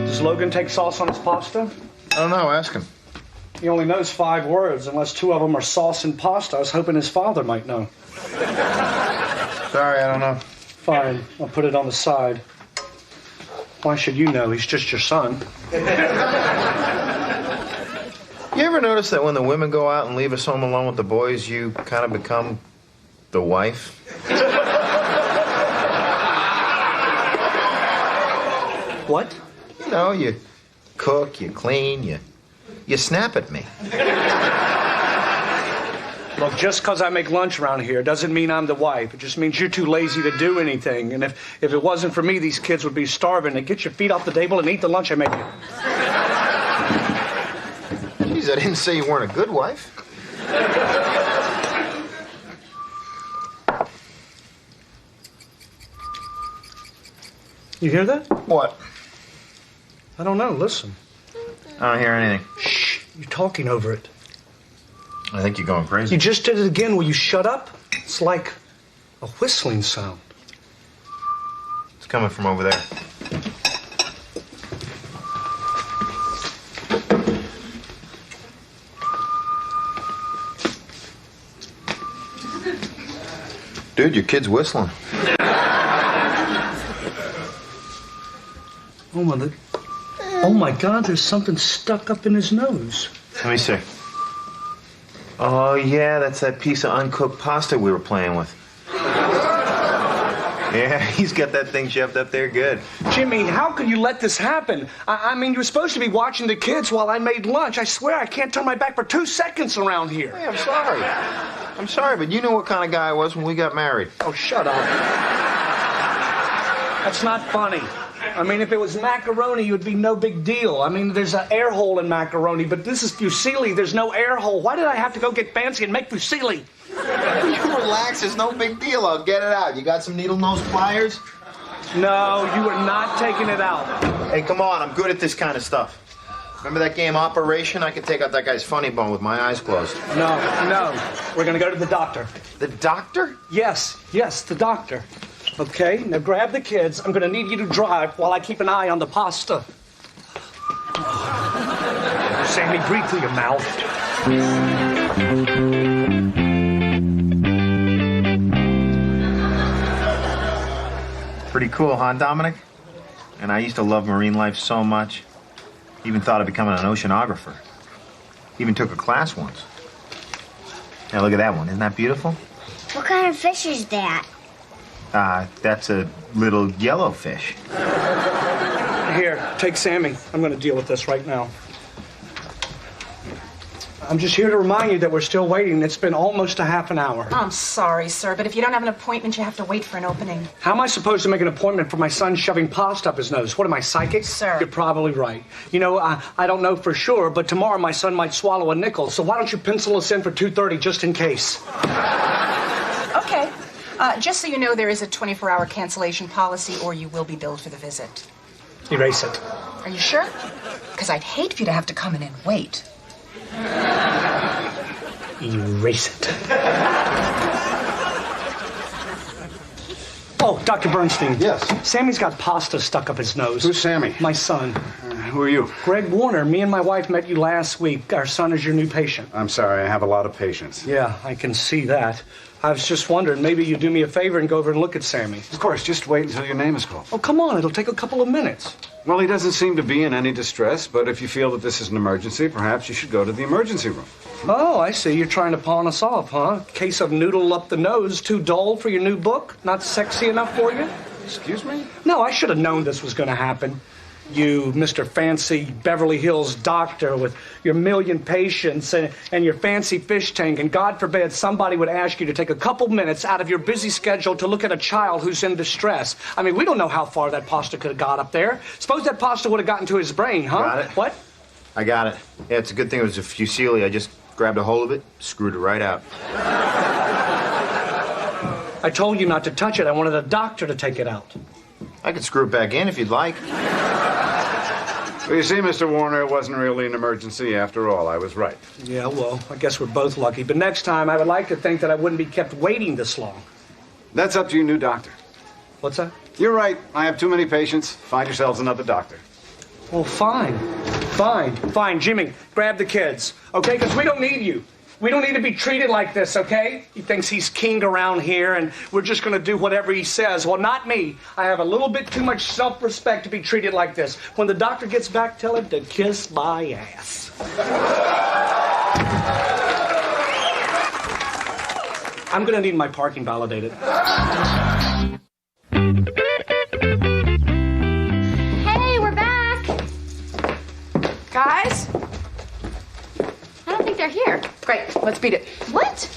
Does Logan take sauce on his pasta? I don't know. Ask him. He only knows 5 words, unless 2 of them are sauce and pasta. I was hoping his father might know. Sorry, I don't know. Fine. I'll put it on the side. Why should you know? He's just your son. You ever notice that when the women go out and leave us home alone with the boys, you kind of become the wife? What? You know, you cook, you clean, you snap at me. Look, just because I make lunch around here doesn't mean I'm the wife. It just means you're too lazy to do anything. And if it wasn't for me, these kids would be starving. And get your feet off the table and eat the lunch I make you. Jeez, I didn't say you weren't a good wife. You hear that? What? I don't know. Listen. I don't hear anything. Shh, you're talking over it. I think you're going crazy. You just did it again. Will you shut up? It's like a whistling sound. It's coming from over there. Dude, your kid's whistling. Oh my God, there's something stuck up in his nose. Let me see. Oh, yeah, that's that piece of uncooked pasta we were playing with. Yeah, he's got that thing shoved up there good. Jimmy, how could you let this happen? I mean, you were supposed to be watching the kids while I made lunch. I swear I can't turn my back for 2 seconds around here. Hey, I'm sorry. I'm sorry, but you know what kind of guy I was when we got married. Oh, shut up. That's not funny. I mean, if it was macaroni, it would be no big deal. I mean, there's an air hole in macaroni, but this is fusilli. There's no air hole. Why did I have to go get fancy and make fusilli? You relax. It's no big deal. I'll get it out. You got some needle nose pliers? No, you are not taking it out. Hey, come on. I'm good at this kind of stuff. Remember that game Operation? I could take out that guy's funny bone with my eyes closed. No. We're going to go to the doctor. The doctor? Yes, the doctor. Okay, now grab the kids. I'm going to need you to drive while I keep an eye on the pasta. Sammy, breathe through your mouth. Pretty cool, huh, Dominic? And I used to love marine life so much. Even thought of becoming an oceanographer. Even took a class once. Now look at that one. Isn't that beautiful? What kind of fish is that? That's a little yellow fish. Here, take Sammy. I'm going to deal with this right now. I'm just here to remind you that we're still waiting. It's been almost a half an hour. I'm sorry, sir, but if you don't have an appointment, you have to wait for an opening. How am I supposed to make an appointment for my son shoving pasta up his nose? What am I, psychic? Sir. You're probably right. You know, I don't know for sure, but tomorrow my son might swallow a nickel. So why don't you pencil us in for 2:30 just in case? Okay. Just so you know, there is a 24-hour cancellation policy, or you will be billed for the visit. Erase it. Are you sure? Because I'd hate for you to have to come in and wait. Erase it. Oh, Dr. Bernstein. Yes. Sammy's got pasta stuck up his nose. Who's Sammy? My son. Who are you? Greg Warner. Me and my wife met you last week. Our son is your new patient. I'm sorry, I have a lot of patience. Yeah, I can see that. I was just wondering, maybe you'd do me a favor and go over and look at Sammy. Of course, just wait until your name is called. Oh, come on, it'll take a couple of minutes. Well, he doesn't seem to be in any distress, but if you feel that this is an emergency, perhaps you should go to the emergency room. Oh, I see. You're trying to pawn us off, huh? Case of noodle up the nose, too dull for your new book? Not sexy enough for you? Excuse me? No, I should have known this was going to happen. You, Mr. Fancy Beverly Hills doctor with your million patients and your fancy fish tank, and God forbid somebody would ask you to take a couple minutes out of your busy schedule to look at a child who's in distress. I mean, we don't know how far that pasta could have got up there. Suppose that pasta would have gotten to his brain, huh? Got it. What? I got it. Yeah, it's a good thing it was a fusilli. I just grabbed a hold of it, screwed it right out. I told you not to touch it. I wanted a doctor to take it out. I could screw it back in if you'd like. Well, you see, Mr. Warner, it wasn't really an emergency after all. I was right. Yeah, well, I guess we're both lucky. But next time, I would like to think that I wouldn't be kept waiting this long. That's up to your new doctor. What's that? You're right. I have too many patients. Find yourselves another doctor. Well, fine. Jimmy, grab the kids, okay? Because we don't need you. We don't need to be treated like this, okay? He thinks he's king around here, and we're just going to do whatever he says. Well, not me. I have a little bit too much self-respect to be treated like this. When the doctor gets back, tell him to kiss my ass. I'm going to need my parking validated. Hey, we're back. Guys? I don't think they're here. Great, let's beat it. What?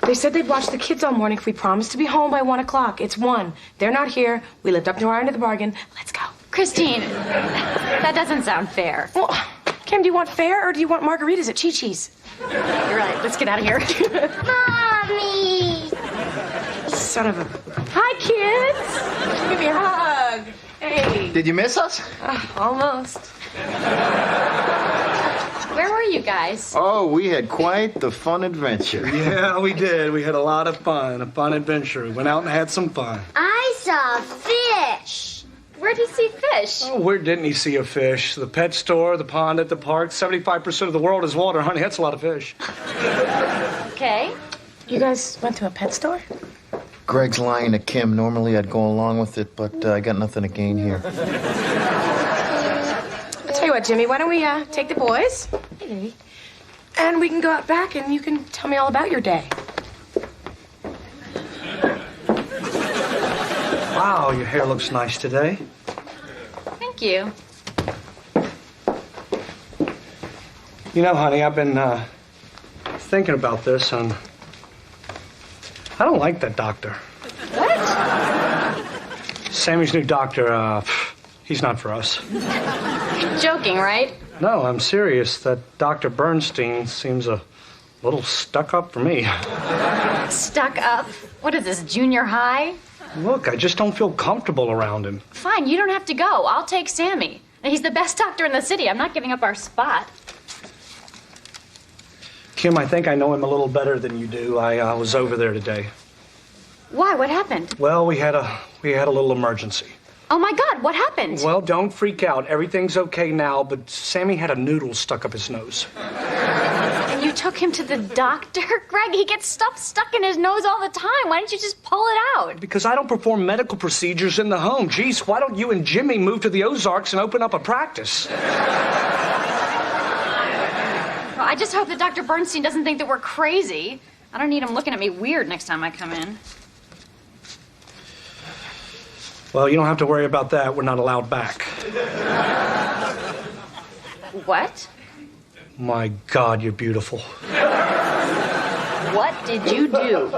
They said they'd watch the kids all morning if we promised to be home by 1 o'clock. It's 1. They're not here. We lived up to our end of the bargain. Let's go. Christine, that doesn't sound fair. Well, Kim, do you want fair or do you want margaritas at Chi-Chi's? You're right. Let's get out of here. Mommy! Son of a... Hi, kids. Give me a hug. Hey. Did you miss us? Almost. you guys? Oh, we had quite the fun adventure. Yeah, we did. We had a lot of fun. A fun adventure. We went out and had some fun. I saw fish. Where'd you see fish? Oh, where didn't he see a fish? The pet store, the pond at the park. 75% of the world is water, honey. That's a lot of fish. Okay. You guys went to a pet store? Greg's lying to Kim. Normally I'd go along with it, but I got nothing to gain here. I'll tell you what, Jimmy, why don't we take the boys? And we can go out back and you can tell me all about your day. Wow, your hair looks nice today. Thank you. You know, honey, I've been thinking about this, and I don't like that doctor. What? Sammy's new doctor, he's not for us. You're joking, right? No, I'm serious. That Dr. Bernstein seems a little stuck up for me. Stuck up? What is this, junior high? Look, I just don't feel comfortable around him. Fine, you don't have to go. I'll take Sammy. He's the best doctor in the city. I'm not giving up our spot. Kim, I think I know him a little better than you do. I was over there today. Why? What happened? Well, we had a little emergency. Oh, my God, what happened? Well, don't freak out. Everything's okay now, but Sammy had a noodle stuck up his nose. And you took him to the doctor? Greg, he gets stuff stuck in his nose all the time. Why didn't you just pull it out? Because I don't perform medical procedures in the home. Geez, why don't you and Jimmy move to the Ozarks and open up a practice? Well, I just hope that Dr. Bernstein doesn't think that we're crazy. I don't need him looking at me weird next time I come in. Well, you don't have to worry about that. We're not allowed back. What? My God, you're beautiful. What did you do?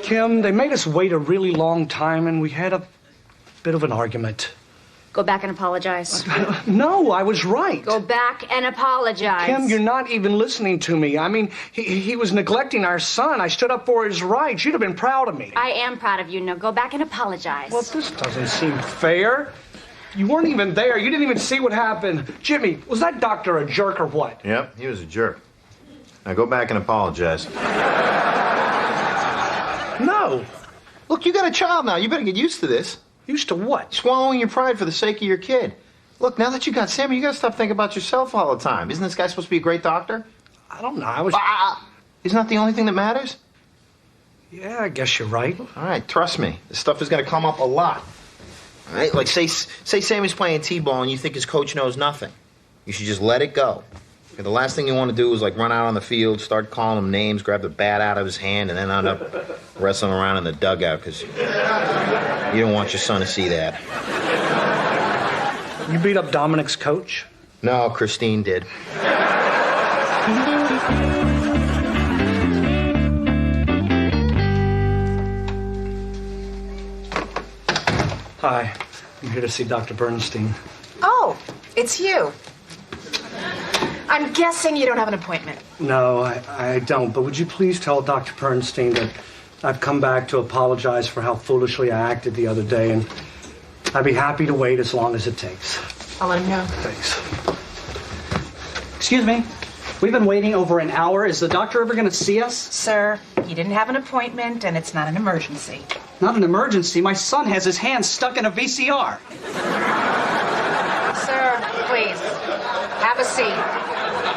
Kim, they made us wait a really long time, and we had a bit of an argument. Go back and apologize. No, I was right. Go back and apologize. Kim, you're not even listening to me. I mean, he was neglecting our son. I stood up for his rights. You'd have been proud of me. I am proud of you. Now go back and apologize. Well, this doesn't seem fair. You weren't even there. You didn't even see what happened. Jimmy, was that doctor a jerk or what? Yep, he was a jerk. Now go back and apologize. No. Look, you got a child now. You better get used to this. Used to what? Swallowing your pride for the sake of your kid. Look, now that you got Sammy, you got to stop thinking about yourself all the time. Isn't this guy supposed to be a great doctor? I don't know. I was... Isn't that the only thing that matters? Yeah, I guess you're right. All right, trust me. This stuff is going to come up a lot. All right, like say Sammy's playing t-ball and you think his coach knows nothing. You should just let it go. Okay, the last thing you want to do is like run out on the field, start calling him names, grab the bat out of his hand, and then end up wrestling around in the dugout because you don't want your son to see that. You beat up Dominic's coach? No, Christine did. Hi, I'm here to see Dr. Bernstein. Oh, it's you. I'm guessing you don't have an appointment. No, I don't. But would you please tell Dr. Bernstein that I've come back to apologize for how foolishly I acted the other day, and I'd be happy to wait as long as it takes. I'll let him know. Thanks. Excuse me. We've been waiting over an hour. Is the doctor ever going to see us? Sir, he didn't have an appointment, and it's not an emergency. Not an emergency. My son has his hand stuck in a VCR. Sir, please, have a seat.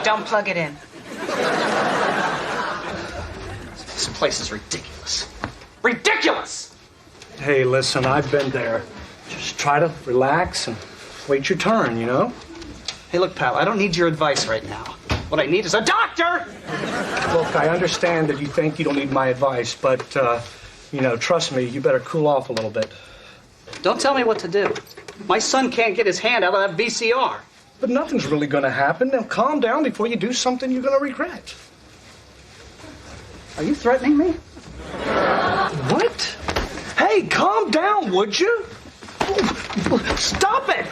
Don't plug it in. This place is ridiculous. Ridiculous! Hey, listen, I've been there. Just try to relax and wait your turn, you know? Hey, look, pal, I don't need your advice right now. What I need is a doctor! Look, I understand that you think you don't need my advice, but, you know, trust me, you better cool off a little bit. Don't tell me what to do. My son can't get his hand out of that VCR. But nothing's really going to happen. Now, calm down before you do something you're going to regret. Are you threatening me? What? Hey, calm down, would you? Stop it!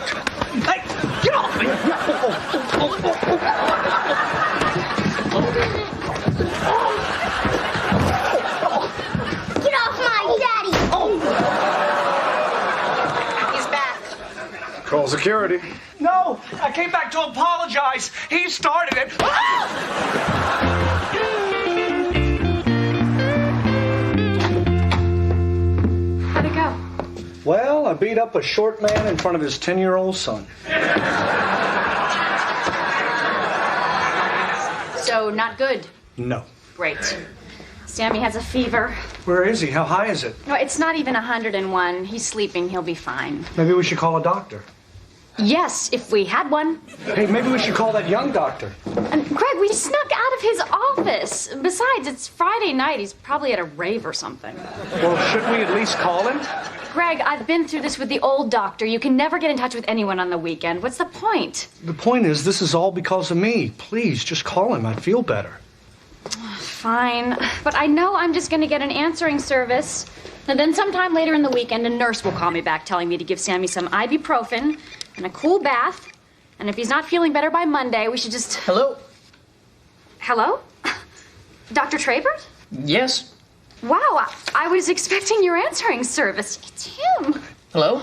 Hey, get off me! Get off my daddy! He's back. Call security. No, I came back to apologize. He started it. How'd it go? Well, I beat up a short man in front of his 10-year-old son. So, not good. No. Great. Sammy has a fever. Where is he? How high is it? No, it's not even 101. He's sleeping. He'll be fine. Maybe we should call a doctor. Yes, if we had one. Hey, maybe we should call that young doctor. And Greg, we snuck out of his office. Besides, it's Friday night. He's probably at a rave or something. Well, shouldn't we at least call him? Greg, I've been through this with the old doctor. You can never get in touch with anyone on the weekend. What's the point? The point is, this is all because of me. Please, just call him. I'd feel better. Fine. But I know I'm just going to get an answering service. And then sometime later in the weekend, a nurse will call me back telling me to give Sammy some ibuprofen and a cool bath. And if he's not feeling better by Monday, we should just... Hello? Hello? Dr. Trabert? Yes? Wow, I was expecting your answering service. It's him. Hello?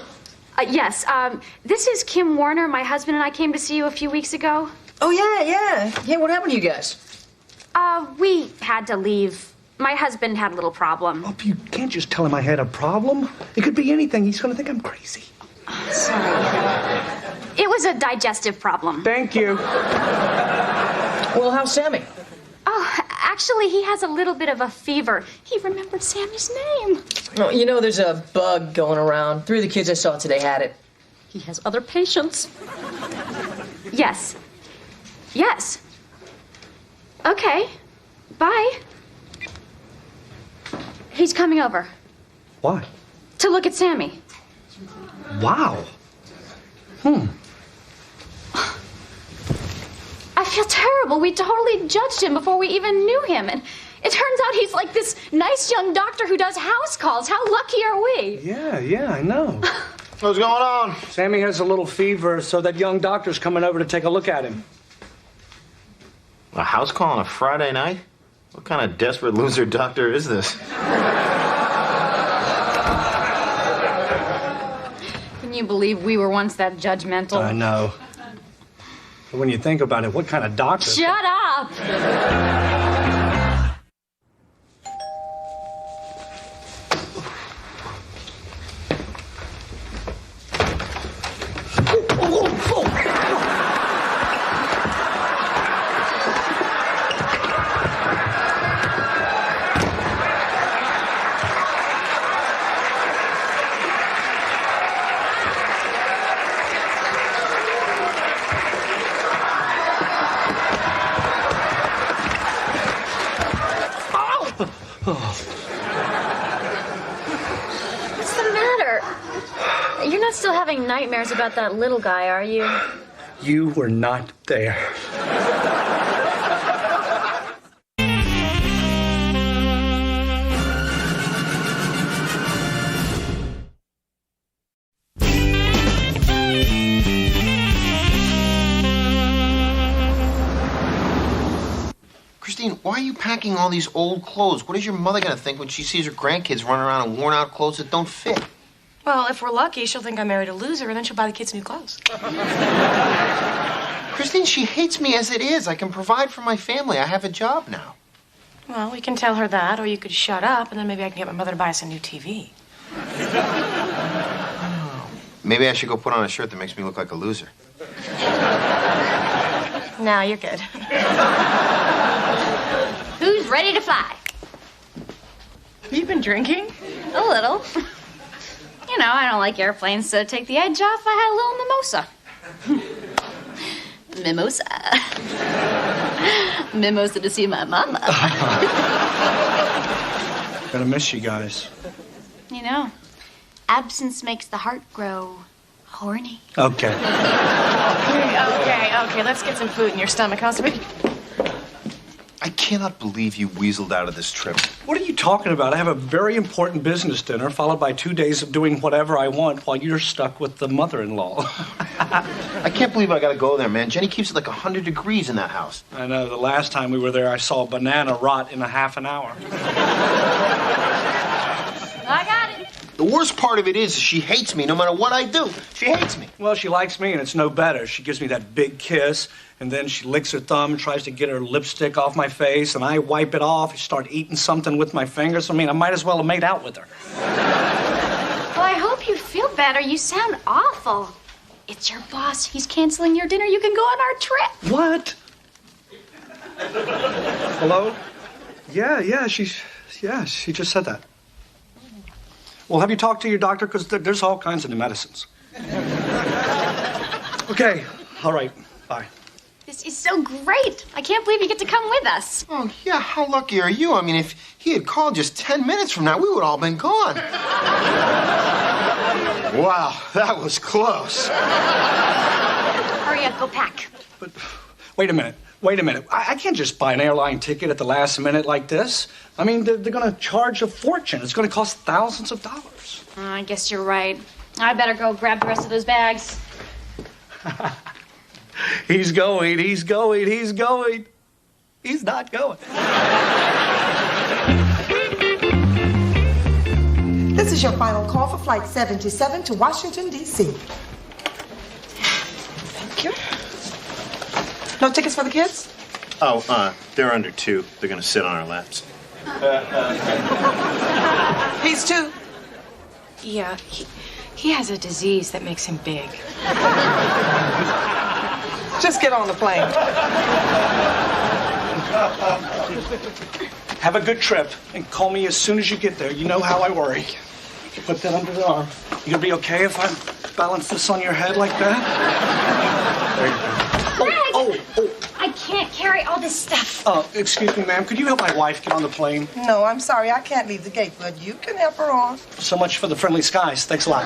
Yes, this is Kim Warner. My husband and I came to see you a few weeks ago. Oh, yeah. Yeah, what happened to you guys? We had to leave. My husband had a little problem. Oh, you can't just tell him I had a problem. It could be anything. He's going to think I'm crazy. Sorry. It was a digestive problem. Thank you. Well, how's Sammy? Oh, actually, he has a little bit of a fever. He remembered Sammy's name. Oh, you know, there's a bug going around. 3 of the kids I saw today had it. He has other patients. Yes. Yes. Okay. Bye. He's coming over. Why? To look at Sammy. Wow. I feel terrible. We totally judged him before we even knew him. And it turns out he's like this nice young doctor who does house calls. How lucky are we? Yeah, I know. What's going on? Sammy has a little fever, so that young doctor's coming over to take a look at him. A house call on a Friday night? What kind of desperate loser doctor is this? Can you believe we were once that judgmental? I know. But when you think about it, what kind of doctor? Shut up! What's the matter? You're not still having nightmares about that little guy, are you? You were not there. Christine, why are you packing all these old clothes? What is your mother going to think when she sees her grandkids running around in worn-out clothes that don't fit? Well, if we're lucky, she'll think I married a loser, and then she'll buy the kids new clothes. Christine, she hates me as it is. I can provide for my family. I have a job now. Well, we can tell her that, or you could shut up, and then maybe I can get my mother to buy us a new TV. Maybe I should go put on a shirt that makes me look like a loser. No, you're good. Who's ready to fly? You've been drinking? A little. You know, I don't like airplanes, so to take the edge off, I had a little mimosa. Mimosa. Mimosa to see my mama. Gonna miss you guys. You know, absence makes the heart grow horny. Okay. Okay, let's get some food in your stomach, huh? I cannot believe you weaseled out of this trip. What are you talking about? I have a very important business dinner followed by 2 days of doing whatever I want while you're stuck with the mother-in-law. I can't believe I gotta go there, man. Jenny keeps it like 100 degrees in that house. I know. The last time we were there, I saw a banana rot in a half an hour. I got it. The worst part of it is she hates me no matter what I do. She hates me. Well, she likes me, and it's no better. She gives me that big kiss, and then she licks her thumb and tries to get her lipstick off my face, and I wipe it off and start eating something with my fingers. I mean, I might as well have made out with her. Well, I hope you feel better. You sound awful. It's your boss. He's canceling your dinner. You can go on our trip. What? Hello? Yeah, she just said that. Well, have you talked to your doctor? Because there's all kinds of new medicines. Okay, all right, bye. This is so great. I can't believe you get to come with us. Oh, yeah, how lucky are you? I mean, if he had called just 10 minutes from now, we would all been gone. Wow, that was close. Hurry up, go pack. But wait a minute. I can't just buy an airline ticket at the last minute like this. I mean, they're going to charge a fortune. It's going to cost thousands of dollars. I guess you're right. I better go grab the rest of those bags. He's going. He's not going. This is your final call for Flight 77 to Washington, D.C. Thank you. No tickets for the kids? Oh, they're under 2. They're gonna sit on our laps. He's 2. Yeah, he has a disease that makes him big. Just get on the plane. Have a good trip, and call me as soon as you get there. You know how I worry. Put that under the arm. You gonna be okay if I balance this on your head like that? There you go. Oh. I can't carry all this stuff. Excuse me, ma'am. Could you help my wife get on the plane? No, I'm sorry. I can't leave the gate, but you can help her on. So much for the friendly skies. Thanks a lot.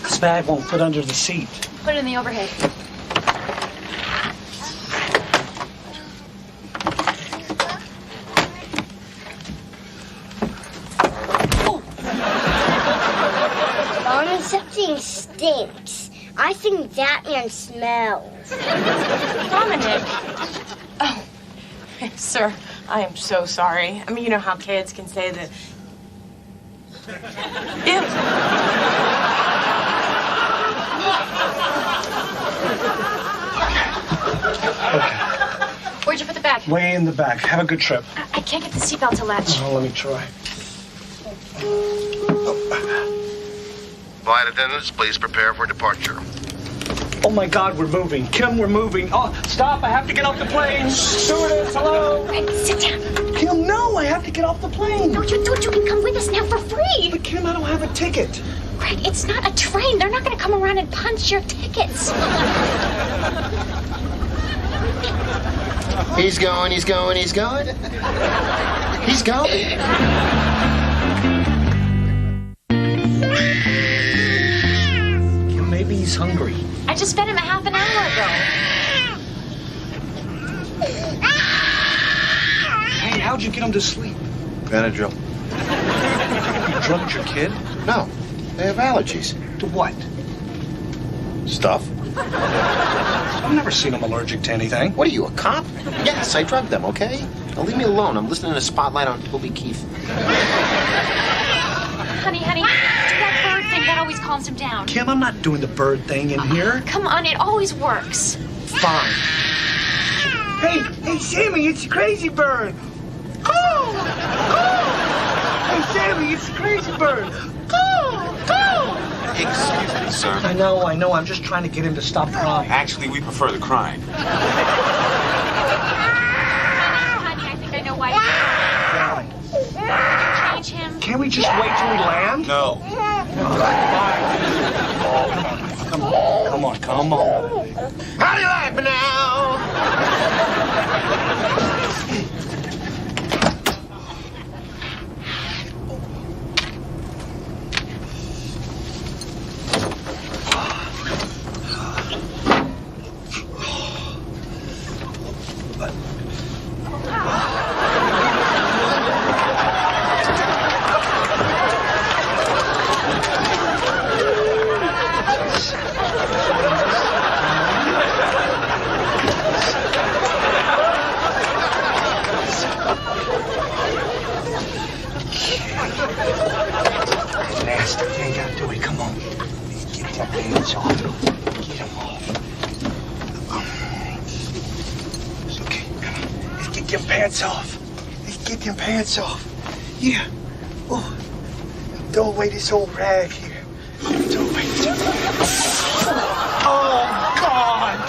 This bag won't fit under the seat. Put it in the overhead. Something stinks. I think that man smells. Dominic. Oh, sir, I am so sorry. I mean, you know how kids can say that. Ew. Okay. Where'd you put the bag? Way in the back. Have a good trip. I can't get the seatbelt to latch. Oh, let me try. Flight attendants, please prepare for departure. Oh, my God, we're moving. Kim, we're moving. Oh, stop. I have to get off the plane. Stewardess, hello. Greg, sit down. Kim, no, I have to get off the plane. No, you don't. You can come with us now for free. But, Kim, I don't have a ticket. Greg, it's not a train. They're not going to come around and punch your tickets. He's going. He's going. Maybe he's hungry. I just fed him a half an hour ago. Hey, how'd you get him to sleep? Benadryl. You drugged your kid? No, they have allergies. To what? Stuff. I've never seen him allergic to anything. What are you, a cop? Yes, I drugged them, okay? Now leave me alone. I'm listening to Spotlight on Toby Keith. Honey, do that bird thing. That always calms him down. Kim, I'm not doing the bird thing in here. Come on, it always works. Fine. Hey, Sammy, it's Crazy Bird. Oh! Hey, Sammy, it's Crazy Bird. Excuse me, sir. I know. I'm just trying to get him to stop crying. Actually, we prefer the crying. Honey, I think I know why. Change him. Can't we just wait till we land? No. Come on. How do you like me now? pants off. Get them off. It's okay. Come on. Let's get them pants off. Let's get them pants off. Yeah. Oh. Throw away this old rag here. Throw away this. Oh, God.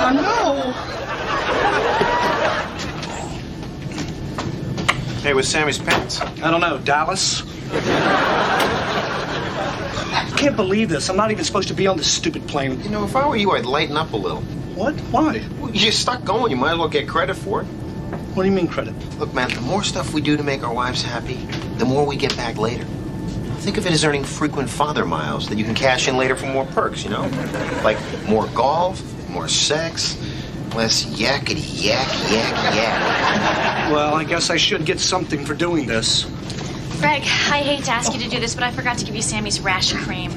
I know. Hey, where's Sammy's pants? I don't know, Dallas? I can't believe this. I'm not even supposed to be on this stupid plane. You know, if I were you, I'd lighten up a little. What? Why? Well, you're stuck going. You might as well get credit for it. What do you mean credit? Look, man, the more stuff we do to make our wives happy, the more we get back later. Think of it as earning frequent father miles that you can cash in later for more perks, you know? Like more golf, more sex, less yakety yak, yak, yak. Well, I guess I should get something for doing this. Greg, I hate to ask you to do this, but I forgot to give you Sammy's rash cream.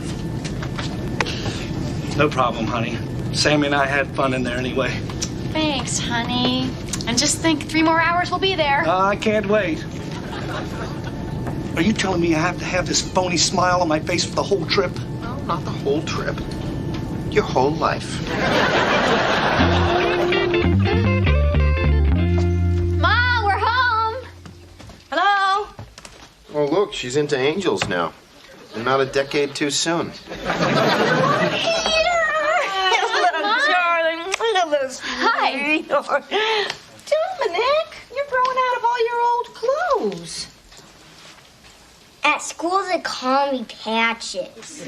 No problem, honey. Sammy and I had fun in there anyway. Thanks, honey. And just think, 3 more hours we'll be there. I can't wait. Are you telling me I have to have this phony smile on my face for the whole trip? No, not the whole trip. Your whole life. Mom, we're home. Hello? Oh, look, she's into angels now. And not a decade too soon. Hi. Dominic, you're growing out of all your old clothes. At school, they call me Patches.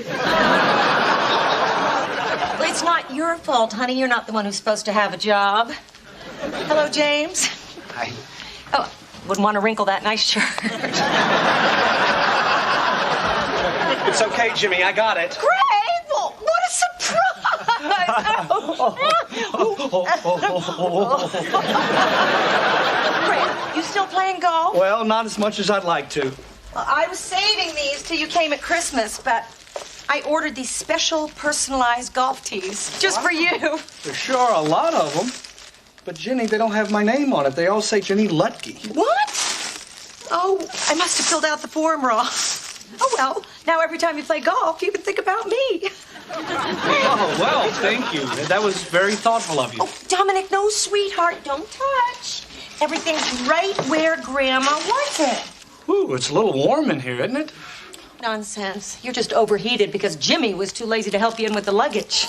Well, it's not your fault, honey. You're not the one who's supposed to have a job. Hello, James. Hi. Oh, wouldn't want to wrinkle that nice shirt. It's okay, Jimmy. I got it. Great! Well, what a surprise! Great. You still playing golf? Well, not as much as I'd like to. Well, I was saving these till you came at Christmas, but I ordered these special personalized golf tees just for you. There sure are a lot of them. But, Jenny, they don't have my name on it. They all say Jenny Lutke. What? Oh, I must have filled out the form wrong. Oh, well, now every time you play golf, you can think about me. Oh, well, thank you. That was very thoughtful of you. Oh, Dominic, no, sweetheart, don't touch. Everything's right where Grandma wants it. Ooh, it's a little warm in here, isn't it? Nonsense. You're just overheated because Jimmy was too lazy to help you in with the luggage.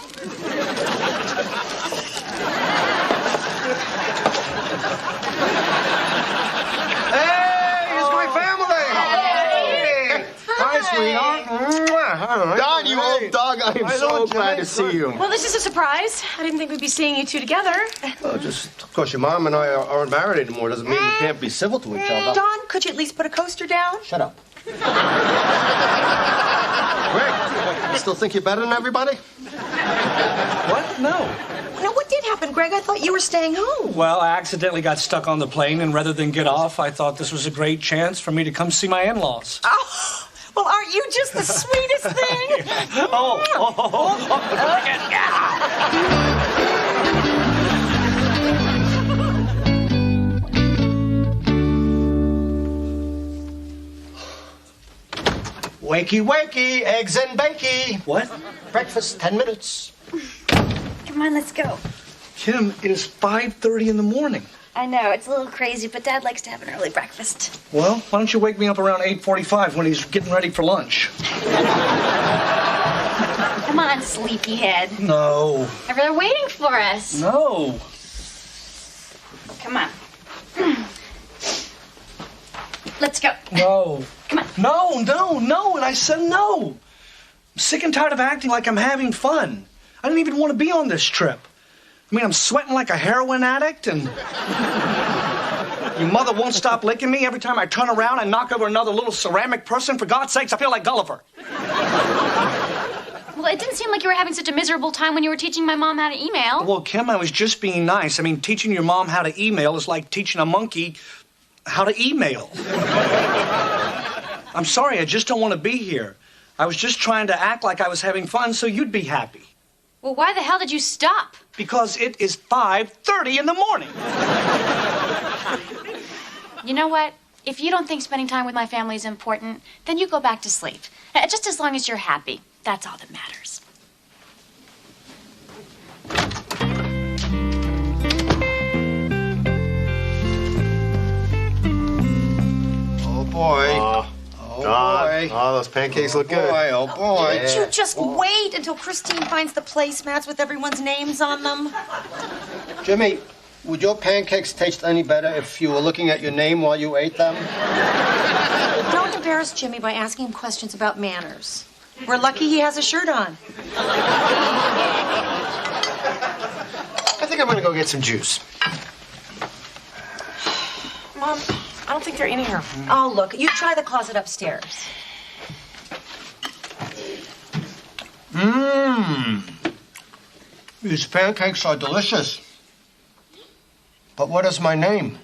Sweetheart. Don, you old dog, I am so glad to see you. Well, this is a surprise. I didn't think we'd be seeing you two together. Well, just because your mom and I aren't married anymore doesn't mean we can't be civil to each other. Don, could you at least put a coaster down? Shut up. Greg, you still think you're better than everybody? What? No. No, what did happen, Greg? I thought you were staying home. Well, I accidentally got stuck on the plane, and rather than get off, I thought this was a great chance for me to come see my in-laws. Oh, well, aren't you just the sweetest thing? Wakey, wakey, eggs and bakey. What? Breakfast, 10 minutes. Come on, let's go. Kim, it is 5:30 in the morning. I know, it's a little crazy, but Dad likes to have an early breakfast. Well, why don't you wake me up around 8:45 when he's getting ready for lunch? Come on, sleepyhead. No. They're waiting for us. No. Come on. Let's go. No. Come on. No, and I said no. I'm sick and tired of acting like I'm having fun. I didn't even want to be on this trip. I mean, I'm sweating like a heroin addict, and your mother won't stop licking me every time I turn around and knock over another little ceramic person. For God's sakes, I feel like Gulliver. Well, it didn't seem like you were having such a miserable time when you were teaching my mom how to email. Well, Kim, I was just being nice. I mean, teaching your mom how to email is like teaching a monkey how to email. I'm sorry, I just don't want to be here. I was just trying to act like I was having fun so you'd be happy. Well, why the hell did you stop? Because it is 5:30 in the morning. You know what? if you don't think spending time with my family is important, then you go back to sleep. Just as long as you're happy. That's all that matters. Oh, boy. Oh, boy. Oh, those pancakes look good. Boy, oh, boy. Would you just wait until Christine finds the placemats with everyone's names on them? Jimmy, would your pancakes taste any better if you were looking at your name while you ate them? Don't embarrass Jimmy by asking him questions about manners. We're lucky he has a shirt on. I think I'm gonna go get some juice. Mom, I don't think they're in here. Oh, look, you try the closet upstairs. Mmm. These pancakes are delicious. But what is my name?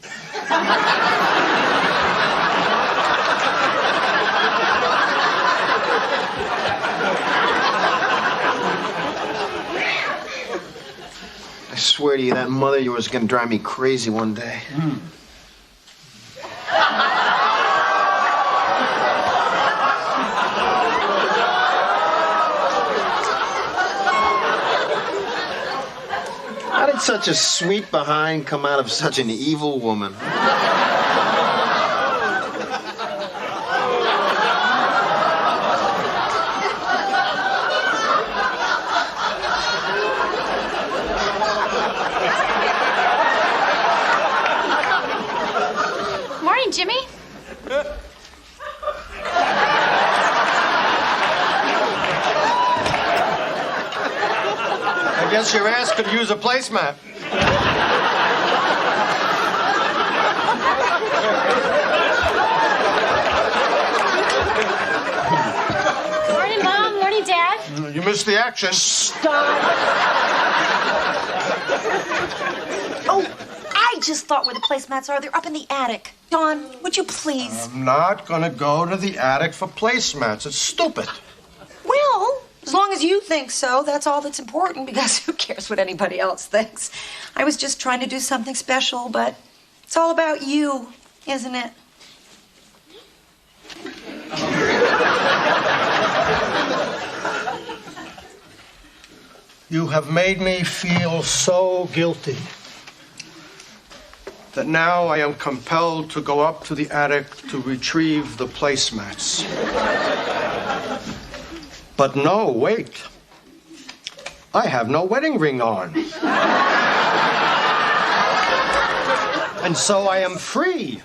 I swear to you, that mother of yours is gonna drive me crazy one day. How did such a sweet behind come out of such an evil woman? Morning, Jimmy. I guess your ass could use a placemat. Morning, Mom. Morning, Dad. You missed the action. Oh, I just thought where the placemats are. They're up in the attic. Dawn, would you please? I'm not gonna go to the attic for placemats. It's stupid. Well, as long as you think so, that's all that's important, because who cares what anybody else thinks? I was just trying to do something special, but it's all about you, isn't it? You have made me feel so guilty that now I am compelled to go up to the attic to retrieve the placemats. But no, wait. I have no wedding ring on. And so I am free.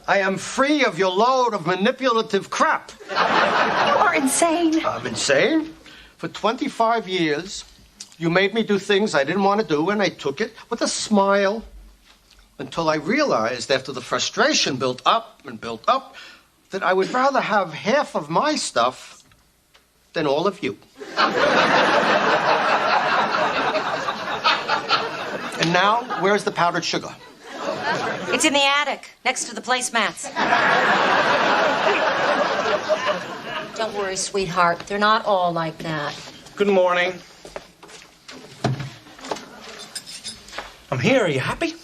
I am free of your load of manipulative crap. You are insane. I'm insane? For 25 years, you made me do things I didn't want to do, and I took it with a smile until I realized, after the frustration built up and built up, that I would rather have half of my stuff than all of you. And now, where's the powdered sugar? It's in the attic, next to the placemats. Don't worry, sweetheart. They're not all like that. Good morning. I'm here. Are you happy?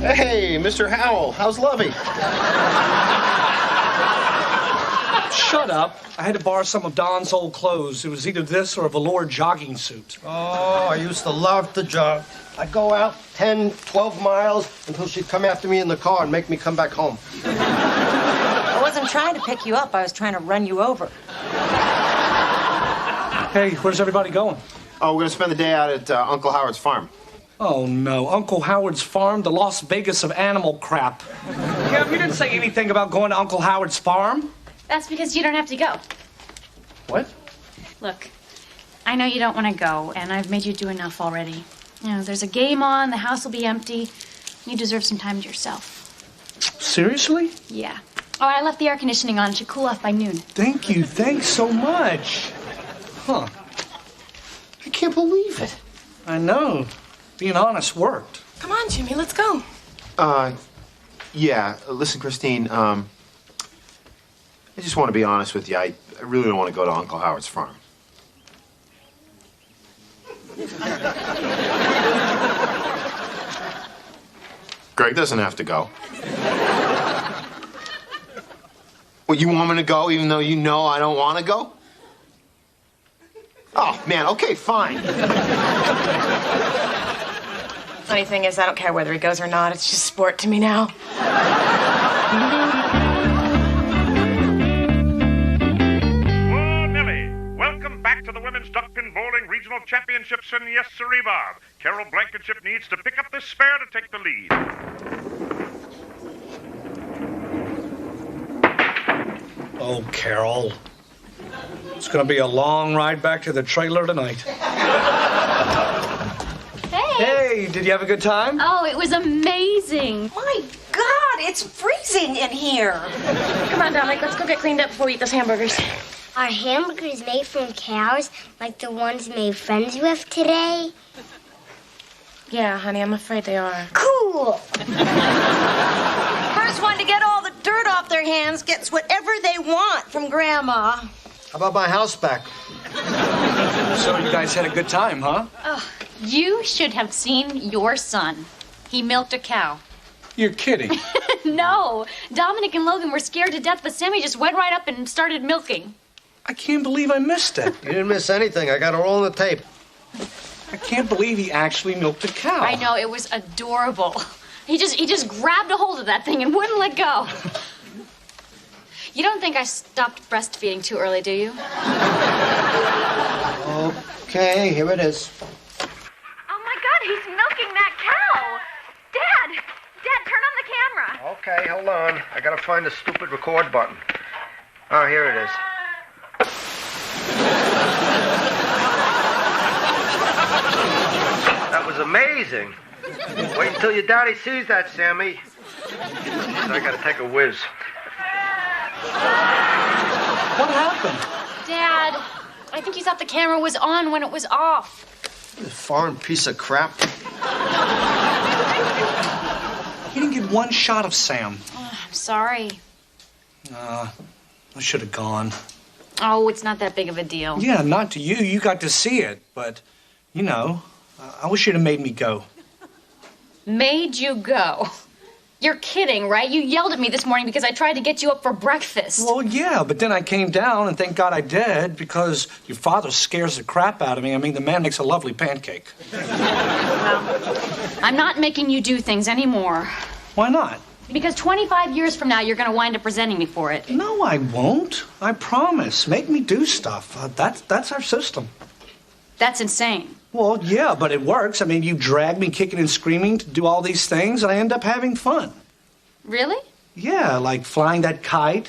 Hey, Mr. Howell, how's Lovey? Shut up. I had to borrow some of Don's old clothes. It was either this or a velour jogging suit. Oh, I used to love to jog. I'd go out 10, 12 miles until she'd come after me in the car and make me come back home. I wasn't trying to pick you up. I was trying to run you over. Hey, where's everybody going? Oh, we're gonna spend the day out at Uncle Howard's farm. Oh, no. Uncle Howard's farm? The Las Vegas of animal crap. Yeah, you didn't say anything about going to Uncle Howard's farm. That's because you don't have to go. What? Look, I know you don't want to go, and I've made you do enough already. You know, there's a game on, the house will be empty. You deserve some time to yourself. Seriously? Yeah. Oh, I left the air conditioning on. It should cool off by noon. Thank you. Thanks so much. Huh. I can't believe it. I know. Being honest worked. Come on, Jimmy, let's go. Yeah, listen, Christine, I just want to be honest with you. I really don't want to go to Uncle Howard's farm. Greg doesn't have to go. Well, you want me to go even though you know I don't want to go? Oh, man, okay, fine. Funny thing is, I don't care whether he goes or not. It's just sport to me now. Whoa, Nellie. Welcome back to the Women's Duck Pin Bowling Regional Championships, and yes, sirree, Bob. Carol Blankenship needs to pick up this spare to take the lead. Oh, Carol. It's going to be a long ride back to the trailer tonight. Hey, did you have a good time? Oh, it was amazing. My God, it's freezing in here. Come on, Dominic, let's go get cleaned up before we eat those hamburgers. Are hamburgers made from cows like the ones we made friends with today? Yeah, honey, I'm afraid they are. Cool. First one to get all the dirt off their hands gets whatever they want from Grandma. How about my house back? So you guys had a good time, huh? Oh, you should have seen your son. He milked a cow. You're kidding. No, Dominic and Logan were scared to death, but Sammy just went right up and started milking. I can't believe I missed it. You didn't miss anything. I got it all on the tape. I can't believe he actually milked a cow. I know, it was adorable. He just grabbed a hold of that thing and wouldn't let go. You don't think I stopped breastfeeding too early, do you? Okay, here it is. Oh my God, he's milking that cow! Dad, turn on the camera. Okay, hold on. I gotta find the stupid record button. Oh, here it is. That was amazing. Wait until your daddy sees that, Sammy. I gotta take a whiz. What happened? Dad, I think you thought the camera was on when it was off. You foreign piece of crap. You didn't get one shot of Sam. Oh, I'm sorry. I should have gone. Oh, it's not that big of a deal. Yeah, not to you. You got to see it. But, you know, I wish you'd have made me go. Made you go? You're kidding, right? You yelled at me this morning because I tried to get you up for breakfast. Well, yeah, but then I came down, and thank God I did, because your father scares the crap out of me. I mean, the man makes a lovely pancake. Well, I'm not making you do things anymore. Why not? Because 25 years from now, you're going to wind up resenting me for it. No, I won't. I promise. Make me do stuff. That's our system. That's insane. Well, yeah, but it works. I mean, you drag me kicking and screaming to do all these things, and I end up having fun. Really? Yeah, like flying that kite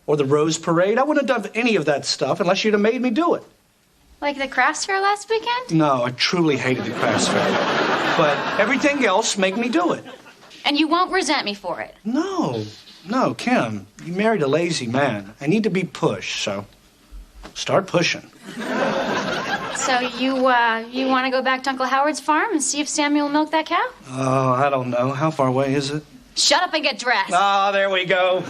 or the Rose Parade. I wouldn't have done any of that stuff unless you'd have made me do it. Like the crafts fair last weekend? No, I truly hated the crafts fair. But everything else, make me do it. And you won't resent me for it? No, Kim. You married a lazy man. I need to be pushed, so start pushing. So you want to go back to Uncle Howard's farm and see if Samuel will milk that cow? Oh, I don't know. How far away is it? Shut up and get dressed. Ah, there we go.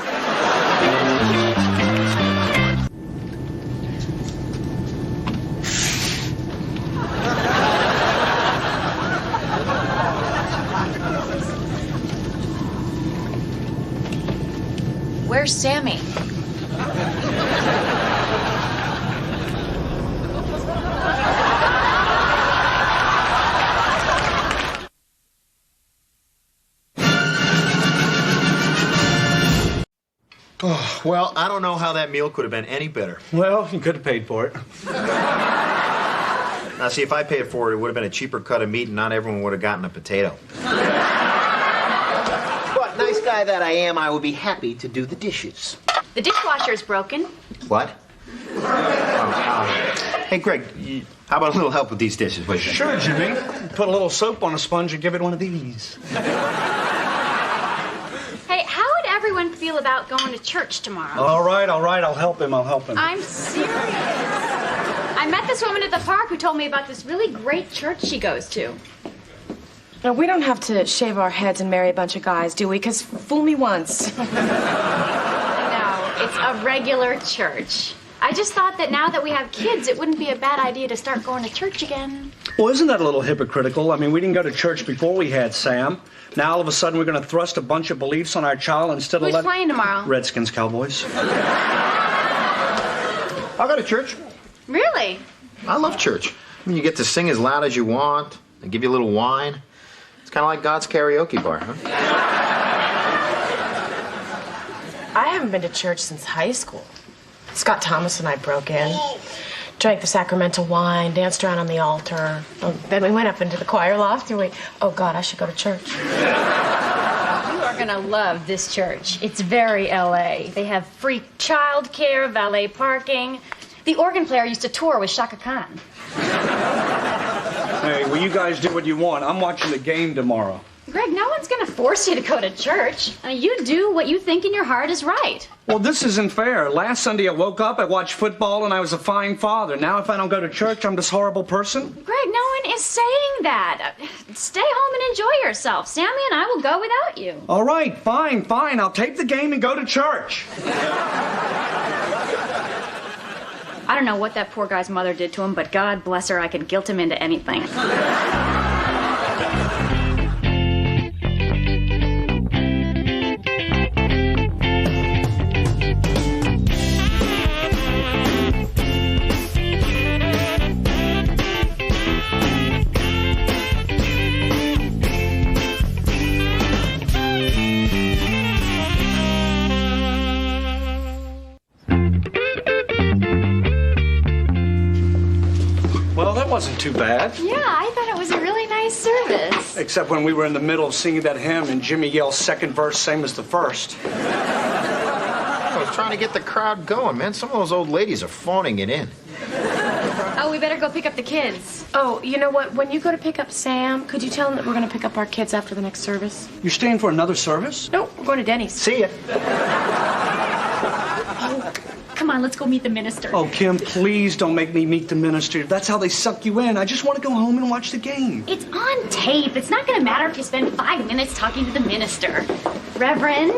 Where's Sammy? Oh, well, I don't know how that meal could have been any better. Well, you could have paid for it. Now, see, if I paid for it, it would have been a cheaper cut of meat and not everyone would have gotten a potato. But nice guy that I am, I would be happy to do the dishes. The dishwasher's broken. What? Hey, Greg, how about a little help with these dishes, would you? Sure, Jimmy. Put a little soap on a sponge and give it one of these. Hey, how would everyone feel about going to church tomorrow? All right. I'll help him. I'm serious. I met this woman at the park who told me about this really great church she goes to. No, we don't have to shave our heads and marry a bunch of guys, do we? Because fool me once. No, it's a regular church. I just thought that now that we have kids, it wouldn't be a bad idea to start going to church again. Well, isn't that a little hypocritical? I mean, we didn't go to church before we had Sam. Now, all of a sudden, we're going to thrust a bunch of beliefs on our child instead of Who's playing tomorrow? Redskins, Cowboys. I'll go to church. Really? I love church. I mean, you get to sing as loud as you want. They give you a little wine. It's kind of like God's karaoke bar, huh? I haven't been to church since high school. Scott Thomas and I broke in, drank the sacramental wine, danced around on the altar. Then we went up into the choir loft and oh God, I should go to church. You are going to love this church. It's very LA. They have free child care, valet parking. The organ player used to tour with Shaka Khan. Hey, well, you guys do what you want. I'm watching the game tomorrow. Greg, no one's going to force you to go to church. I mean, you do what you think in your heart is right. Well, this isn't fair. Last Sunday I woke up, I watched football, and I was a fine father. Now if I don't go to church, I'm this horrible person? Greg, no one is saying that. Stay home and enjoy yourself. Sammy and I will go without you. All right, fine. I'll tape the game and go to church. I don't know what that poor guy's mother did to him, but God bless her, I could guilt him into anything. Well, that wasn't too bad. Yeah, I thought it was a really nice service. Except when we were in the middle of singing that hymn and Jimmy yells second verse, same as the first. I was trying to get the crowd going, man. Some of those old ladies are phoning it in. Oh, we better go pick up the kids. Oh, you know what? When you go to pick up Sam, could you tell him that we're going to pick up our kids after the next service? You're staying for another service? No, we're going to Denny's. See ya. Come on, let's go meet the minister. Oh, Kim, please don't make me meet the minister. That's how they suck you in. I just want to go home and watch the game. It's on tape. It's not going to matter if you spend 5 minutes talking to the minister. Reverend,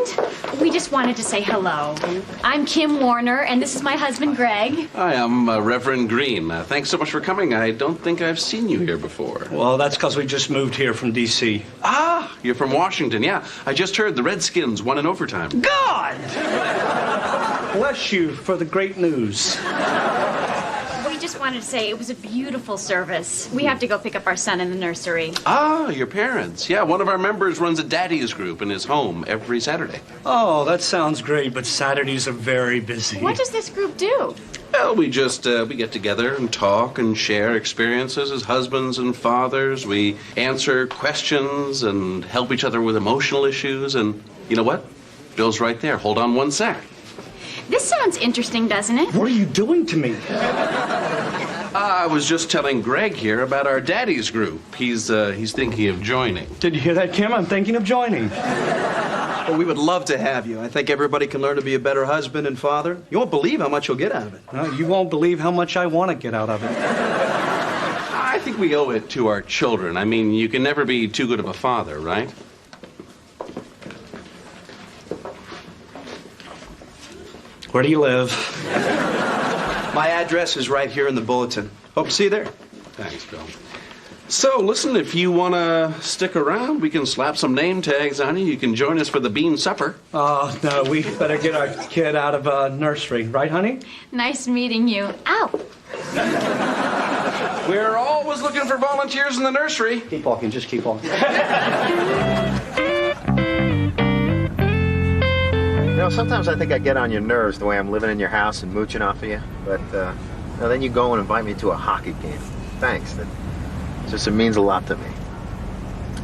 we just wanted to say hello. I'm Kim Warner, and this is my husband, Greg. Hi, I'm Reverend Green. Thanks so much for coming. I don't think I've seen you here before. Well, that's because we just moved here from D.C. Ah, you're from Washington. Yeah, I just heard the Redskins won in overtime. God! Bless you for the great news. We just wanted to say it was a beautiful service. We have to go pick up our son in the nursery. Ah, your parents. Yeah, one of our members runs a daddy's group in his home every Saturday. Oh, that sounds great, but Saturdays are very busy. What does this group do? Well, we get together and talk and share experiences as husbands and fathers. We answer questions and help each other with emotional issues. And you know what? Bill's right there. Hold on one sec. This sounds interesting, doesn't it? What are you doing to me? I was just telling Greg here about our daddy's group. He's thinking of joining. Did you hear that, Kim? I'm thinking of joining. Well, we would love to have you. I think everybody can learn to be a better husband and father. You won't believe how much you'll get out of it. No, you won't believe how much I want to get out of it. I think we owe it to our children. I mean, you can never be too good of a father, right? Where do you live? My address is right here in the bulletin. Hope to see you there. Thanks, Bill. So, listen, if you want to stick around, we can slap some name tags on you. You can join us for the bean supper. Oh, no, we better get our kid out of nursery. Right, honey? Nice meeting you. Ow! We're always looking for volunteers in the nursery. Keep walking, just keep walking. You know, sometimes I think I get on your nerves the way I'm living in your house and mooching off of you. But then you go and invite me to a hockey game. Thanks. It means a lot to me.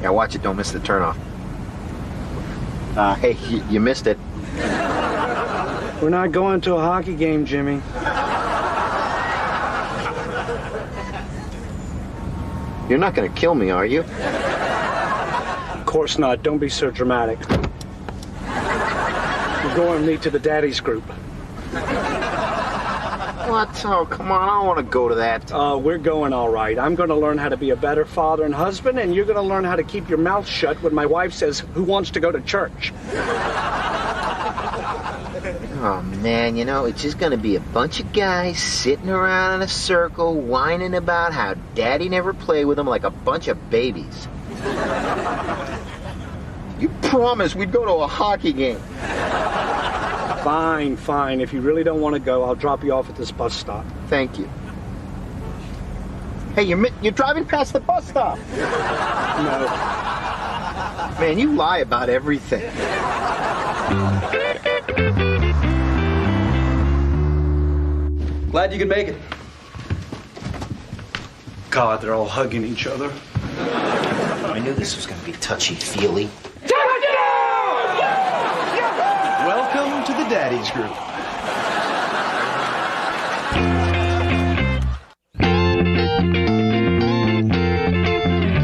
Yeah, watch it. Don't miss the turnoff. Hey, you missed it. We're not going to a hockey game, Jimmy. You're not going to kill me, are you? Of course not. Don't be so dramatic. We're going to meet to the daddy's group. What? Oh, come on. I don't want to go to that. We're going all right. I'm going to learn how to be a better father and husband, and you're going to learn how to keep your mouth shut when my wife says, "Who wants to go to church?" Oh, man, it's just gonna be a bunch of guys sitting around in a circle whining about how Daddy never played with them like a bunch of babies. You promised we'd go to a hockey game. Fine, fine. If you really don't want to go, I'll drop you off at this bus stop. Thank you. Hey, you're driving past the bus stop. No. Man, you lie about everything. Glad you could make it. God, they're all hugging each other. I knew this was going to be touchy-feely. Welcome to the Daddies Group.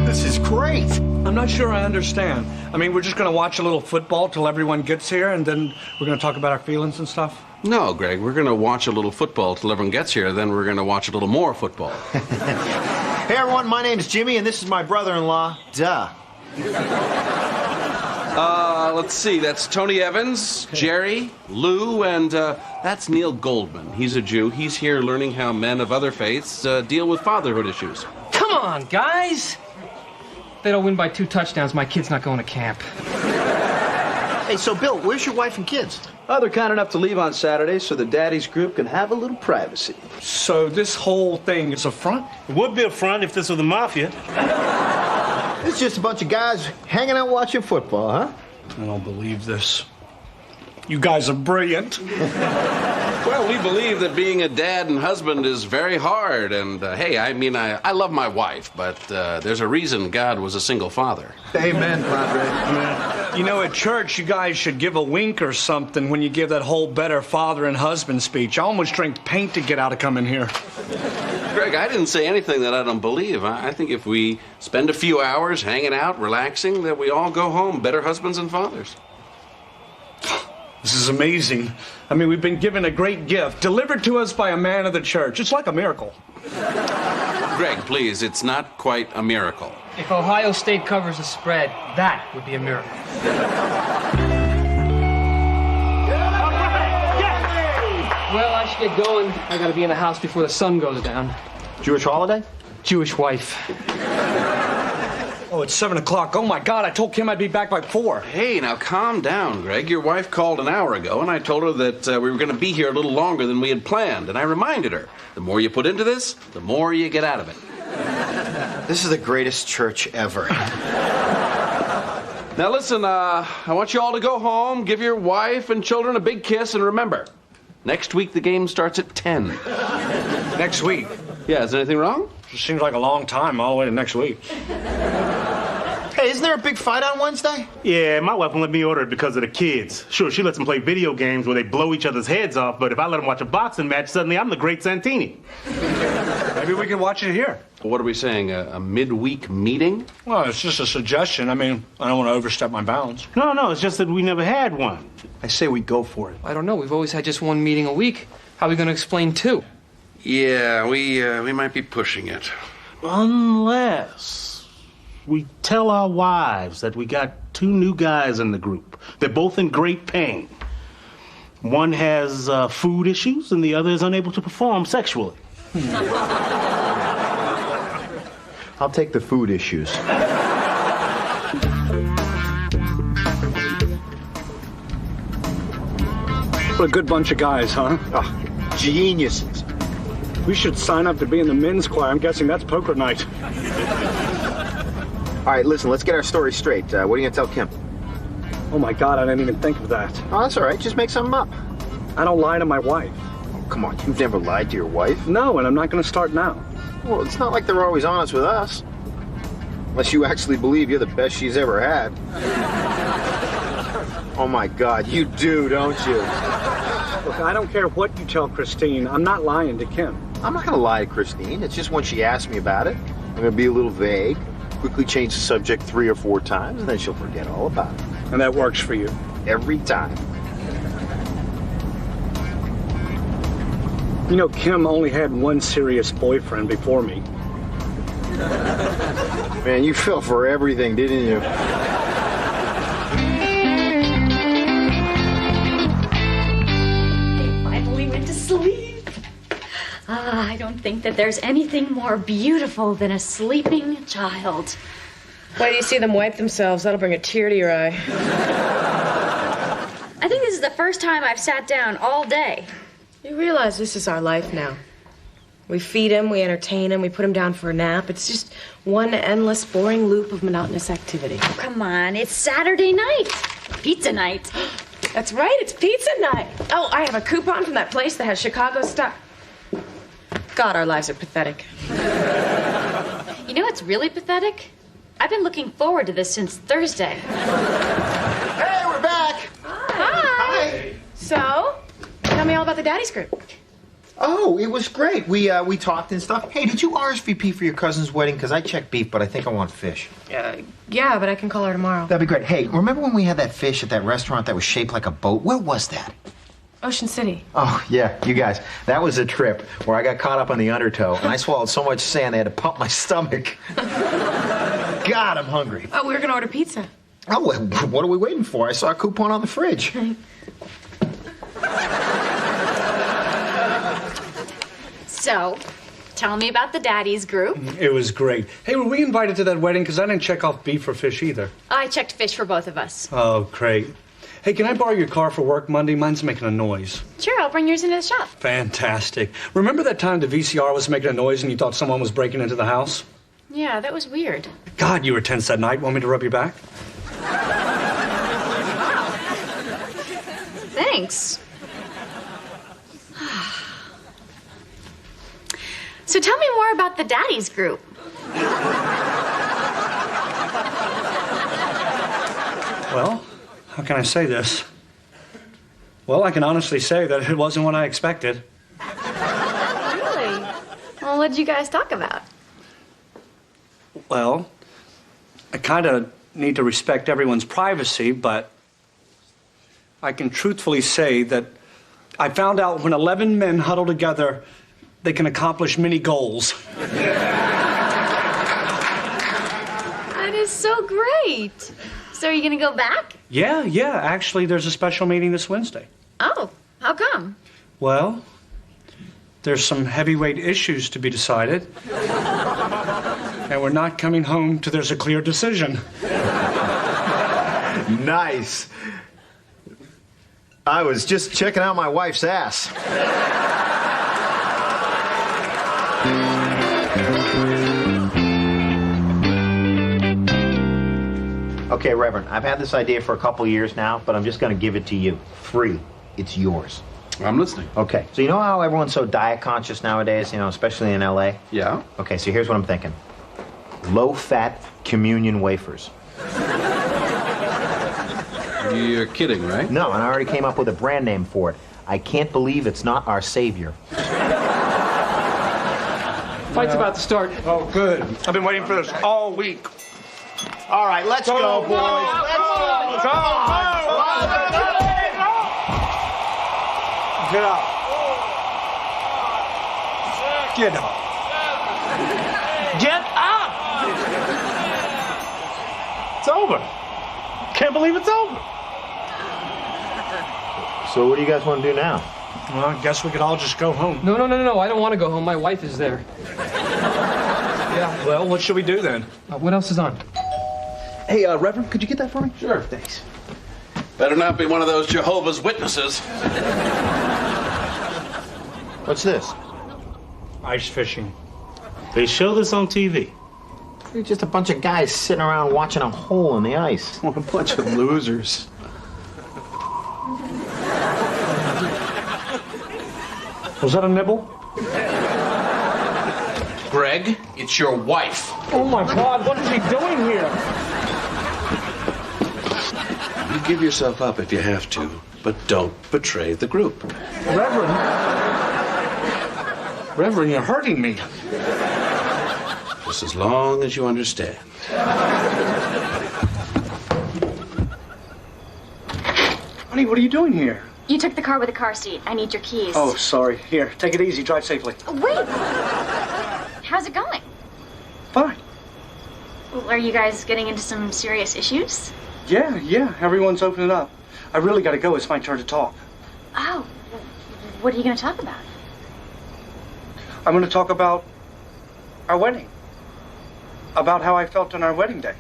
This is great. I'm not sure I understand. I mean, we're just going to watch a little football till everyone gets here, and then we're going to talk about our feelings and stuff? No, Greg, we're going to watch a little football till everyone gets here, then we're going to watch a little more football. Hey, everyone, my name's Jimmy, and this is my brother-in-law, Duh. Let's see, that's Tony Evans, Jerry, Lou, and that's Neil Goldman. He's a Jew. He's here learning how men of other faiths deal with fatherhood issues. Come on, guys! If they don't win by 2 touchdowns, my kid's not going to camp. Hey, so Bill, where's your wife and kids? They're kind enough to leave on Saturday so the Daddies Group can have a little privacy. So this whole thing is a front? It would be a front if this was the mafia. It's just a bunch of guys hanging out watching football, huh? I don't believe this. You guys are brilliant. Well, we believe that being a dad and husband is very hard. And, hey, I love my wife, but there's a reason God was a single father. Amen, Padre. You know, at church, you guys should give a wink or something when you give that whole better father and husband speech. I almost drank paint to get out of coming here. Greg, I didn't say anything that I don't believe. I think if we spend a few hours hanging out, relaxing, that we all go home better husbands and fathers. This is amazing. I mean, we've been given a great gift, delivered to us by a man of the church. It's like a miracle. Greg, please, it's not quite a miracle. If Ohio State covers the spread, that would be a miracle. Well, I should get going. I gotta be in the house before the sun goes down. Jewish holiday? Jewish wife. Oh, it's 7 o'clock. Oh, my God, I told Kim I'd be back by 4. Hey, now calm down, Greg. Your wife called an hour ago, and I told her that we were going to be here a little longer than we had planned, and I reminded her, the more you put into this, the more you get out of it. This is the greatest church ever. Now, listen, I want you all to go home, give your wife and children a big kiss, and remember, next week the game starts at 10. Next week? Yeah, is there anything wrong? Just seems like a long time, all the way to next week. Hey, isn't there a big fight on Wednesday? Yeah, my wife won't let me order it because of the kids. Sure, she lets them play video games where they blow each other's heads off, but if I let them watch a boxing match, suddenly I'm the great Santini. Maybe we can watch it here. What are we saying, a midweek meeting? Well, it's just a suggestion. I mean, I don't want to overstep my bounds. No, it's just that we never had one. I say we go for it. I don't know. We've always had just 1 meeting a week. How are we going to explain 2? Yeah, we might be pushing it. Unless we tell our wives that we got 2 new guys in the group. They're both in great pain. One has food issues and the other is unable to perform sexually. I'll take the food issues. What a good bunch of guys, huh? Oh, geniuses. We should sign up to be in the men's choir. I'm guessing that's poker night. All right, listen, let's get our story straight. What are you going to tell Kim? Oh, my God, I didn't even think of that. Oh, that's all right. Just make something up. I don't lie to my wife. Oh, come on, you've never lied to your wife? No, and I'm not going to start now. Well, it's not like they're always honest with us. Unless you actually believe you're the best she's ever had. Oh, my God, you do, don't you? Look, I don't care what you tell Christine. I'm not lying to Kim. I'm not going to lie to Christine. It's just when she asks me about it, I'm going to be a little vague, quickly change the subject 3 or 4 times, and then she'll forget all about it. And that works for you? Every time. You know, Kim only had 1 serious boyfriend before me. Man, you fell for everything, didn't you? sleep. I don't think that there's anything more beautiful than a sleeping child. Wait till you see them wipe themselves. That'll bring a tear to your eye. I think this is the first time I've sat down all day. You realize this is our life now. We feed him, we entertain him, we put him down for a nap. It's just one endless, boring loop of monotonous activity. Oh, come on, it's Saturday night. Pizza night. That's right, it's pizza night. Oh, I have a coupon from that place that has Chicago style. God, our lives are pathetic. You know what's really pathetic? I've been looking forward to this since Thursday. Hey, we're back! Hi. So, tell me all about the Daddy's Group. Oh, it was great. We talked and stuff. Hey, did you RSVP for your cousin's wedding? Because I checked beef, but I think I want fish. Yeah, but I can call her tomorrow. That'd be great. Hey, remember when we had that fish at that restaurant that was shaped like a boat? Where was that? Ocean City. Oh, yeah, you guys. That was a trip where I got caught up on the undertow, and I swallowed so much sand I had to pump my stomach. God, I'm hungry. Oh, we were going to order pizza. Oh, well, what are we waiting for? I saw a coupon on the fridge. So, tell me about the Daddy's Group. It was great. Hey, were we invited to that wedding? Because I didn't check off beef or fish either. I checked fish for both of us. Oh, great. Hey, can I borrow your car for work Monday? Mine's making a noise. Sure, I'll bring yours into the shop. Fantastic. Remember that time the VCR was making a noise and you thought someone was breaking into the house? Yeah, that was weird. God, you were tense that night. Want me to rub your back? Thanks. So tell me more about the Daddy's Group. Well, how can I say this? Well, I can honestly say that it wasn't what I expected. Really? Well, what did you guys talk about? Well, I kind of need to respect everyone's privacy, but I can truthfully say that I found out when 11 men huddle together, they can accomplish many goals. That is so great. So are you going to go back? Yeah. Actually, there's a special meeting this Wednesday. Oh, how come? Well, there's some heavyweight issues to be decided. And we're not coming home till there's a clear decision. Nice. I was just checking out my wife's ass. Okay, Reverend, I've had this idea for a couple years now, but I'm just going to give it to you. Free. It's yours. I'm listening. Okay, so you know how everyone's so diet conscious nowadays, especially in L.A.? Yeah? Okay, so here's what I'm thinking. Low-fat communion wafers. You're kidding, right? No, and I already came up with a brand name for it. I can't believe it's not our savior. Fight's about to start. Oh, good. I've been waiting for this all week. All right, let's go, boys. Let's go. Get up. Get up. Get up! It's over. Can't believe it's over. So what do you guys want to do now? Well, I guess we could all just go home. No. I don't want to go home. My wife is there. Yeah, well, what should we do then? What else is on? Hey, Reverend, could you get that for me? Sure. Thanks. Better not be one of those Jehovah's Witnesses. What's this? Ice fishing. They show this on TV. You're just a bunch of guys sitting around watching a hole in the ice. What a bunch of losers. Was that a nibble? Greg, it's your wife. Oh my God, what is he doing here? You give yourself up if you have to, but don't betray the group. Reverend, you're hurting me. Just as long as you understand. Honey, what are you doing here? You took the car with the car seat. I need your keys. Oh, sorry. Here, take it easy. Drive safely. Wait. How's it going? Fine. Well, are you guys getting into some serious issues? Yeah. Everyone's opening up. I really got to go. It's my turn to talk. Oh, What are you going to talk about? I'm going to talk about our wedding. About how I felt on our wedding day.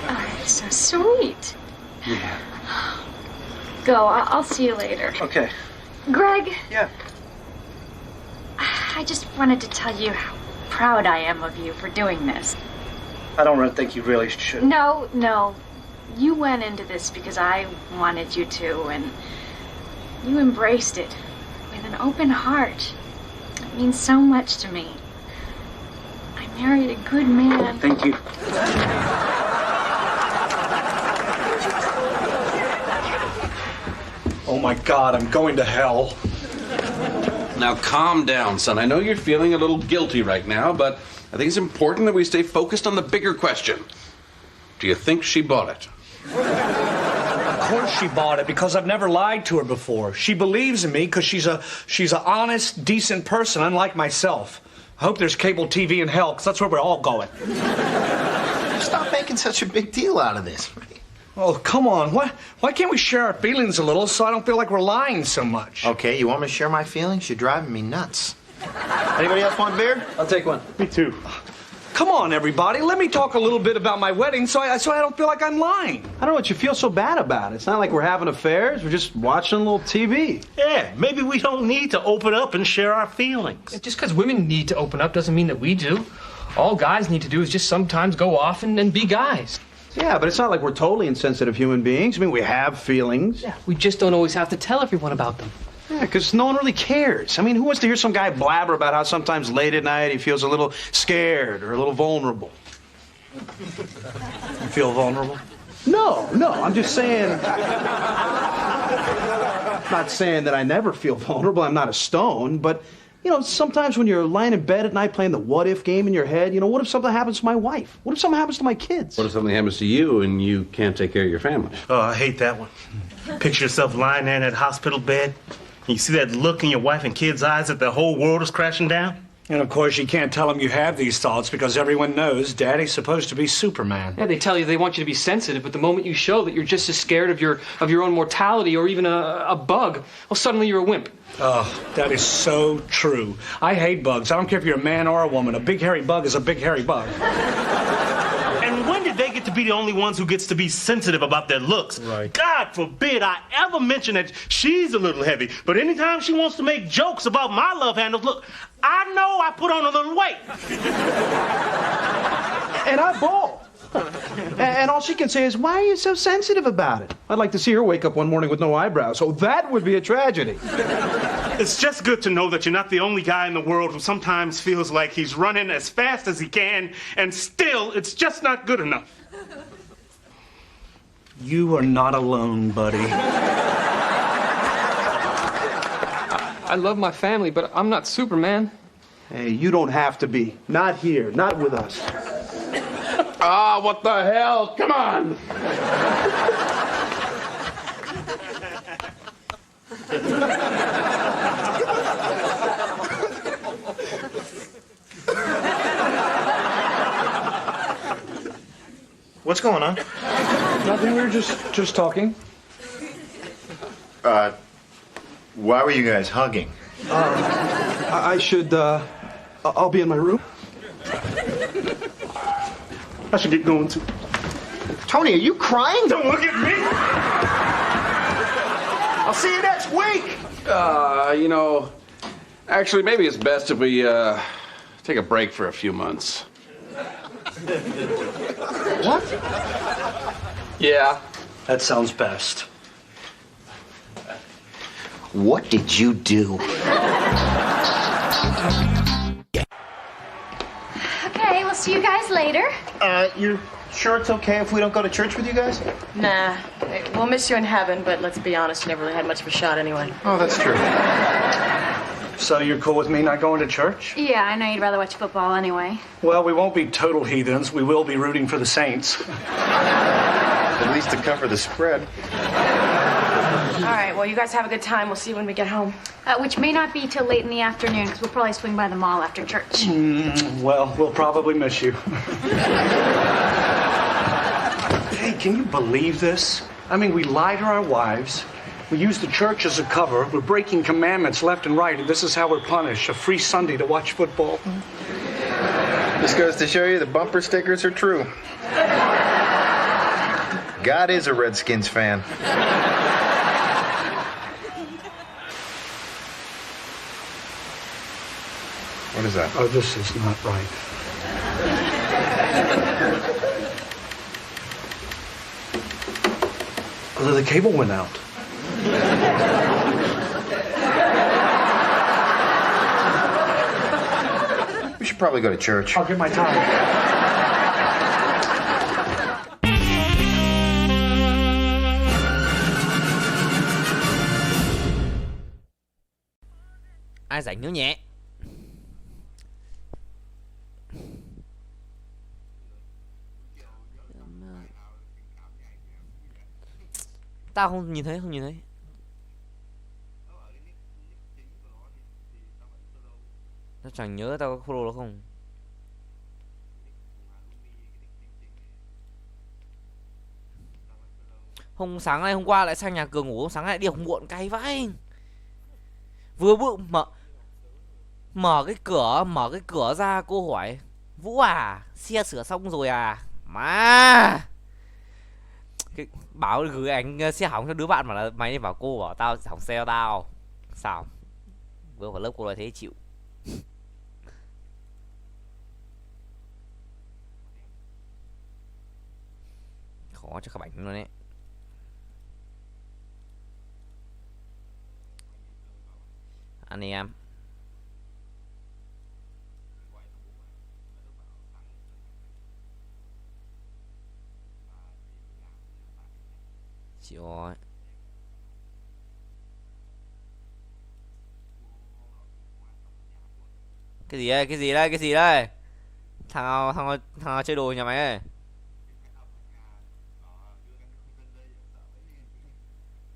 Oh, so sweet. Yeah. Go. I'll see you later. Okay. Greg. Yeah. I just wanted to tell you how proud I am of you for doing this. I don't think you really should. No. You went into this because I wanted you to, and you embraced it with an open heart. It means so much to me. I married a good man. Thank you. Oh my God, I'm going to hell. Now calm down, son. I know you're feeling a little guilty right now, but I think it's important that we stay focused on the bigger question. Do you think she bought it? Of course she bought it, because I've never lied to her before. She believes in me because she's an honest, decent person, unlike myself. I hope there's cable TV in hell, because that's where we're all going. Stop making such a big deal out of this. Oh, come on. Why can't we share our feelings a little so I don't feel like we're lying so much? Okay, you want me to share my feelings? You're driving me nuts. Anybody else want a beer? I'll take one. Me too. Come on, everybody. Let me talk a little bit about my wedding so I don't feel like I'm lying. I don't know what you feel so bad about. It's not like we're having affairs. We're just watching a little TV. Yeah, maybe we don't need to open up and share our feelings. Just because women need to open up doesn't mean that we do. All guys need to do is just sometimes go off and be guys. Yeah, but it's not like we're totally insensitive human beings. I mean, we have feelings. Yeah, we just don't always have to tell everyone about them. Yeah, because no one really cares. I mean, who wants to hear some guy blabber about how sometimes late at night he feels a little scared or a little vulnerable? You feel vulnerable? No, I'm just saying... I'm not saying that I never feel vulnerable. I'm not a stone, but... You know, sometimes when you're lying in bed at night playing the what-if game in your head, you know, what if something happens to my wife? What if something happens to my kids? What if something happens to you and you can't take care of your family? Oh, I hate that one. Picture yourself lying there in that hospital bed, and you see that look in your wife and kids' eyes that the whole world is crashing down. And of course, you can't tell them you have these thoughts because everyone knows Daddy's supposed to be Superman. Yeah, they tell you they want you to be sensitive, but the moment you show that you're just as scared of your own mortality or even a bug, well, suddenly you're a wimp. Oh, that is so true. I hate bugs. I don't care if you're a man or a woman. A big hairy bug is a big hairy bug. And when did they get to be the only ones who gets to be sensitive about their looks? Right. God forbid I ever mention that she's a little heavy, but anytime she wants to make jokes about my love handles, look, I know I put on a little weight. And I bawl. And all she can say is, why are you so sensitive about it? I'd like to see her wake up one morning with no eyebrows. So that would be a tragedy. It's just good to know that you're not the only guy in the world who sometimes feels like he's running as fast as he can, and still, it's just not good enough. You are not alone, buddy. I love my family, but I'm not Superman. Hey, you don't have to be. Not here. Not with us. Ah, what the hell? Come on! What's going on? Nothing, we were just talking. Why were you guys hugging? I should, I'll be in my room. I should get going too. Tony, are you crying? Don't look at me! I'll see you next week! You know, actually, maybe it's best if we, take a break for a few months. What? Yeah, that sounds best. What did you do? Okay, we'll see you guys later. You're sure it's okay if we don't go to church with you guys? Nah, we'll miss you in heaven, but let's be honest, you never really had much of a shot anyway. Oh, that's true. So you're cool with me not going to church? Yeah, I know you'd rather watch football anyway. Well, we won't be total heathens. We will be rooting for the Saints. At least to cover the spread. All right, well, you guys have a good time. We'll see you when we get home. Which may not be till late in the afternoon, because we'll probably swing by the mall after church. Well, we'll probably miss you. Hey, can you believe this? I mean, we lie to our wives, We use the church as a cover. We're breaking commandments left and right, and this is how we're punished. A free Sunday to watch football. This goes to show you the bumper stickers are true. God is a Redskins fan. What is that? Oh, this is not right. Oh, the cable went out. We should probably go to church. I'll get my tie. Ai rảnh nhớ nhẹ. Tao không nhìn thấy, tao chẳng nhớ tao có follow nó không. Sáng nay hôm qua lại sang nhà Cường ngủ, sáng nay đi học muộn cay vãi. Vừa bước mở cái cửa ra, cô hỏi: Vũ à, xe sửa xong rồi à? Má bảo gửi ảnh xe hỏng cho đứa bạn, mà là mày bảo cô bảo tao hỏng xe tao. Sao vừa vào lớp cô nói thế chịu. Khó cho các bạn luôn đấy. Anh em chịu rồi. Cái gì đây? Thằng nào chơi đồ nhà mày ơi?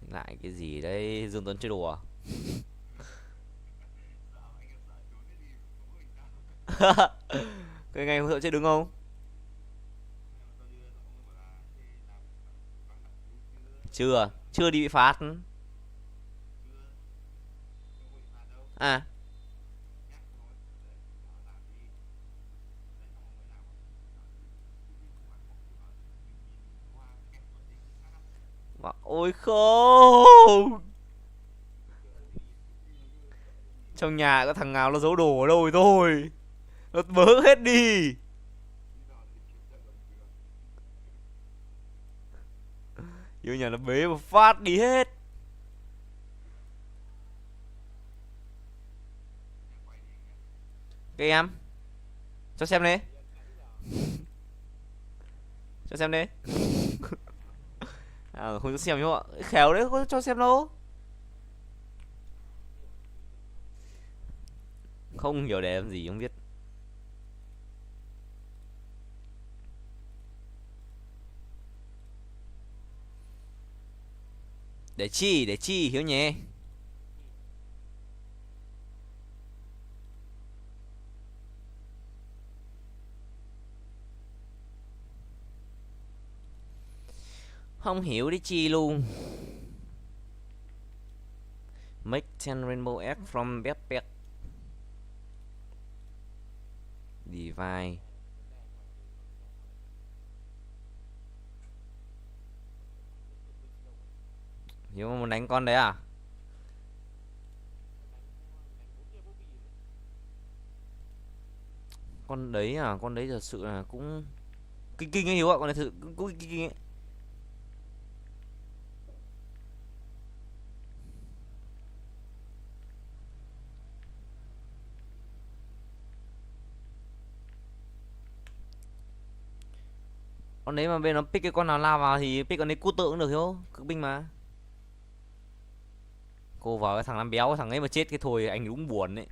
Lại cái gì đấy? Dương Tuấn chơi đồ à? Cái ngày hôm sợ chơi đứng không? Chưa đi bị phạt. À, ôi không, trong nhà có thằng nào nó giấu đồ ở đâu rồi thôi, nó vớ hết đi. Yêu nhà nó bế một phát đi hết. Các em cho xem đi. Cho xem đi. À, không cho xem chứ ạ. Khéo đấy, không cho xem đâu. Không hiểu để làm gì không biết. Để chi Hiếu nhé. Không hiểu để chi luôn. Make 10 rainbow egg from backpack. Divide. Hiếu muốn đánh con đấy à? Con đấy à? Con đấy thật sự là cũng kinh ấy Hiếu ạ. Con này thật sự cũng kinh ấy. Con đấy mà bên nó pick cái con nào lao vào thì pick con đấy cút tượng cũng được Hiếu. Cực binh mà. Cô vào cái thằng làm béo, cái thằng ấy mà chết cái thôi anh đúng buồn đấy.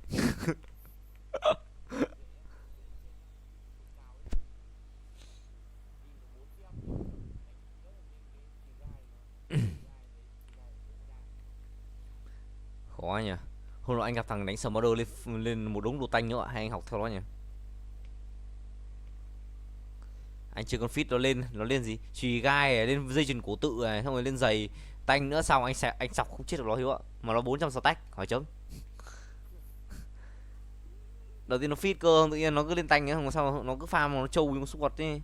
Khó nhỉ. Hôm nọ anh gặp thằng đánh sờ model lên một đống đồ tanh nữa, hay anh học theo nó nhỉ? Anh chơi con fit nó lên gì? Chùy gai này, lên dây chuyền cổ tự này, xong rồi lên giày tanh nữa xong anh sọc không chết được nó Hiếu ạ. Mà nó 400 stack hỏi chấm. Đầu tiên nó feed cơ, tự nhiên nó cứ lên tanh ấy, không sao nó cứ farm mà nó trâu như con súc vật đi.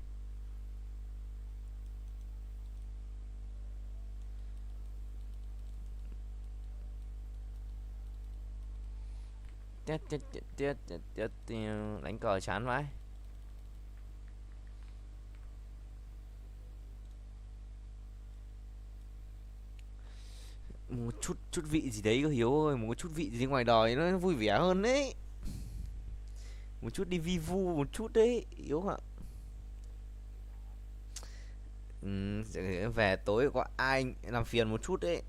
Đánh cờ chán vãi. Một chút vị gì đấy cơ Hiếu ơi, một chút vị gì ngoài đời nó vui vẻ hơn đấy. Một chút đi vi vu một chút đấy Hiếu ạ. Về tối có ai làm phiền một chút đấy.